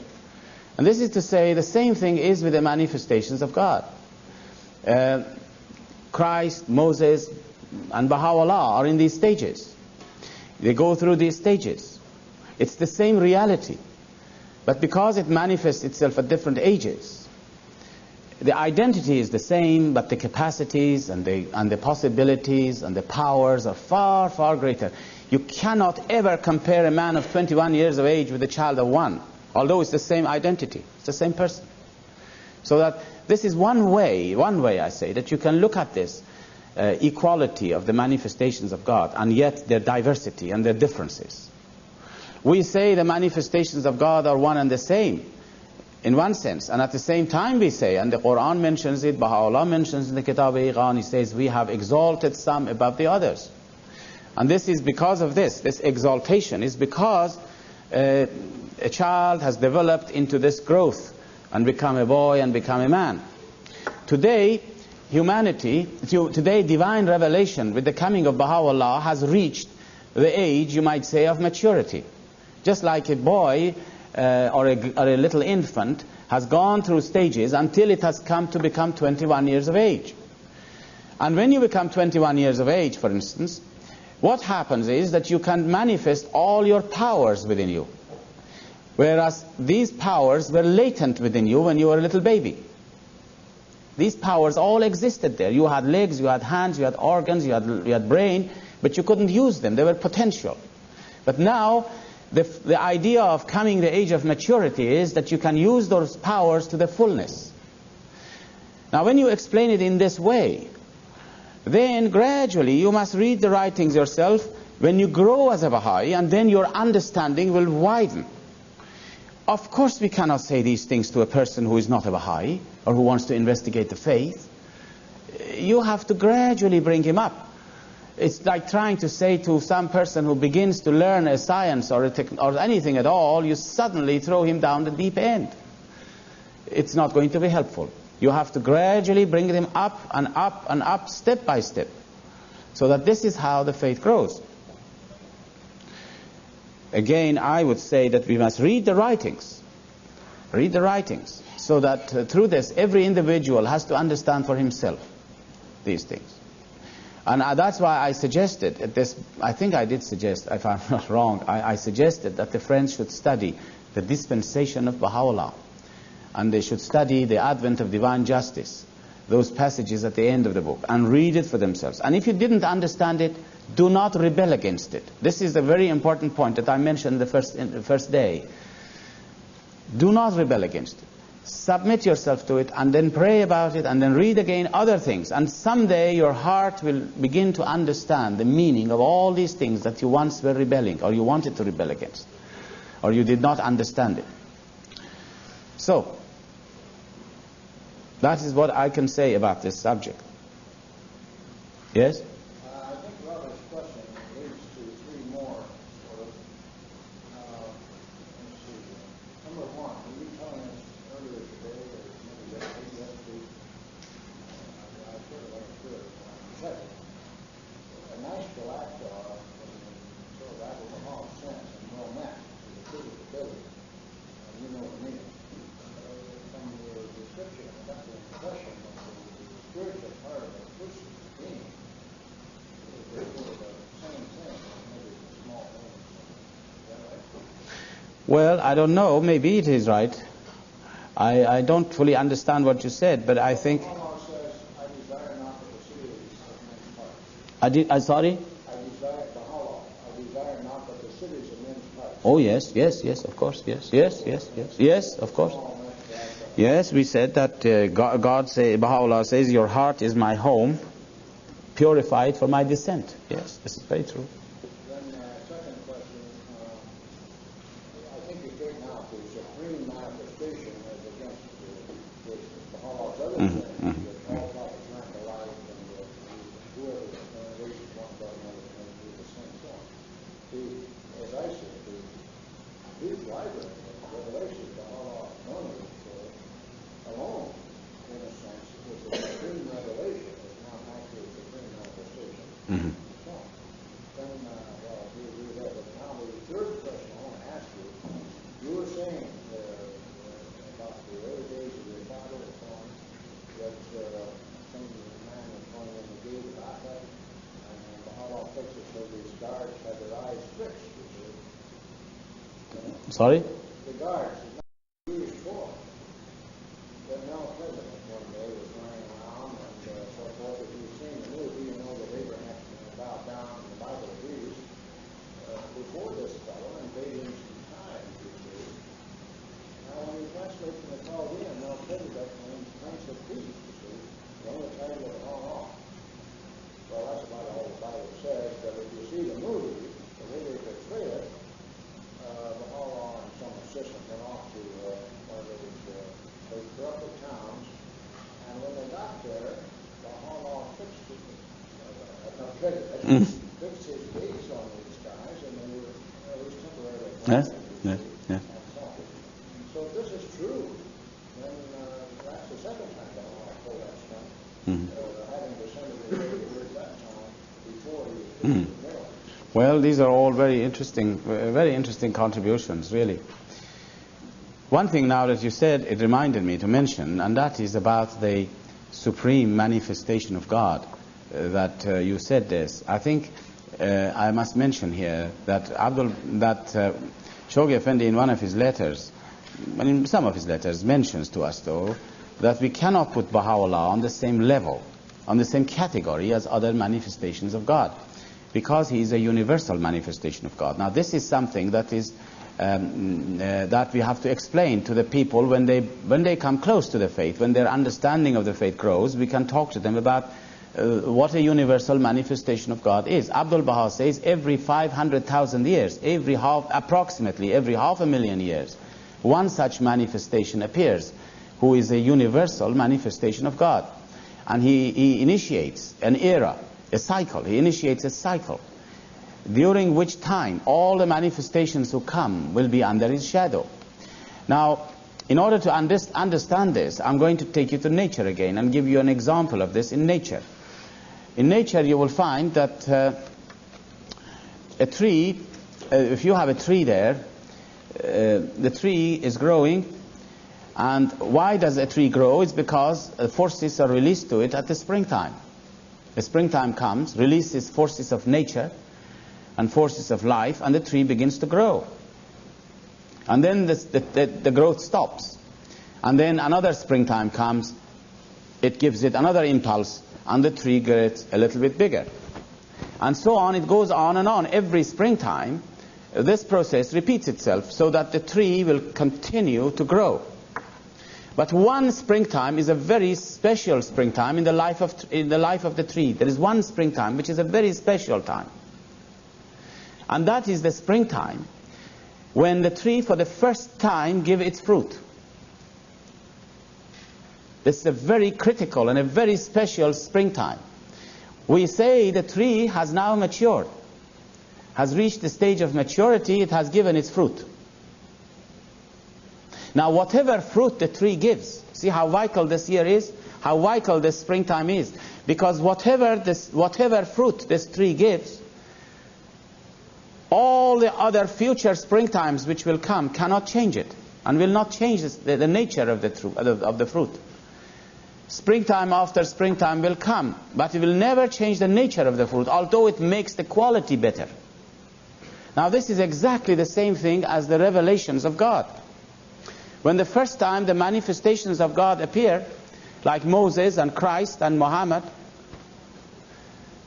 And this is to say the same thing is with the manifestations of God. Christ, Moses, and Baha'u'llah are in these stages. They go through these stages. It's the same reality. But because it manifests itself at different ages, the identity is the same, but the capacities and the possibilities and the powers are far, far greater. You cannot ever compare a man of 21 years of age with a child of 1, although it's the same identity. It's the same person. So that this is one way I say, that you can look at this equality of the manifestations of God, and yet their diversity and their differences. We say the manifestations of God are one and the same, in one sense, and at the same time we say, and the Quran mentions it, Baha'u'llah mentions in the Kitab-e-Iqan, he says, we have exalted some above the others. And this is because of this exaltation is because a child has developed into this growth and become a boy and become a man. Today, today divine revelation with the coming of Baha'u'llah has reached the age, you might say, of maturity. Just like a boy or a little infant has gone through stages until it has come to become 21 years of age. And when you become 21 years of age, for instance, what happens is that you can manifest all your powers within you. Whereas these powers were latent within you when you were a little baby. These powers all existed there. You had legs, you had hands, you had organs, you had brain, but you couldn't use them. They were potential. But now, the idea of coming the age of maturity is that you can use those powers to the fullness. Now, when you explain it in this way, then gradually you must read the writings yourself when you grow as a Baha'i, and then your understanding will widen. Of course we cannot say these things to a person who is not a Baha'i or who wants to investigate the faith. You have to gradually bring him up. It's like trying to say to some person who begins to learn a science or anything at all, you suddenly throw him down the deep end. It's not going to be helpful. You have to gradually bring them up and up and up, step by step. So that this is how the faith grows. Again, I would say that we must read the writings. Read the writings. So that through this, every individual has to understand for himself these things. And that's why I suggested this. I think I did suggest, if I'm not wrong, I suggested that the friends should study the dispensation of Baha'u'llah. And they should study the advent of divine justice, those passages at the end of the book, and read it for themselves. And if you didn't understand it, do not rebel against it. This is the very important point that I mentioned in the first day. Do not rebel against it. Submit yourself to it, and then pray about it, and then read again other things. And someday your heart will begin to understand the meaning of all these things that you once were rebelling, or you wanted to rebel against, or you did not understand it. So, that is what I can say about this subject. Yes? I think Robert's question leads to three more. Sort of. Let's see. Number one, were you telling us earlier today, or maybe yesterday, I sort of understood. Second, a nice galactor in sort of Abraham sense and romance is a physical ability. You know what I mean. From your description, I got the impression that the spiritual part of a person's being is sort of the same thing, maybe it's a small thing. Is that right? Well, I don't know. Maybe it is right. I don't fully understand what you said, but I think... Allah says, I desire not the facilities of men's parts. Sorry? I desire, Baha'u'llah, I desire not the facilities of men's parts. Oh, yes, of course, yes, of course. Yes, we said that Baha'u'llah says, your heart is my home, purified for my descent. Yes, this is very true. Then, second question, I think you gave now the supreme manifestation as against Baha'u'llah's other things, that all prophets learned alike, and whoever raises one God, another can do the same thing. As I said, the huge library of revelation Baha'u'llah normally alone, in a sense, was the supreme revelation, is not actually the supreme manifestation. So, then guards had their eyes fixed, you see. Sorry? The guards, it's not Jewish for. Then Melchizedek one day was running around and so forth. If you've seen the movie, you know that Abraham bowed down, the Bible agrees, before this fellow and paid him some time, you see. Now, when you translate from the Chaldean, Melchizedek means Prince of Peace, you see. The only title of it all off. Well, that's about all the Bible says, but if you see the movie, the way they portray it, Baha'u'llah and some assistant went off to one of those corrupted towns, and when they got there, Baha'u'llah fixed his gaze on these guys, and they were at least temporarily Yes, blinded, yes, yes. So if this is true, then that's the second time Baha'u'llah pulled that stunt, having descended the way he did that time before he was in the middle. Well, these are all very interesting contributions, really. One thing now that you said, it reminded me to mention, and that is about the supreme manifestation of God, that you said this. I think I must mention here that Shoghi Effendi in one of his letters, in some of his letters, mentions to us, though, that we cannot put Baha'u'llah on the same level, on the same category as other manifestations of God, because he is a universal manifestation of God. Now, this is something that is that we have to explain to the people when they come close to the faith, when their understanding of the faith grows. We can talk to them about what a universal manifestation of God is. Abdul Baha says every 500,000 years, approximately every 500,000 years, one such manifestation appears, who is a universal manifestation of God. And he initiates an era, a cycle. He initiates a cycle during which time all the manifestations who come will be under his shadow. Now, in order to understand this, I'm going to take you to nature again and give you an example of this in nature. In nature, you will find that a tree, if you have a tree there, the tree is growing. And why does a tree grow? It's because forces are released to it at the springtime. The springtime comes, releases forces of nature and forces of life, and the tree begins to grow. And then the growth stops. And then another springtime comes, it gives it another impulse, and the tree gets a little bit bigger. And so on, it goes on and on. Every springtime, this process repeats itself so that the tree will continue to grow. But one springtime is a very special springtime in the life of the tree. There is one springtime which is a very special time. And that is the springtime when the tree for the first time gives its fruit. This is a very critical and a very special springtime. We say the tree has now matured, has reached the stage of maturity, it has given its fruit. Now, whatever fruit the tree gives, see how vital this year is, how vital this springtime is, because whatever fruit this tree gives, all the other future springtimes which will come cannot change it, and will not change the nature of the fruit. Springtime after springtime will come, but it will never change the nature of the fruit, although it makes the quality better. Now, this is exactly the same thing as the revelations of God. When the first time the manifestations of God appear, like Moses and Christ and Muhammad,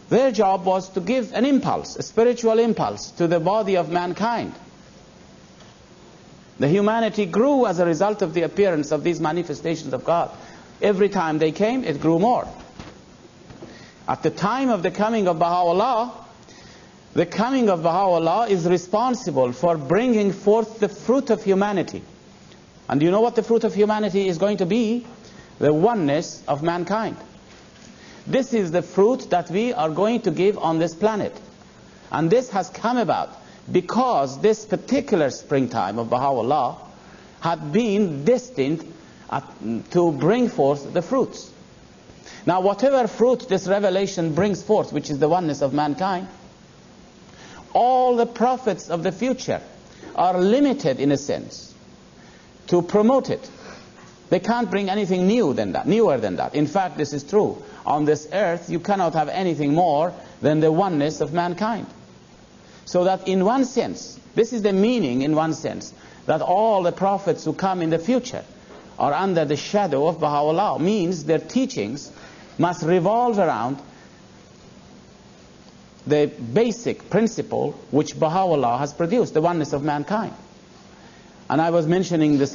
their job was to give an impulse, a spiritual impulse, to the body of mankind. The humanity grew as a result of the appearance of these manifestations of God. Every time they came, it grew more. At the time of the coming of Baha'u'llah, the coming of Baha'u'llah is responsible for bringing forth the fruit of humanity. And do you know what the fruit of humanity is going to be? The oneness of mankind. This is the fruit that we are going to give on this planet. And this has come about because this particular springtime of Baha'u'llah had been destined to bring forth the fruits. Now, whatever fruit this revelation brings forth, which is the oneness of mankind, all the prophets of the future are limited, in a sense, to promote it. They can't bring anything newer than that. In fact, this is true. On this earth, you cannot have anything more than the oneness of mankind. So that in one sense, this is the meaning in one sense, that all the prophets who come in the future are under the shadow of Baha'u'llah, means their teachings must revolve around the basic principle which Baha'u'llah has produced, the oneness of mankind. And I was mentioning this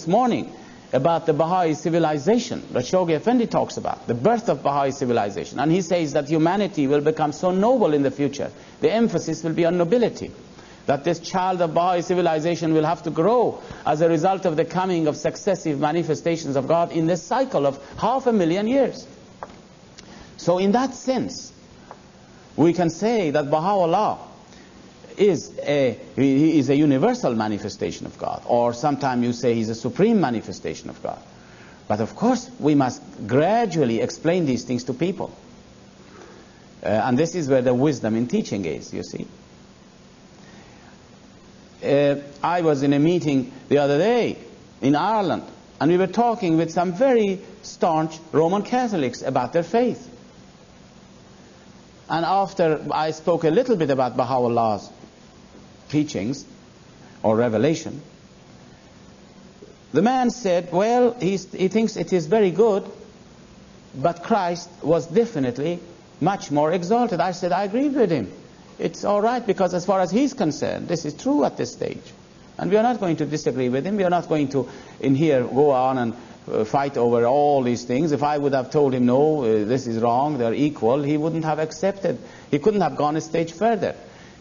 morning, about the Baha'i civilization that Shoghi Effendi talks about, the birth of Baha'i civilization. And he says that humanity will become so noble in the future, the emphasis will be on nobility, that this child of Baha'i civilization will have to grow as a result of the coming of successive manifestations of God in this cycle of 500,000 years. So in that sense, we can say that Baha'u'llah is a universal manifestation of God, or sometimes you say he's a supreme manifestation of God. But of course, we must gradually explain these things to people. And this is where the wisdom in teaching is, you see. I was in a meeting the other day in Ireland, and we were talking with some very staunch Roman Catholics about their faith. And after I spoke a little bit about Baha'u'llah's teachings or revelation, the man said, well, he thinks it is very good, but Christ was definitely much more exalted. I said, I agreed with him. It's all right, because as far as he's concerned, this is true at this stage. And we are not going to disagree with him. We are not going to, in here, go on and fight over all these things. If I would have told him, no, this is wrong, they're equal, he wouldn't have accepted. He couldn't have gone a stage further.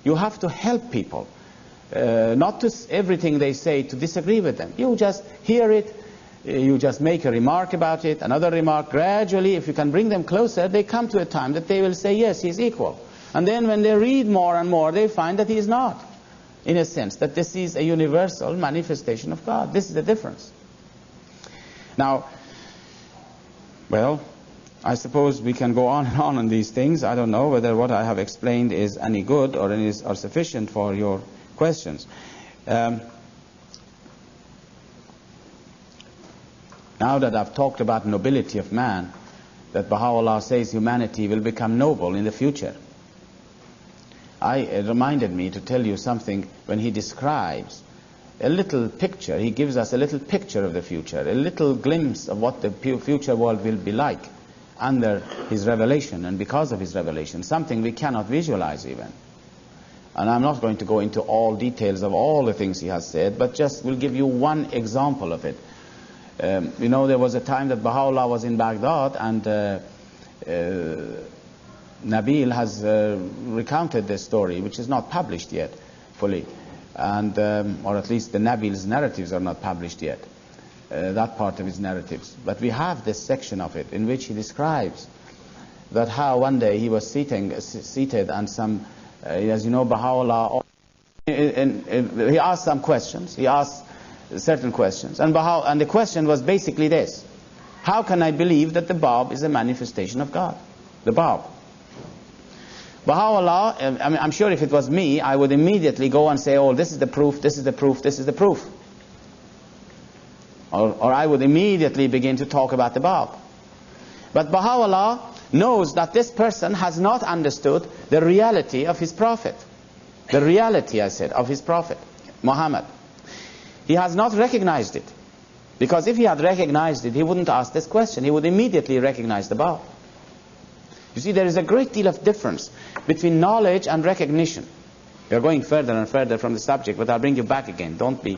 You have to help people. Not to everything they say to disagree with them. You just hear it, you just make a remark about it, another remark. Gradually, if you can bring them closer, they come to a time that they will say, yes, he's equal. And then when they read more and more, they find that he is not, in a sense, that this is a universal manifestation of God. This is the difference. Now, well, I suppose we can go on and on these things. I don't know whether what I have explained is any good or sufficient for your questions. Now that I've talked about nobility of man, that Baha'u'llah says humanity will become noble in the future, it reminded me to tell you something when he describes a little picture. He gives us a little picture of the future, a little glimpse of what the future world will be like under his revelation and because of his revelation, something we cannot visualize even. And I'm not going to go into all details of all the things he has said, but just will give you one example of it. You know, there was a time that Baha'u'llah was in Baghdad, and Nabil has recounted this story, which is not published yet fully, and or at least the Nabil's narratives are not published yet, that part of his narratives. But we have this section of it in which he describes that how one day he was seated and some as you know, Baha'u'llah, he asked some questions. He asked certain questions. And the question was basically this: how can I believe that the Bab is a manifestation of God? The Bab. Baha'u'llah, I mean, I'm sure if it was me, I would immediately go and say, oh, this is the proof, this is the proof, this is the proof. Or I would immediately begin to talk about the Bab. But Baha'u'llah knows that this person has not understood the reality of his prophet. The reality, I said, of his prophet, Muhammad. He has not recognized it. Because if he had recognized it, he wouldn't ask this question. He would immediately recognize the Bab. You see, there is a great deal of difference between knowledge and recognition. We are going further and further from the subject, but I'll bring you back again. Don't be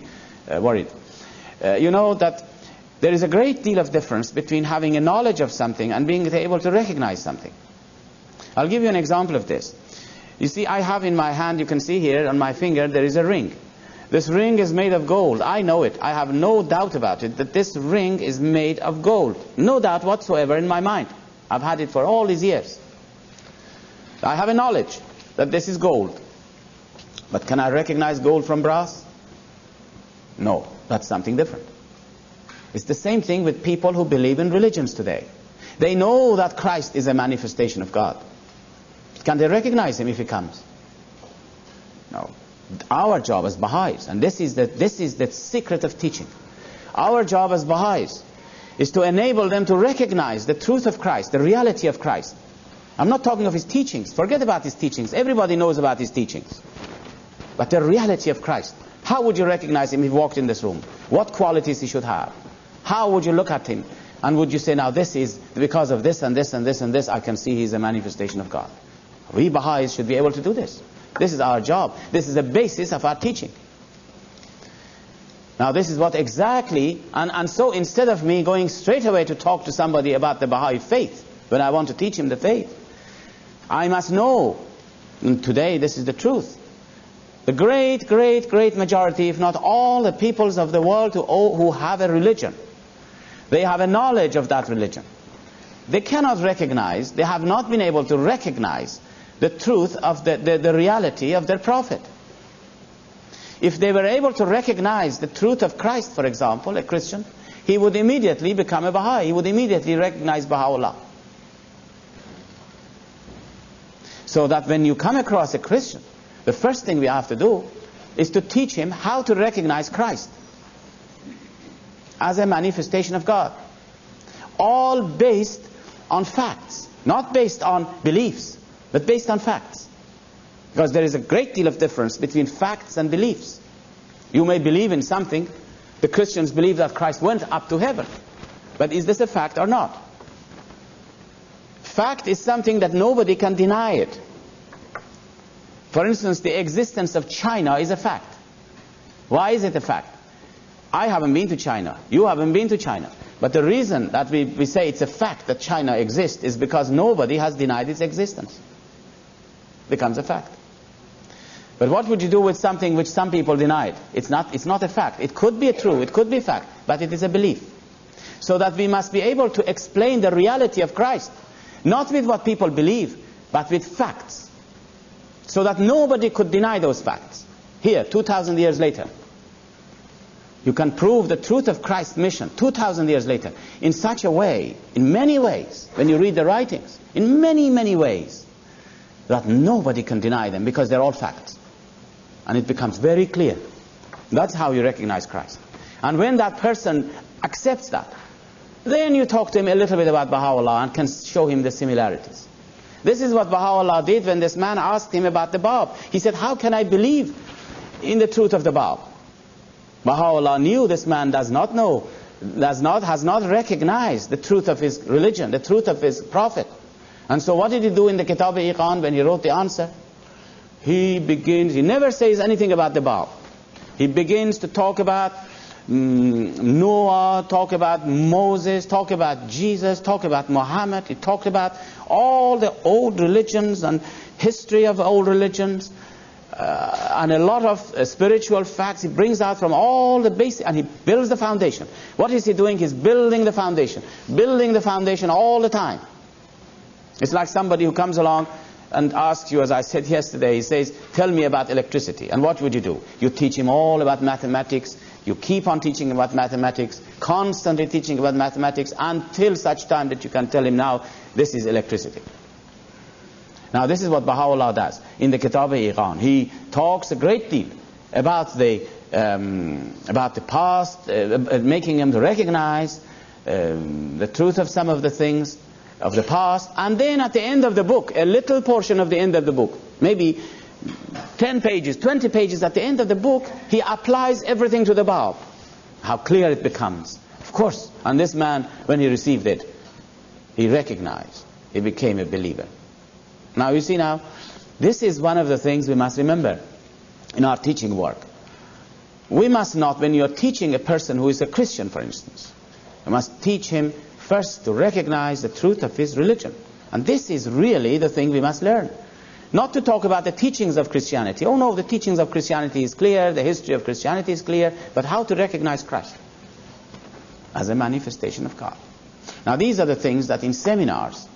worried. You know that there is a great deal of difference between having a knowledge of something and being able to recognize something. I'll give you an example of this. You see, I have in my hand, you can see here on my finger, there is a ring. This ring is made of gold. I know it. I have no doubt about it, that this ring is made of gold. No doubt whatsoever in my mind. I've had it for all these years. I have a knowledge that this is gold. But can I recognize gold from brass? No, that's something different. It's the same thing with people who believe in religions today. They know that Christ is a manifestation of God. Can they recognize him if he comes? No. Our job as Baha'is, and this is the secret of teaching. Our job as Baha'is is to enable them to recognize the truth of Christ, the reality of Christ. I'm not talking of his teachings. Forget about his teachings. Everybody knows about his teachings. But the reality of Christ. How would you recognize him if he walked in this room? What qualities he should have? How would you look at him? And would you say, now this is because of this and this and this and this, I can see he's a manifestation of God. We Baha'is should be able to do this. This is our job. This is the basis of our teaching. Now this is what exactly, and so instead of me going straight away to talk to somebody about the Baha'i faith, when I want to teach him the faith, I must know, and today this is the truth, the great, great, great majority, if not all the peoples of the world who have a religion, they have a knowledge of that religion. They cannot recognize, they have not been able to recognize the truth of the reality of their prophet. If they were able to recognize the truth of Christ, for example, a Christian, he would immediately become a Baha'i. He would immediately recognize Baha'u'llah. So that when you come across a Christian, the first thing we have to do is to teach him how to recognize Christ as a manifestation of God. All based on facts, not based on beliefs, but based on facts. Because there is a great deal of difference between facts and beliefs. You may believe in something. The Christians believe that Christ went up to heaven. But is this a fact or not? Fact is something that nobody can deny it. For instance, the existence of China is a fact. Why is it a fact? I haven't been to China. You haven't been to China. But the reason that we say it's a fact that China exists is because nobody has denied its existence. It becomes a fact. But what would you do with something which some people denied? It's not a fact. It could be true, it could be a fact, but it is a belief. So that we must be able to explain the reality of Christ, not with what people believe, but with facts. So that nobody could deny those facts. Here, 2,000 years later, you can prove the truth of Christ's mission 2,000 years later in such a way, in many ways, when you read the writings, in many, many ways, that nobody can deny them because they're all facts. And it becomes very clear. That's how you recognize Christ. And when that person accepts that, then you talk to him a little bit about Baha'u'llah and can show him the similarities. This is what Baha'u'llah did when this man asked him about the Bab. He said, how can I believe in the truth of the Bab? Baha'u'llah knew this man does not know, has not recognized the truth of his religion, the truth of his prophet. And so what did he do in the Kitab-e-Iqan when he wrote the answer? He never says anything about the Bab. He begins to talk about Noah, talk about Moses, talk about Jesus, talk about Muhammad. He talked about all the old religions and history of old religions and a lot of spiritual facts. He brings out from all the basic, and he builds the foundation. What is he doing? He's building the foundation all the time. It's like somebody who comes along and asks you, as I said yesterday, he says, tell me about electricity. And what would you do? You teach him all about mathematics. You keep on teaching about mathematics, constantly teaching about mathematics until such time that you can tell him, now this is electricity. Now this is what Baha'u'llah does. In the Kitab-e-Iqan, he talks a great deal about the past, making him to recognize the truth of some of the things of the past. And then at the end of the book, a little portion of the end of the book, maybe 10 pages, 20 pages at the end of the book, he applies everything to the Bab. How clear it becomes. Of course, and this man, when he received it, he recognized. He became a believer. Now you see now, this is one of the things we must remember in our teaching work. We must not, when you're teaching a person who is a Christian, for instance, you must teach him first to recognize the truth of his religion. And this is really the thing we must learn. Not to talk about the teachings of Christianity. Oh no, the teachings of Christianity is clear, the history of Christianity is clear, but how to recognize Christ as a manifestation of God. Now these are the things that in seminars,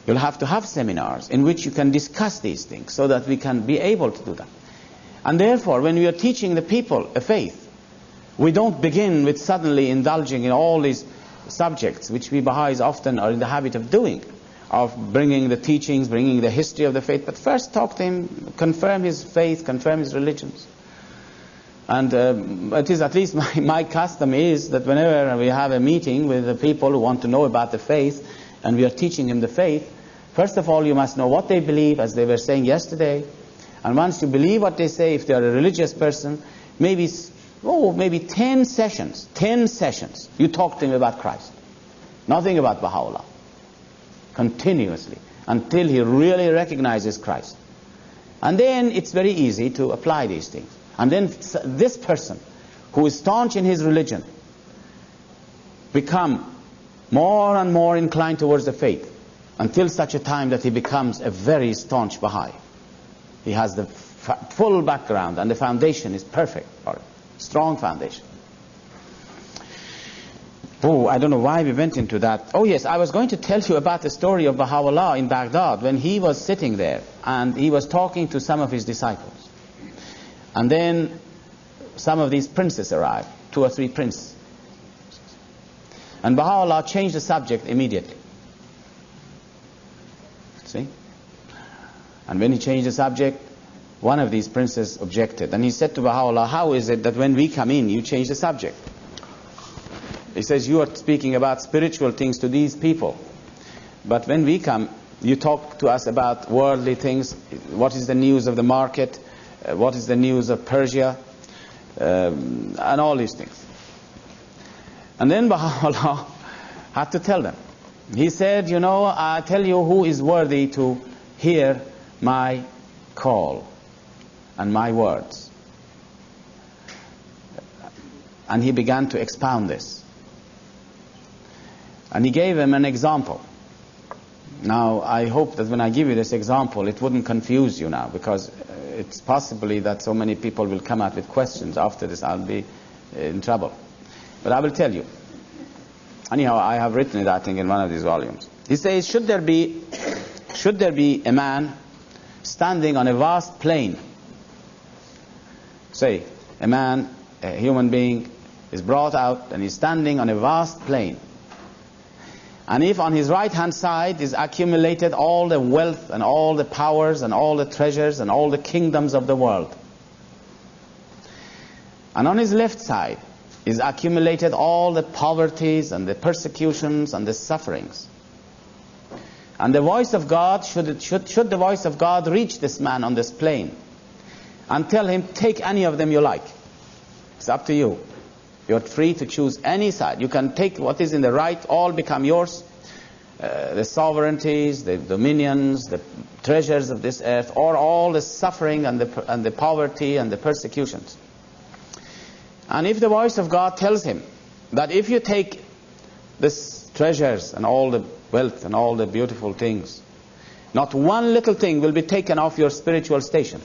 you'll have to have seminars in which you can discuss these things so that we can be able to do that. And therefore, when we are teaching the people a faith, we don't begin with suddenly indulging in all these subjects which we Baha'is often are in the habit of doing, of bringing the teachings, bringing the history of the faith, but first talk to him, confirm his faith, confirm his religions. And it is at least my custom is that whenever we have a meeting with the people who want to know about the faith and we are teaching him the faith, First of all, you must know what they believe, as they were saying yesterday. And once you believe what they say, if they are a religious person, maybe 10 sessions, you talk to him about Christ. Nothing about Baha'u'llah. Continuously, until he really recognizes Christ. And then it's very easy to apply these things. And then this person, who is staunch in his religion, become more and more inclined towards the faith, until such a time that he becomes a very staunch Baha'i. He has the full background, and the foundation is perfect for it. Strong foundation. Oh, I don't know why we went into that. Oh yes, I was going to tell you about the story of Baha'u'llah in Baghdad, when he was sitting there and he was talking to some of his disciples. And then some of these princes arrived, 2 or 3 princes. And Baha'u'llah changed the subject immediately. See? And when he changed the subject, one of these princes objected. And he said to Baha'u'llah, how is it that when we come in, you change the subject? He says, you are speaking about spiritual things to these people. But when we come, you talk to us about worldly things. What is the news of the market? What is the news of Persia? And all these things. And then Baha'u'llah had to tell them. He said, I tell you who is worthy to hear my call and my words. And he began to expound this. And he gave him an example. Now, I hope that when I give you this example, it wouldn't confuse you now, because it's possibly that so many people will come out with questions after this. I'll be in trouble. But I will tell you. Anyhow, I have written it, I think, in one of these volumes. He says, should there be a man standing on a vast plain? Say, a human being, is brought out and he's standing on a vast plain. And if on his right hand side is accumulated all the wealth and all the powers and all the treasures and all the kingdoms of the world, and on his left side is accumulated all the poverties and the persecutions and the sufferings, and the voice of God, should the voice of God reach this man on this plain and tell him, take any of them you like. It's up to you. You're free to choose any side. You can take what is in the right, all become yours. The sovereignties, the dominions, the treasures of this earth, or all the suffering and the poverty and the persecutions. And if the voice of God tells him that if you take these treasures and all the wealth and all the beautiful things, not one little thing will be taken off your spiritual station.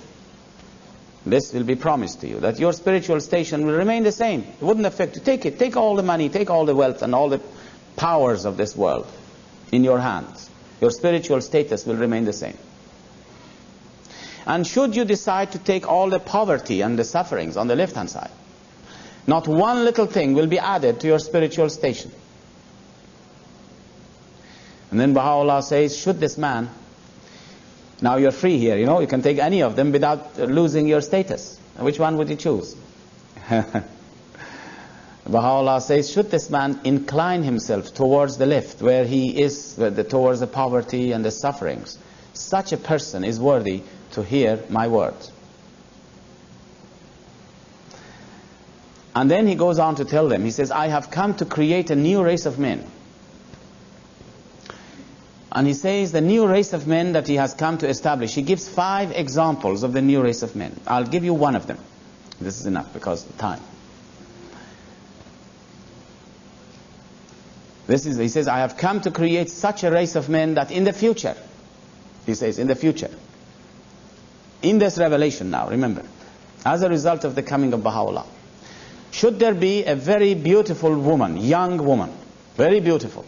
This will be promised to you, that your spiritual station will remain the same. It wouldn't affect you. Take it. Take all the money, take all the wealth and all the powers of this world in your hands. Your spiritual status will remain the same. And should you decide to take all the poverty and the sufferings on the left-hand side, not one little thing will be added to your spiritual station. And then Baha'u'llah says, should this man, now you're free here, you can take any of them without losing your status. Which one would you choose? Baha'u'llah says, should this man incline himself towards the left, where he is towards the poverty and the sufferings, such a person is worthy to hear my words. And then he goes on to tell them, he says, I have come to create a new race of men. And he says the new race of men that he has come to establish, he gives 5 examples of the new race of men. I'll give you one of them. This is enough because of time. He says, I have come to create such a race of men that in the future, he says, in the future, in this revelation now, remember, as a result of the coming of Baha'u'llah, should there be a very beautiful woman, young woman, very beautiful,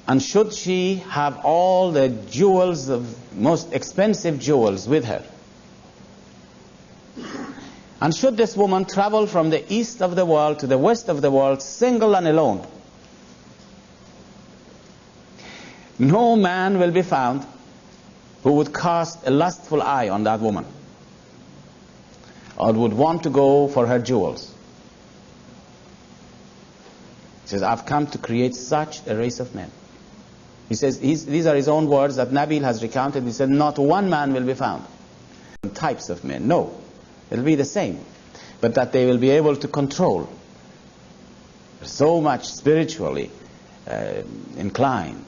and should she have all the jewels, of most expensive jewels with her, and should this woman travel from the east of the world to the west of the world, single and alone, no man will be found who would cast a lustful eye on that woman or would want to go for her jewels. He says, I've come to create such a race of men. He says, these are his own words that Nabil has recounted. He said, not one man will be found. Types of men. No. It'll be the same. But that they will be able to control. So much spiritually inclined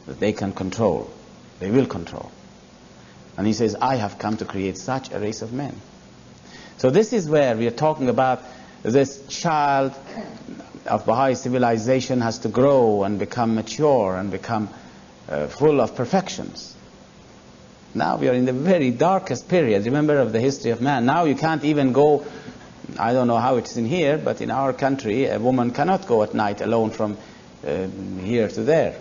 that they can control. They will control. And he says, I have come to create such a race of men. So this is where we are talking about this child of Baha'i civilization has to grow and become mature and become full of perfections. Now we are in the very darkest period, remember, of the history of man. Now you can't even go, I don't know how it's in here, but in our country a woman cannot go at night alone from here to there.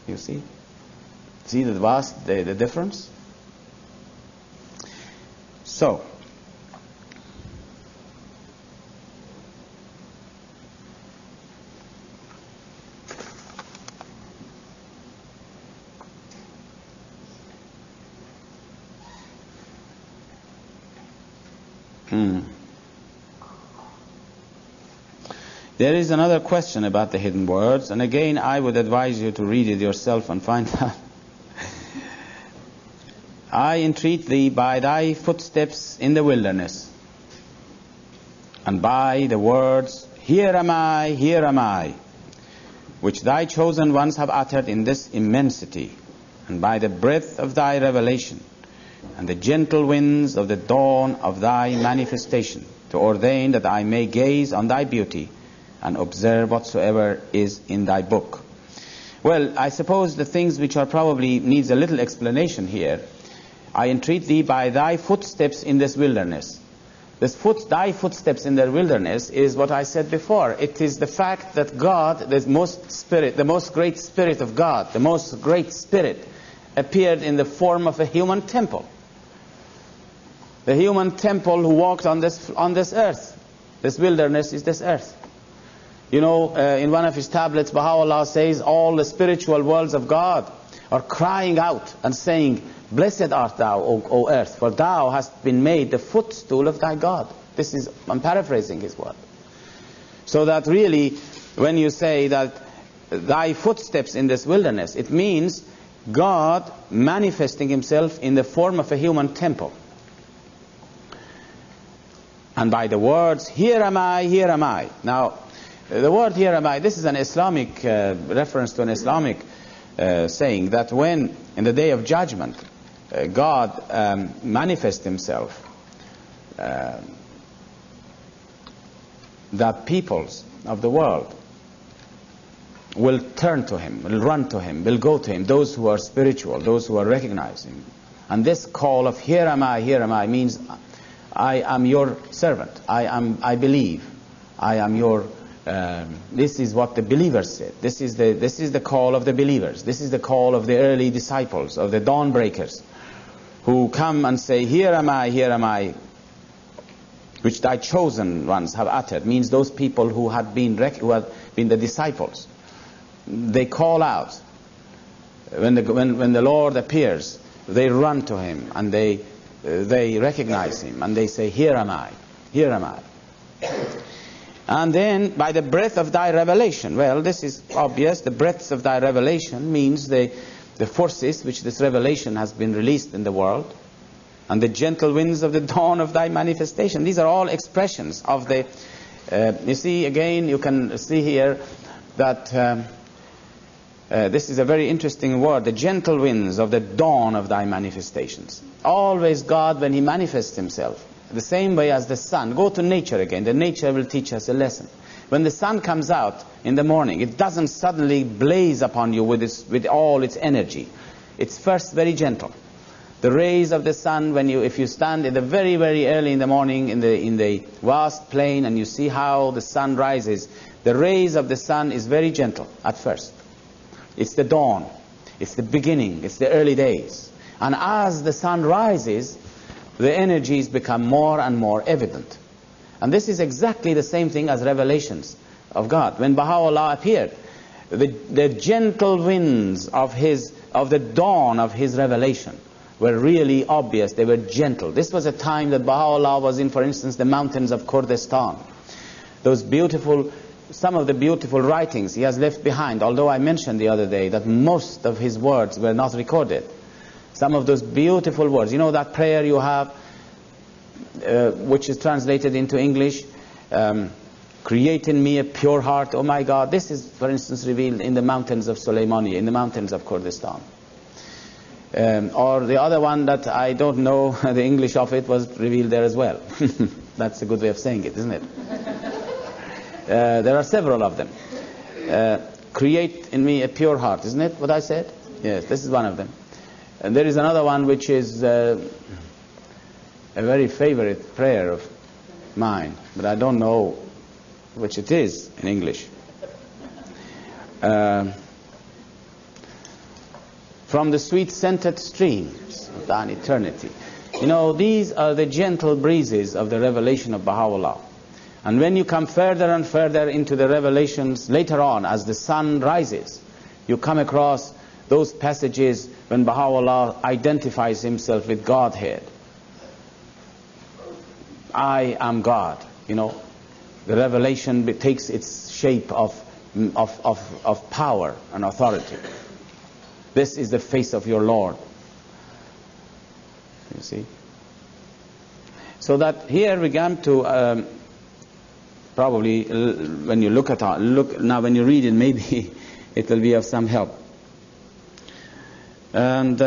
You see? See the difference? So, there is another question about the hidden words, and again I would advise you to read it yourself and find out. I entreat thee by thy footsteps in the wilderness, and by the words, here am I, which thy chosen ones have uttered in this immensity, and by the breath of thy revelation, and the gentle winds of the dawn of thy manifestation, to ordain that I may gaze on thy beauty, and observe whatsoever is in thy book. Well, I suppose the things which are probably needs a little explanation here. I entreat thee by thy footsteps in this wilderness. Thy footsteps in the wilderness is what I said before. It is the fact that God, the most great spirit of God, the most great spirit, appeared in the form of a human temple. The human temple who walked on this earth. This wilderness is this earth. You know, in one of his tablets, Baha'u'llah says, all the spiritual worlds of God are crying out and saying, blessed art thou, O earth, for thou hast been made the footstool of thy God. I'm paraphrasing his word. So that really, when you say that thy footsteps in this wilderness, it means God manifesting himself in the form of a human temple. And by the words, here am I, here am I. Now, the word here am I, this is an Islamic reference to an Islamic saying that when, in the day of judgment, God manifests himself, that peoples of the world will turn to him, will run to him, will go to him, those who are spiritual, those who are recognizing. And this call of here am I means I am your servant, I believe, I am your this is what the believers said. This is the call of the believers. This is the call of the early disciples, of the dawn breakers, who come and say, here am I, which thy chosen ones have uttered. Means those people who have been the disciples. They call out when the Lord appears. They run to him and they recognize him and they say, here am I, here am I. And then, by the breath of thy revelation. Well, this is obvious. The breaths of thy revelation means the forces which this revelation has been released in the world. And the gentle winds of the dawn of thy manifestation. These are all expressions of the... you see, again, you can see here that this is a very interesting word. The gentle winds of the dawn of thy manifestations. Always God, when he manifests himself, the same way as the sun. Go to nature again. The nature will teach us a lesson. When the sun comes out in the morning, it doesn't suddenly blaze upon you with all its energy. It's first very gentle. The rays of the sun, if you stand in the very, very early in the morning in the vast plain and you see how the sun rises, the rays of the sun is very gentle at first. It's the dawn. It's the beginning. It's the early days. And as the sun rises, the energies become more and more evident. And this is exactly the same thing as revelations of God. When Baha'u'llah appeared, the gentle winds of the dawn of his revelation were really obvious. They were gentle. This was a time that Baha'u'llah was in, for instance, the mountains of Kurdistan. some of the beautiful writings he has left behind, although I mentioned the other day that most of his words were not recorded. Some of those beautiful words, you know that prayer you have, which is translated into English, create in me a pure heart, oh my God. This is, for instance, revealed in the mountains of Soleimani, in the mountains of Kurdistan. Or the other one that I don't know the English of it was revealed there as well. That's a good way of saying it, isn't it? There are several of them. Create in me a pure heart, isn't it what I said? Yes, this is one of them. And there is another one which is a very favorite prayer of mine, but I don't know which it is in English. From the sweet scented streams of thine eternity. You know, these are the gentle breezes of the revelation of Baha'u'llah. And when you come further and further into the revelations later on, as the sun rises, you come across those passages when Baha'u'llah identifies himself with Godhead. I am God, you know. The revelation takes its shape of power and authority. This is the face of your Lord. You see? So that here we come to probably when you look now when you read it, maybe it will be of some help. And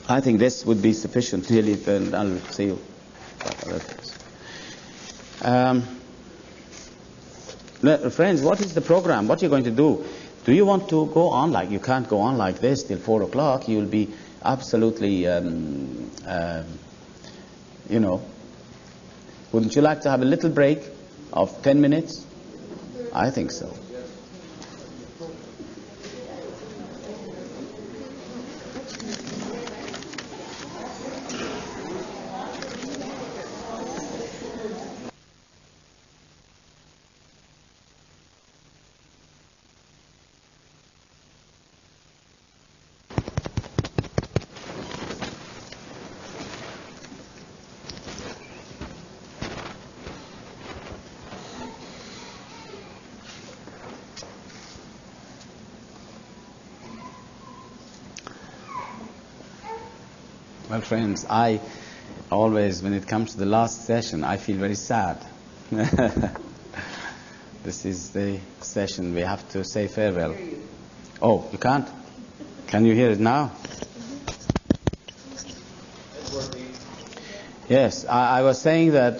I think this would be sufficient really, and I'll see you. Friends, what is the program? What are you going to do? Do you want to go on like, you can't go on like this till 4 o'clock. You'll be absolutely, you know. Wouldn't you like to have a little break of 10 minutes? I think so. Well, friends, I always, when it comes to the last session, I feel very sad. This is the session we have to say farewell. Oh, you can't? Can you hear it now? Yes, I was saying that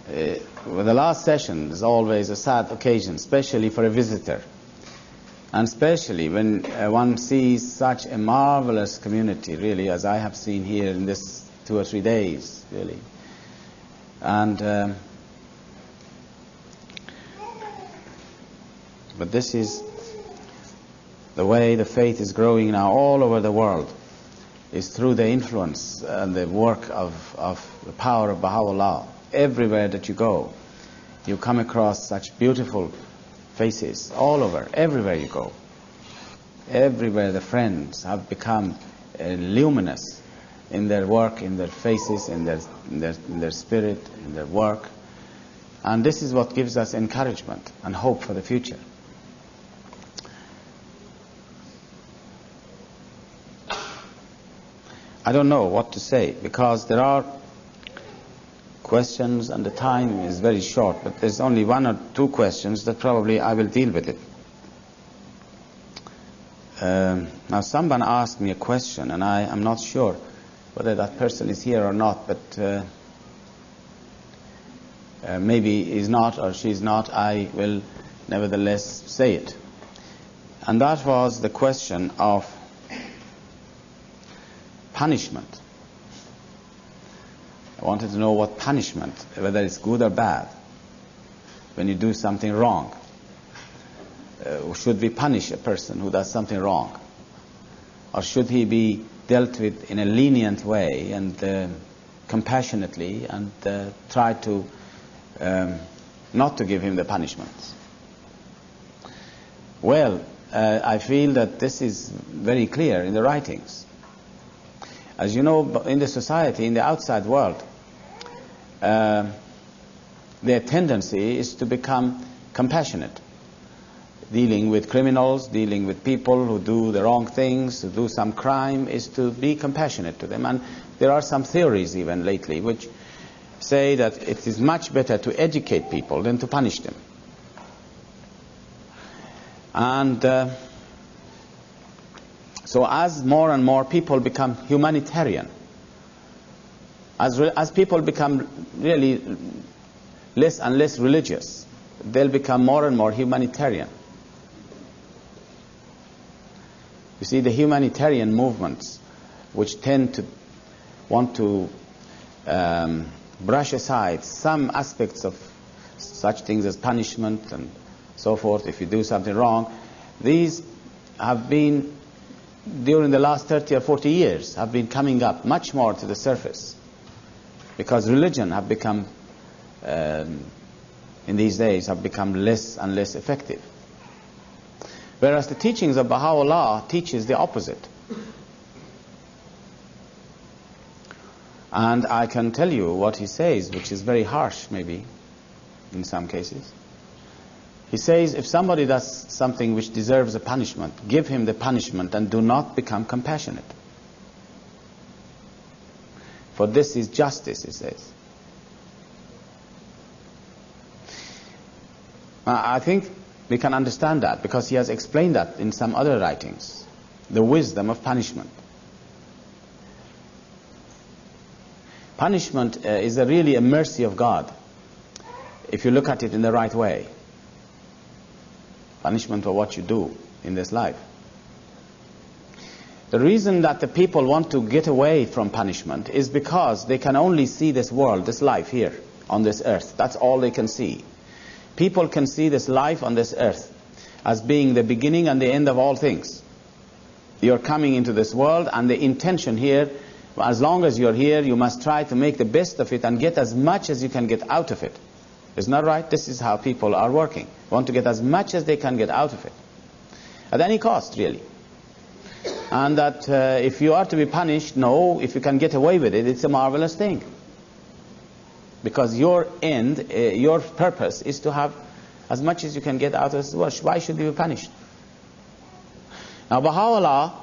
the last session is always a sad occasion, especially for a visitor. And especially when one sees such a marvelous community, really, as I have seen here in this 2 or 3 days, really. And but this is the way the faith is growing now all over the world, is through the influence and the work of the power of Baha'u'llah. Everywhere that you go, you come across such beautiful faces all over, everywhere you go. Everywhere the friends have become luminous in their work, in their faces, in their spirit, in their work. And this is what gives us encouragement and hope for the future. I don't know what to say, because there are questions and the time is very short, but there's only 1 or 2 questions that probably I will deal with it. Now someone asked me a question, and I am not sure whether that person is here or not, but maybe he's not or she's not. I will nevertheless say it. And that was the question of punishment. I wanted to know what punishment, whether it's good or bad, when you do something wrong. Should we punish a person who does something wrong? Or should he be dealt with in a lenient way and compassionately, and try to not to give him the punishments? Well, I feel that this is very clear in the writings. As you know, in the society, in the outside world, their tendency is to become compassionate. Dealing with criminals, dealing with people who do the wrong things, who do some crime, is to be compassionate to them. And there are some theories even lately which say that it is much better to educate people than to punish them. And so as more and more people become humanitarian, as people become really less and less religious, they'll become more and more humanitarian. You see, the humanitarian movements, which tend to want to brush aside some aspects of such things as punishment and so forth, if you do something wrong, these have been, during the last 30 or 40 years, have been coming up much more to the surface, because religion have become, in these days, have become less and less effective. Whereas the teachings of Baha'u'llah teaches the opposite. And I can tell you what he says, which is very harsh maybe, in some cases. He says, if somebody does something which deserves a punishment, give him the punishment and do not become compassionate. For this is justice, he says. I think we can understand that, because he has explained that in some other writings, the wisdom of punishment. Punishment is really a mercy of God, if you look at it in the right way. Punishment for what you do in this life. The reason that the people want to get away from punishment is because they can only see this world, this life here on this earth. That's all they can see. People can see this life on this earth as being the beginning and the end of all things. You're coming into this world, and the intention here, as long as you're here, you must try to make the best of it and get as much as you can get out of it. Isn't that right? This is how people are working. Want to get as much as they can get out of it. At any cost, really. And that if you are to be punished, no, if you can get away with it, it's a marvelous thing. Because your end, your purpose is to have as much as you can get out of this world. Why should you be punished? Now, Baha'u'llah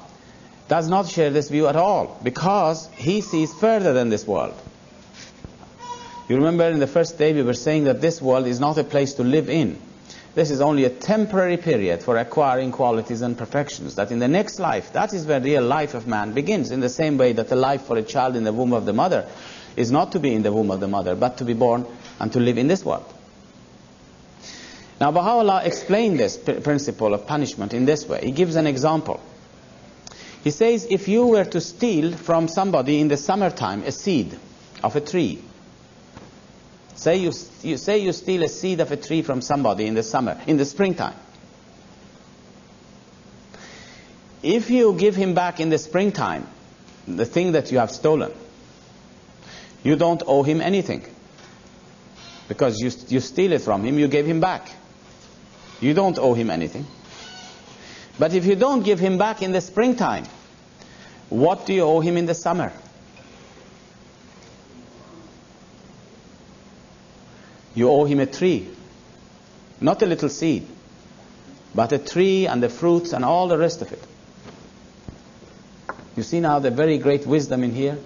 does not share this view at all, because he sees further than this world. You remember in the first day we were saying that this world is not a place to live in. This is only a temporary period for acquiring qualities and perfections. That in the next life, that is where the real life of man begins. In the same way that the life for a child in the womb of the mother is not to be in the womb of the mother, but to be born and to live in this world. Now, Baha'u'llah explained this principle of punishment in this way. He gives an example. He says, if you were to steal from somebody in the summertime a seed of a tree, say you steal a seed of a tree from somebody in the summer, in the springtime. If you give him back in the springtime the thing that you have stolen, you don't owe him anything, because you steal it from him, you gave him back. You don't owe him anything. But if you don't give him back in the springtime, what do you owe him in the summer? You owe him a tree, not a little seed, but a tree and the fruits and all the rest of it. You see now the very great wisdom in here?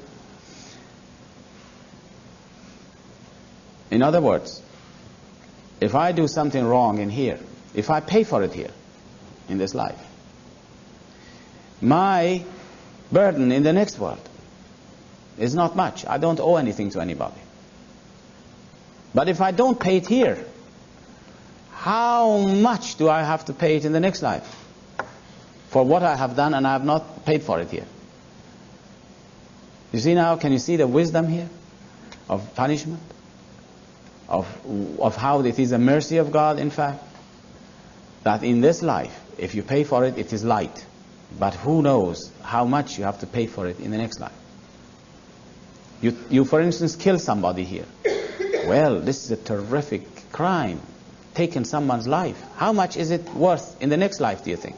In other words, if I do something wrong in here, if I pay for it here, in this life, my burden in the next world is not much. I don't owe anything to anybody. But if I don't pay it here, how much do I have to pay it in the next life for what I have done and I have not paid for it here? You see now, can you see the wisdom here of punishment? Of how it is a mercy of God, in fact, that in this life, if you pay for it, it is light. But who knows how much you have to pay for it in the next life. You for instance, kill somebody here. Well, this is a terrific crime, taking someone's life. How much is it worth in the next life, do you think?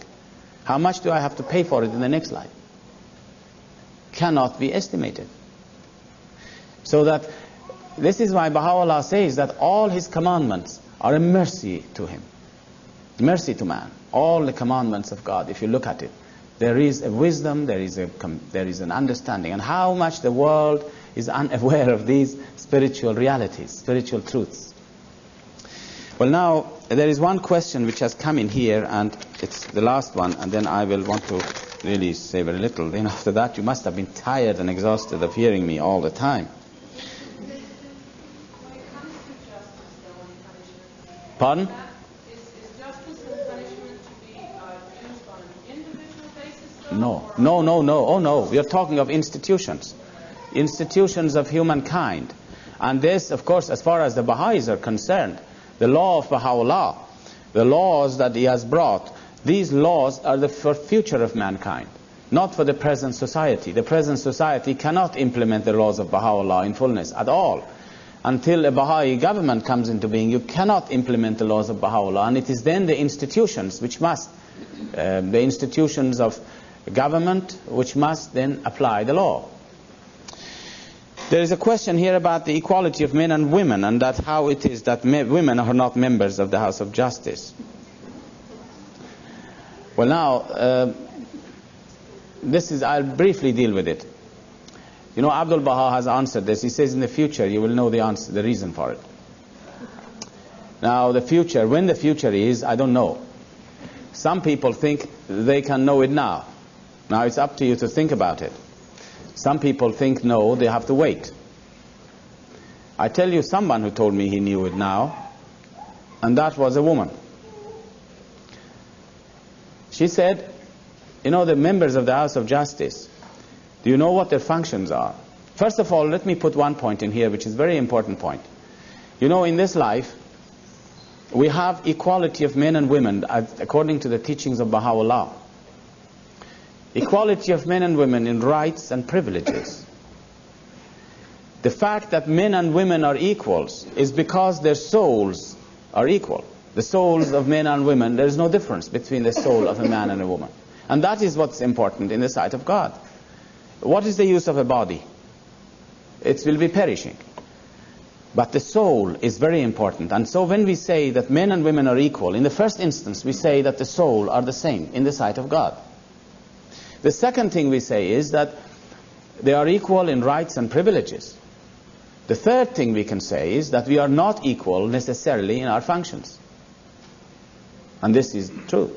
How much do I have to pay for it in the next life? Cannot be estimated. So that This is why Baha'u'llah says that all his commandments are a mercy to him. Mercy to man. All the commandments of God, if you look at it, there is a wisdom, there is an understanding. And how much the world is unaware of these spiritual realities, spiritual truths. Well, now, there is one question which has come in here, and it's the last one, and then I will want to really say very little. Then after that, you must have been tired and exhausted of hearing me all the time. Pardon? Is justice and punishment to be used on an individual basis? No. Oh, no. We are talking of institutions. Institutions of humankind. And this, of course, as far as the Baha'is are concerned, the law of Baha'u'llah, the laws that he has brought, these laws are for future of mankind, not for the present society. The present society cannot implement the laws of Baha'u'llah in fullness at all. Until a Baha'i government comes into being, you cannot implement the laws of Baha'u'llah, and it is then the institutions which must, the institutions of government which must then apply the law. There is a question here about the equality of men and women, and that how it is that women are not members of the House of Justice. Well, now, I'll briefly deal with it. You know, Abdul Baha has answered this. He says in the future you will know the answer, the reason for it. Now, the future, when the future is, I don't know. Some people think they can know it now. Now, it's up to you to think about it. Some people think, no, they have to wait. I tell you someone who told me he knew it now, and that was a woman. She said, you know, the members of the House of Justice, do you know what their functions are? First of all, let me put one point in here, which is a very important point. You know, in this life, we have equality of men and women according to the teachings of Baha'u'llah. Equality of men and women in rights and privileges. The fact that men and women are equals is because their souls are equal. The souls of men and women, there is no difference between the soul of a man and a woman. And that is what's important in the sight of God. What is the use of a body? It will be perishing. But the soul is very important. And so when we say that men and women are equal, in the first instance we say that the soul are the same in the sight of God. The second thing we say is that they are equal in rights and privileges. The third thing we can say is that we are not equal necessarily in our functions. And this is true.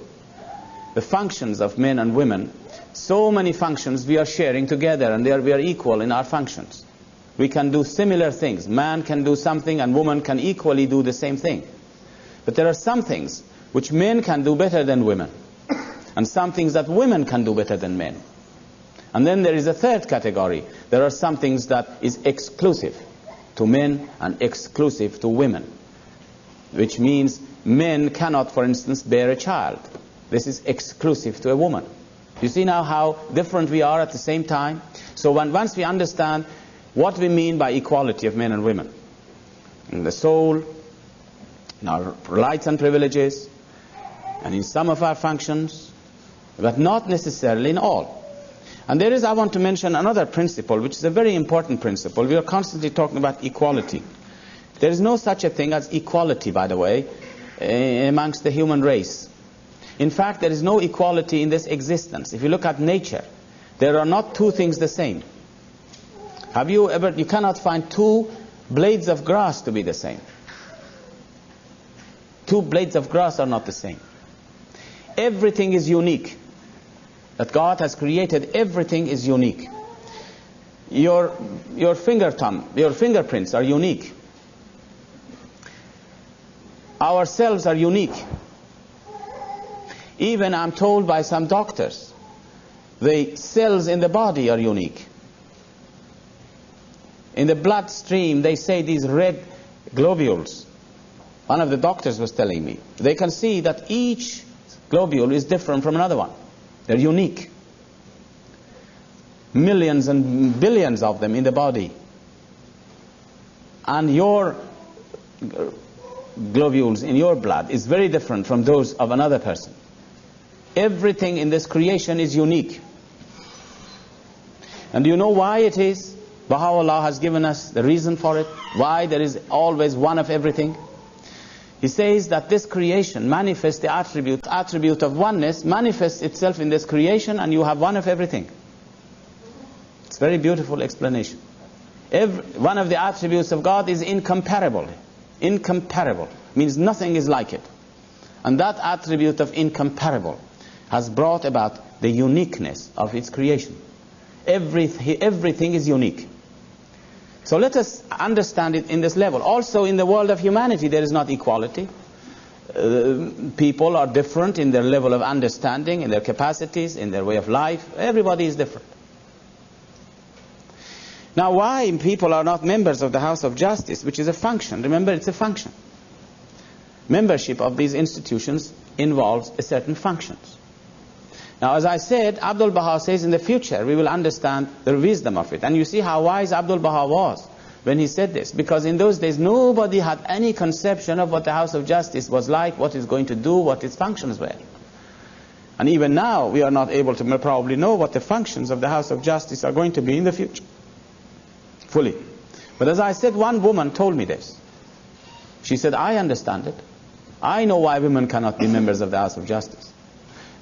The functions of men and women, so many functions we are sharing together, and we are equal in our functions. We can do similar things. Man can do something and woman can equally do the same thing. But there are some things which men can do better than women, and some things that women can do better than men. And then there is a third category. There are some things that is exclusive to men and exclusive to women, which means men cannot, for instance, bear a child. This is exclusive to a woman. You see now how different we are at the same time? So once we understand what we mean by equality of men and women, in the soul, in our rights and privileges, and in some of our functions, but not necessarily in all. And there is, I want to mention another principle, which is a very important principle. We are constantly talking about equality. There is no such a thing as equality, by the way, amongst the human race. In fact, there is no equality in this existence. If you look at nature, there are not two things the same. You cannot find two blades of grass to be the same. Two blades of grass are not the same. Everything is unique. That God has created, everything is unique. Your fingerprints are unique. Our cells are unique. Even, I'm told by some doctors, the cells in the body are unique. In the bloodstream, they say these red globules. One of the doctors was telling me, they can see that each globule is different from another one. They're unique. Millions and billions of them in the body. And your globules in your blood is very different from those of another person. Everything in this creation is unique. And do you know why it is? Baha'u'llah has given us the reason for it, why there is always one of everything. He says that this creation manifests the attribute of oneness, manifests itself in this creation, and you have one of everything. It's a very beautiful explanation. One of the attributes of God is incomparable. Incomparable means nothing is like it. And that attribute of incomparable has brought about the uniqueness of its creation. Everything is unique. So let us understand it in this level. Also in the world of humanity there is not equality. People are different in their level of understanding, in their capacities, in their way of life. Everybody is different. Now why people are not members of the House of Justice, which is a function? Remember, it's a function. Membership of these institutions involves a certain functions. Now, as I said, Abdul Baha says in the future we will understand the wisdom of it. And you see how wise Abdul Baha was when he said this. Because in those days nobody had any conception of what the House of Justice was like, what it's going to do, what its functions were. And even now we are not able to probably know what the functions of the House of Justice are going to be in the future fully. But as I said, one woman told me this. She said, I understand it. I know why women cannot be members of the House of Justice.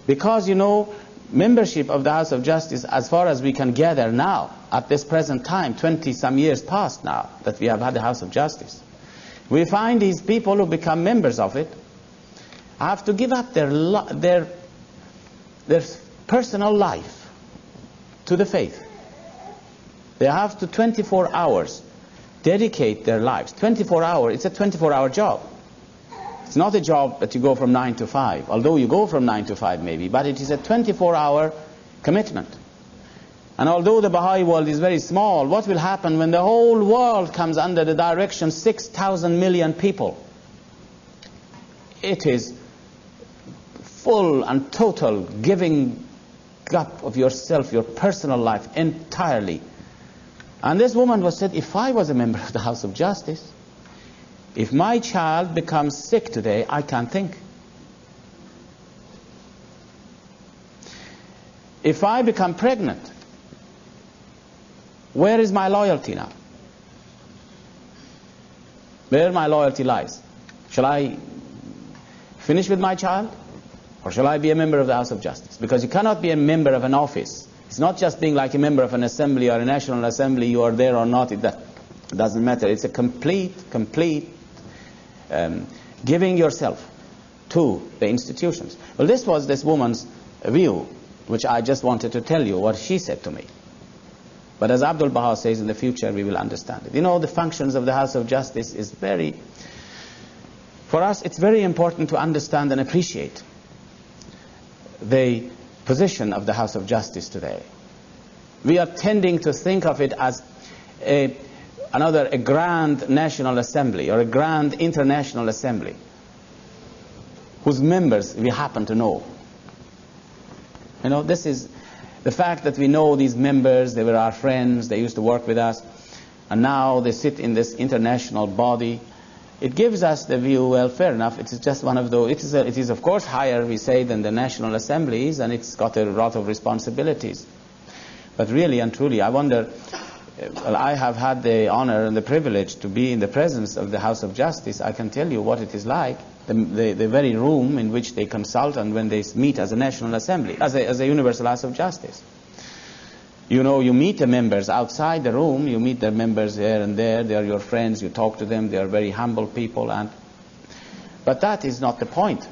Because, you know, membership of the House of Justice, as far as we can gather now, at this present time, 20-some years past now, that we have had the House of Justice, we find these people who become members of it have to give up their personal life to the faith. They have to 24 hours dedicate their lives. 24 hours, it's a 24-hour job. It's not a job that you go from 9 to 5, although you go from 9 to 5 maybe, but it is a 24-hour commitment. And although the Baha'i world is very small, what will happen when the whole world comes under the direction 6,000 million people? It is full and total giving up of yourself, your personal life entirely. And this woman was said, if I was a member of the House of Justice, if my child becomes sick today, I can't think. If I become pregnant, where is my loyalty now? Where my loyalty lies? Shall I finish with my child? Or shall I be a member of the House of Justice? Because you cannot be a member of an office. It's not just being like a member of an assembly or a national assembly, you are there or not, it doesn't matter. It's a complete giving yourself to the institutions. Well, this was this woman's view, which I just wanted to tell you what she said to me. But as Abdul Baha says, in the future we will understand it. You know, the functions of the House of Justice is for us it's very important to understand and appreciate the position of the House of Justice today. We are tending to think of it as a grand national assembly or a grand international assembly whose members we happen to know. You know, this is the fact that we know these members, they were our friends, they used to work with us, and now they sit in this international body. It gives us the view, well, fair enough, it is just one of those, it is of course higher, we say, than the national assemblies, and it's got a lot of responsibilities. But really and truly, I wonder, well, I have had the honor and the privilege to be in the presence of the House of Justice. I can tell you what it is like, the very room in which they consult and when they meet as a national assembly, as a universal House of Justice. You know, you meet the members outside the room, you meet the members here and there, they are your friends, you talk to them, they are very humble people, but that is not the point.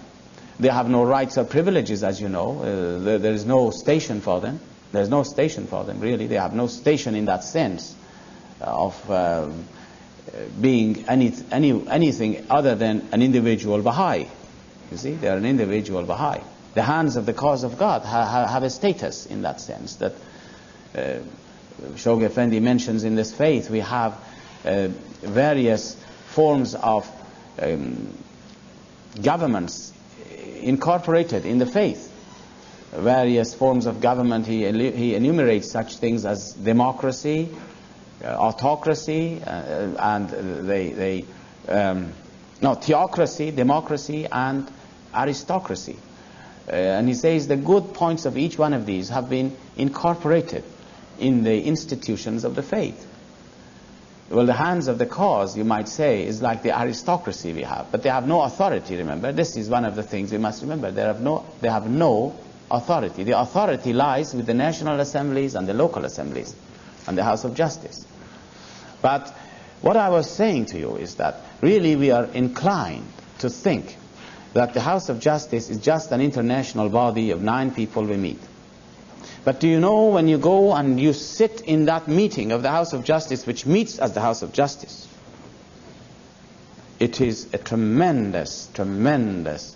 They have no rights or privileges, as you know. There is no station for them. There's no station for them, really. They have no station in that sense of being anything other than an individual Baha'i. You see, they are an individual Baha'i. The hands of the cause of God have a status in that sense that Shoghi Effendi mentions in this faith. We have various forms of governments incorporated in the faith. Various forms of government, he enumerates such things as democracy, autocracy, theocracy, democracy, and aristocracy. And he says the good points of each one of these have been incorporated in the institutions of the faith. well, the hands of the cause, you might say, is like the aristocracy we have. But they have no authority, remember. This is one of the things we must remember. They have no authority. The authority lies with the national assemblies and the local assemblies and the House of Justice. But what I was saying to you is that really we are inclined to think that the House of Justice is just an international body of 9 people we meet. But do you know, when you go and you sit in that meeting of the House of Justice, which meets as the House of Justice, it is a tremendous, tremendous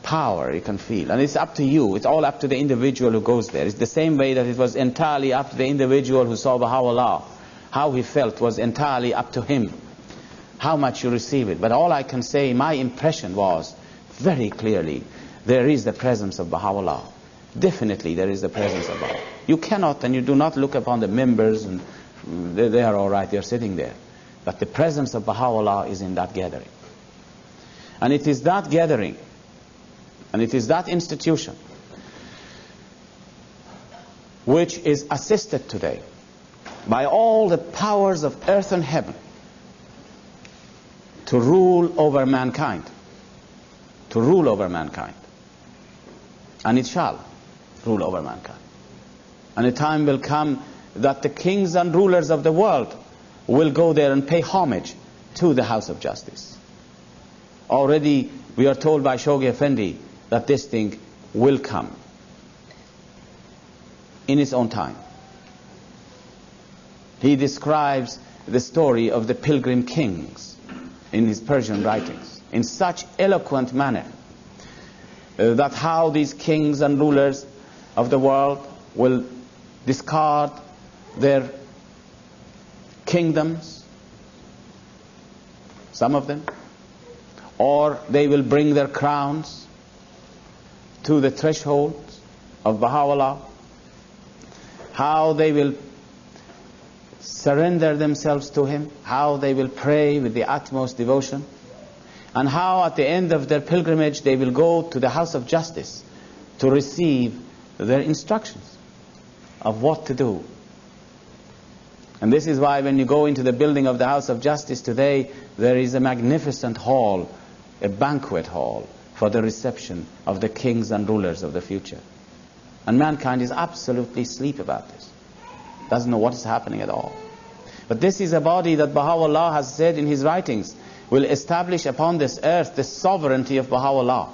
power you can feel. And it's up to you. It's all up to the individual who goes there. It's the same way that it was entirely up to the individual who saw Baha'u'llah. How he felt was entirely up to him. How much you receive it. But all I can say, my impression was very clearly, there is the presence of Baha'u'llah. Definitely there is the presence of Baha'u'llah. You cannot and you do not look upon the members and they are all right, they are sitting there. But the presence of Baha'u'llah is in that gathering. And it is that gathering, and it is that institution which is assisted today by all the powers of earth and heaven to rule over mankind. To rule over mankind. And it shall rule over mankind. And a time will come that the kings and rulers of the world will go there and pay homage to the House of Justice. Already we are told by Shoghi Effendi that this thing will come in its own time. He describes the story of the pilgrim kings in his Persian writings in such eloquent manner that how these kings and rulers of the world will discard their kingdoms, some of them, or they will bring their crowns to the threshold of Baha'u'llah, how they will surrender themselves to him, how they will pray with the utmost devotion, and how at the end of their pilgrimage they will go to the House of Justice to receive their instructions of what to do. And this is why when you go into the building of the House of Justice today, there is a magnificent hall, a banquet hall for the reception of the kings and rulers of the future. And mankind is absolutely asleep about this. Doesn't know what is happening at all. But this is a body that Baha'u'llah has said in his writings will establish upon this earth the sovereignty of Baha'u'llah.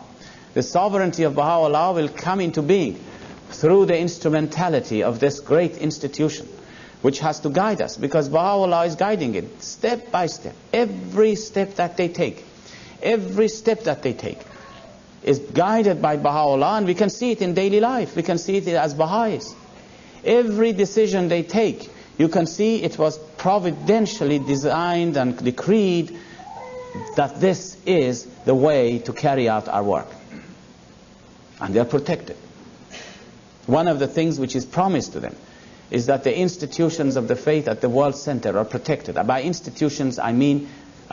The sovereignty of Baha'u'llah will come into being through the instrumentality of this great institution, which has to guide us, because Baha'u'llah is guiding it step by step. Every step that they take is guided by Baha'u'llah, and we can see it in daily life. We can see it as Baha'is. Every decision they take, you can see it was providentially designed and decreed that this is the way to carry out our work. And they are protected. One of the things which is promised to them is that the institutions of the faith at the World Center are protected. By institutions, I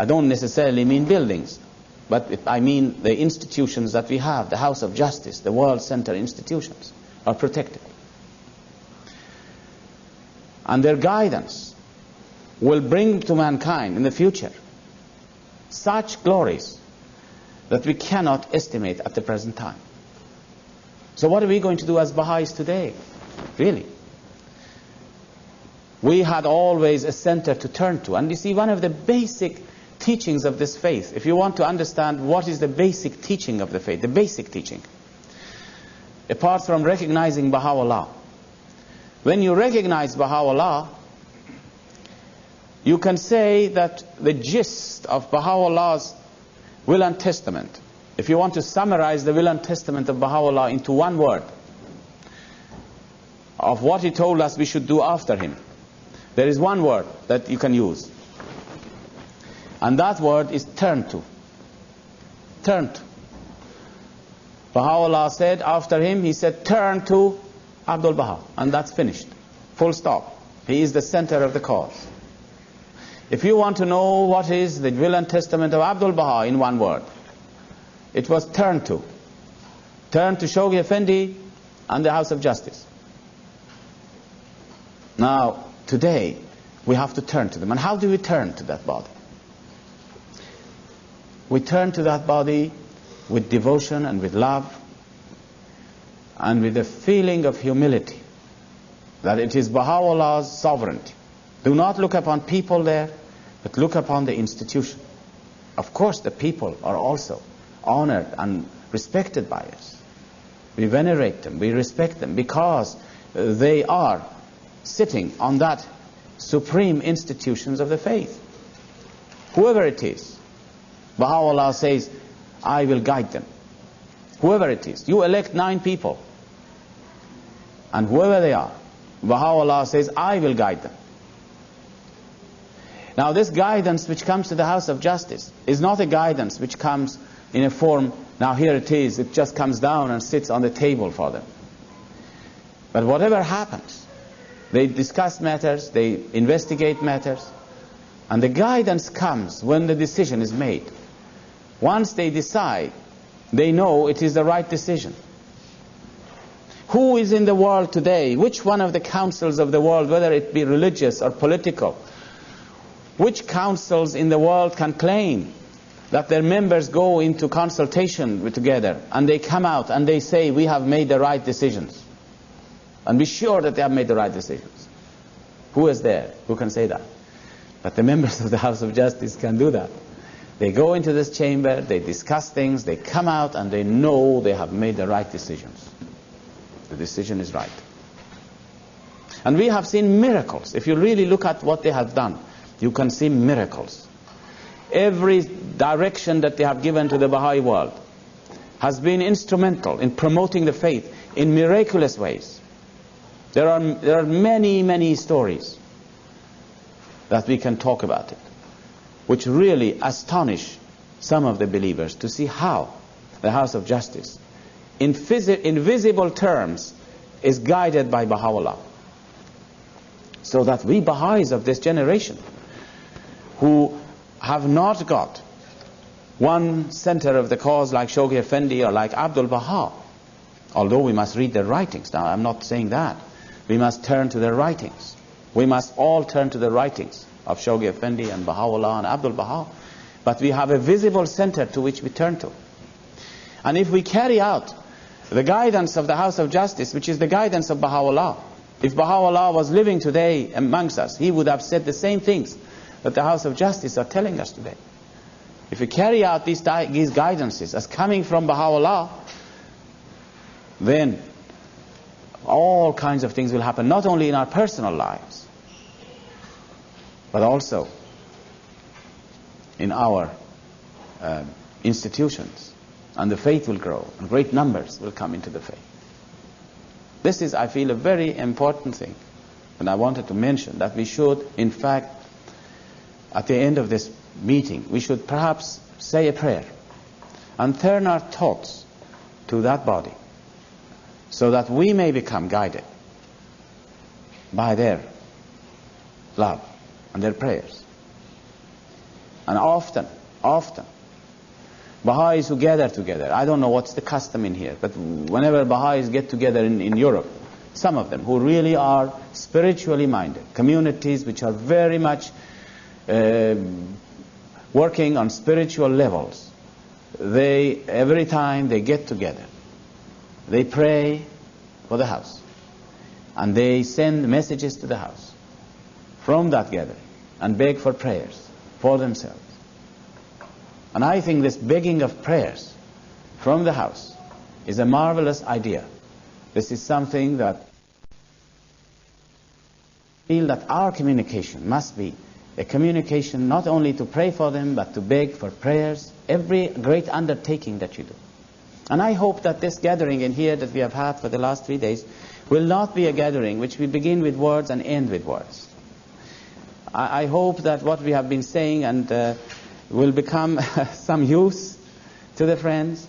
don't necessarily mean buildings, but I mean the institutions that we have, the House of Justice, the World Center institutions, are protected. And their guidance will bring to mankind in the future such glories that we cannot estimate at the present time. So what are we going to do as Baha'is today? Really? We had always a center to turn to. And you see, one of the basic teachings of this faith, if you want to understand what is the basic teaching of the faith, the basic teaching, apart from recognizing Baha'u'llah, when you recognize Baha'u'llah, you can say that the gist of Baha'u'llah's will and testament, if you want to summarize the will and testament of Baha'u'llah into one word, of what he told us we should do after him, there is one word that you can use. And that word is turn to. Turn to. Baha'u'llah said after him, he said, turn to Abdul Baha. And that's finished. Full stop. He is the center of the cause. If you want to know what is the will and testament of Abdul Baha in one word, it was turn to. Turn to Shoghi Effendi and the House of Justice. Now, today, we have to turn to them. And how do we turn to that body? We turn to that body with devotion and with love and with a feeling of humility that it is Baha'u'llah's sovereignty. Do not look upon people there, but look upon the institution. Of course, the people are also honored and respected by us. We venerate them, we respect them, because they are sitting on that supreme institutions of the faith. Whoever it is, Baha'u'llah says, I will guide them. Whoever it is. You elect 9 people. And whoever they are, Baha'u'llah says, I will guide them. Now this guidance which comes to the House of Justice is not a guidance which comes in a form, now here it is, it just comes down and sits on the table for them. But whatever happens, they discuss matters, they investigate matters, and the guidance comes when the decision is made. Once they decide, they know it is the right decision. Who is in the world today? Which one of the councils of the world, whether it be religious or political, which councils in the world can claim that their members go into consultation together and they come out and they say, we have made the right decisions? And be sure that they have made the right decisions. Who is there? Who can say that? But the members of the House of Justice can do that. They go into this chamber, they discuss things, they come out and they know they have made the right decisions. The decision is right. And we have seen miracles. If you really look at what they have done, you can see miracles. Every direction that they have given to the Baha'i world has been instrumental in promoting the faith in miraculous ways. There are many, many stories that we can talk about it, which really astonish some of the believers to see how the House of Justice, in visible terms, is guided by Baha'u'llah. So that we Baha'is of this generation, who have not got one center of the cause like Shoghi Effendi or like Abdul Baha, although we must read their writings. Now, I'm not saying that. We must turn to their writings. We must all turn to the writings of Shoghi Effendi and Baha'u'llah and Abdul Baha. But we have a visible center to which we turn to. And if we carry out the guidance of the House of Justice, which is the guidance of Baha'u'llah, if Baha'u'llah was living today amongst us, he would have said the same things that the House of Justice are telling us today. If we carry out these guidances as coming from Baha'u'llah, then all kinds of things will happen, not only in our personal lives, but also in our institutions. And the faith will grow, and great numbers will come into the faith. This is, I feel, a very important thing. And I wanted to mention that we should, in fact, at the end of this meeting, we should perhaps say a prayer and turn our thoughts to that body, so that we may become guided by their love and their prayers. And often, Baha'is who gather together, I don't know what's the custom in here, but whenever Baha'is get together in Europe, some of them who really are spiritually minded, communities which are very much working on spiritual levels, every time they get together, they pray for the house, and they send messages to the house from that gathering and beg for prayers for themselves. And I think this begging of prayers from the house is a marvelous idea. This is something that I feel that our communication must be a communication not only to pray for them, but to beg for prayers, every great undertaking that you do. And I hope that this gathering in here that we have had for the last 3 days will not be a gathering which we begin with words and end with words. I hope that what we have been saying and will become some use to the friends.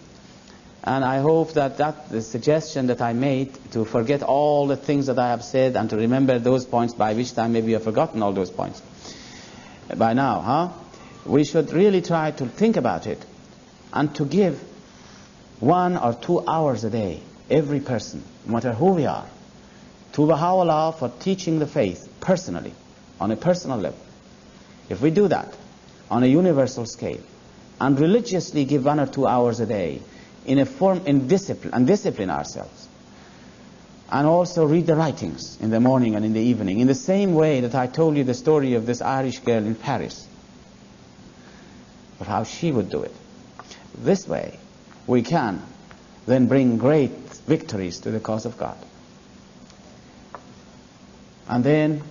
And I hope that the suggestion that I made to forget all the things that I have said and to remember those points, by which time maybe you have forgotten all those points by now, we should really try to think about it and to give 1 or 2 hours a day, every person, no matter who we are, to Baha'u'llah for teaching the faith personally, on a personal level, if we do that on a universal scale, and religiously give 1 or 2 hours a day in discipline ourselves, and also read the writings in the morning and in the evening, in the same way that I told you the story of this Irish girl in Paris, of how she would do it. This way, we can then bring great victories to the cause of God. And then,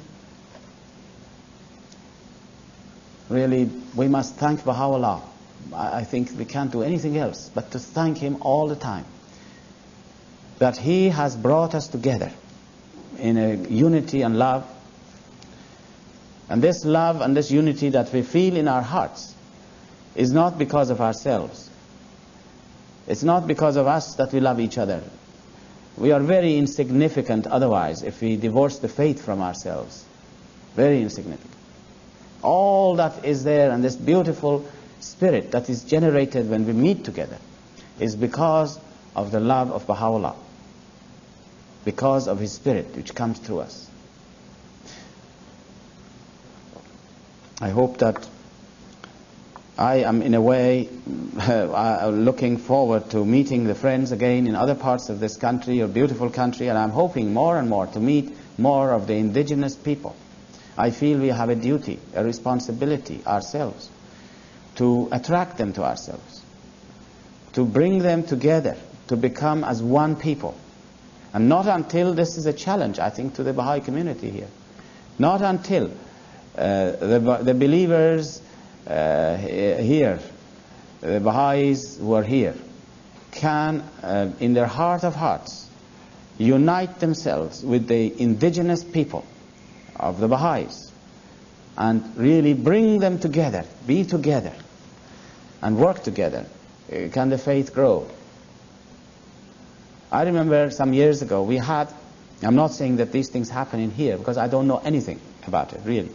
really, we must thank Baha'u'llah. I think we can't do anything else but to thank him all the time, that he has brought us together in a unity and love. And this love and this unity that we feel in our hearts is not because of ourselves. It's not because of us that we love each other. We are very insignificant otherwise if we divorce the faith from ourselves. Very insignificant. All that is there, and this beautiful spirit that is generated when we meet together, is because of the love of Baha'u'llah, because of his spirit which comes through us. I hope that I am in a way looking forward to meeting the friends again in other parts of this country, your beautiful country, and I'm hoping more and more to meet more of the indigenous people. I feel we have a duty, a responsibility ourselves to attract them to ourselves, to bring them together, to become as one people. And not until, this is a challenge, I think, to the Baha'i community here, not until the believers here, the Baha'is who are here, can, in their heart of hearts, unite themselves with the indigenous people of the Baha'is and really bring them together, be together, and work together, can the faith grow. I remember some years ago we had, I'm not saying that these things happen in here because I don't know anything about it really,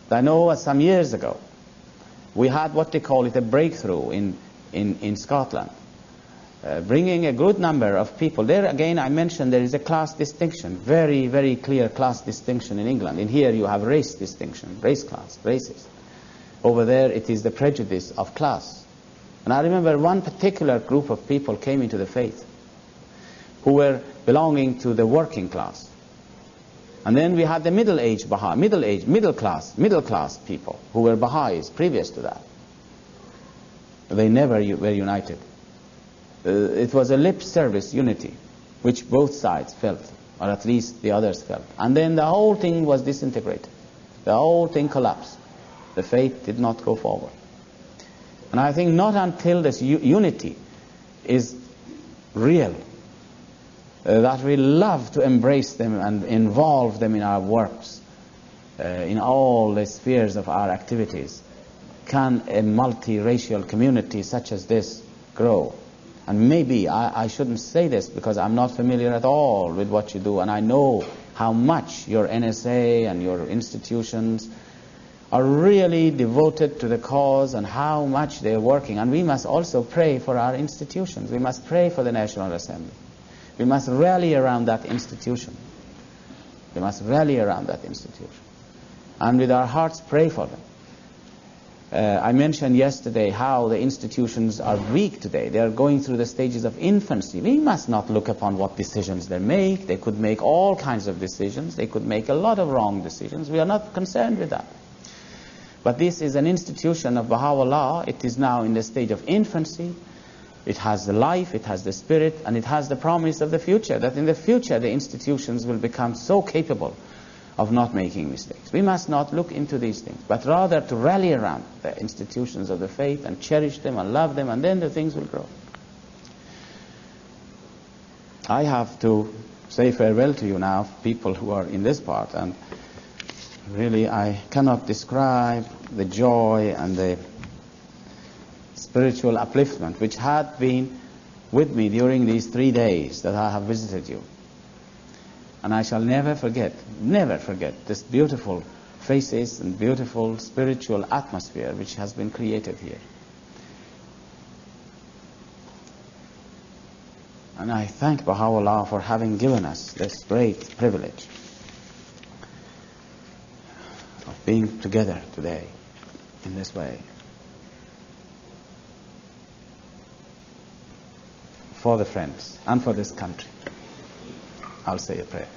but I know some years ago we had what they call it a breakthrough in Scotland, bringing a good number of people. There again I mentioned there is a class distinction, very, very clear class distinction in England. In here you have race distinction, race class, races. Over there it is the prejudice of class. And I remember one particular group of people came into the faith who were belonging to the working class. And then we had the middle-aged Baha'i, middle class people who were Baha'is previous to that. They never were united. It was a lip service unity, which both sides felt, or at least the others felt. And then the whole thing was disintegrated. The whole thing collapsed. The faith did not go forward. And I think not until this unity is real, that we love to embrace them and involve them in our works, in all the spheres of our activities, can a multiracial community such as this grow. And maybe I shouldn't say this because I'm not familiar at all with what you do, and I know how much your NSA and your institutions are really devoted to the cause and how much they're working. And we must also pray for our institutions. We must pray for the National Assembly. We must rally around that institution. We must rally around that institution. And with our hearts pray for them. I mentioned yesterday how the institutions are weak today. They are going through the stages of infancy. We must not look upon what decisions they make. They could make all kinds of decisions. They could make a lot of wrong decisions. We are not concerned with that. But this is an institution of Baha'u'llah. It is now in the stage of infancy. It has the life, it has the spirit, and it has the promise of the future, that in the future the institutions will become so capable of not making mistakes. We must not look into these things, but rather to rally around the institutions of the faith and cherish them and love them, and then the things will grow. I have to say farewell to you now, people who are in this part, and really I cannot describe the joy and the spiritual upliftment which had been with me during these 3 days that I have visited you. And I shall never forget this beautiful faces and beautiful spiritual atmosphere which has been created here. And I thank Baha'u'llah for having given us this great privilege. being together today in this way. For the friends and for this country, I'll say a prayer.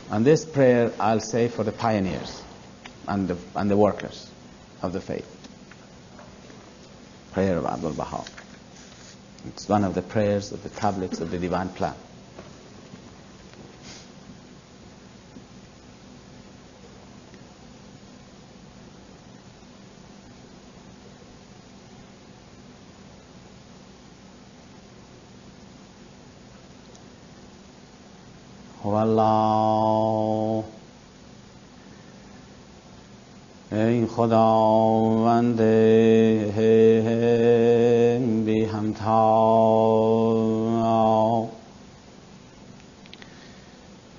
And this prayer I'll say for the pioneers and the workers of the faith. Prayer of Abdul Baha. It's one of the prayers of the tablets of the Divine Plan. والله ای خداوند بی همتا،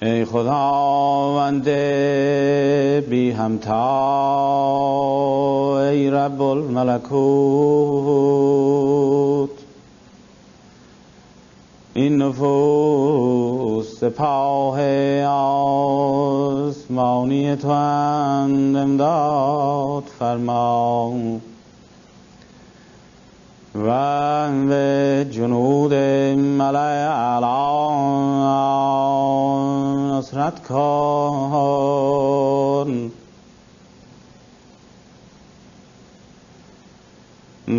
ای خداوند بی همتا، ای رب الملکوت، این نفوس سپاه آسمانی تو اند، امداد فرما و به جنود ملأ اعلی نصرت کن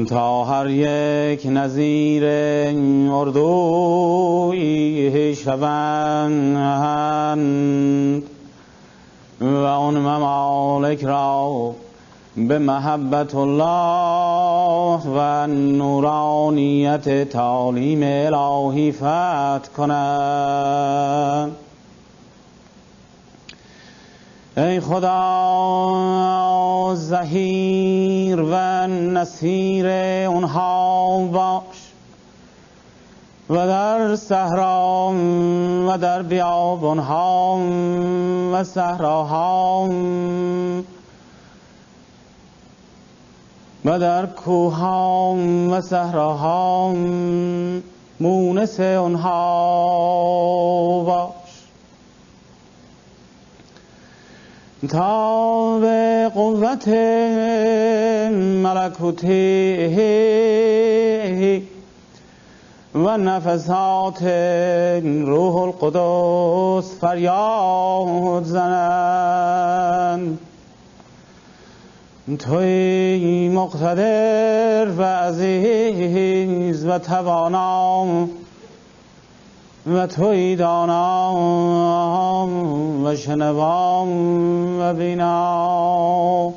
تا هر یک نظیر اردوی شوند و آن ممالک را به محبت الله و نورانیت تعالیم الهی فتح کنند. ای خدا، ظهیر و نصیر اونها باش و در صحرا و در بیابانها و صحراها و در کوهها و صحراها مونس اونها باش تا به قوت ملکوتی و نفسات روح القدس فریاد زنند. توی مقتدر و عزیز و توانا و توی دانا و شنوا و بینا.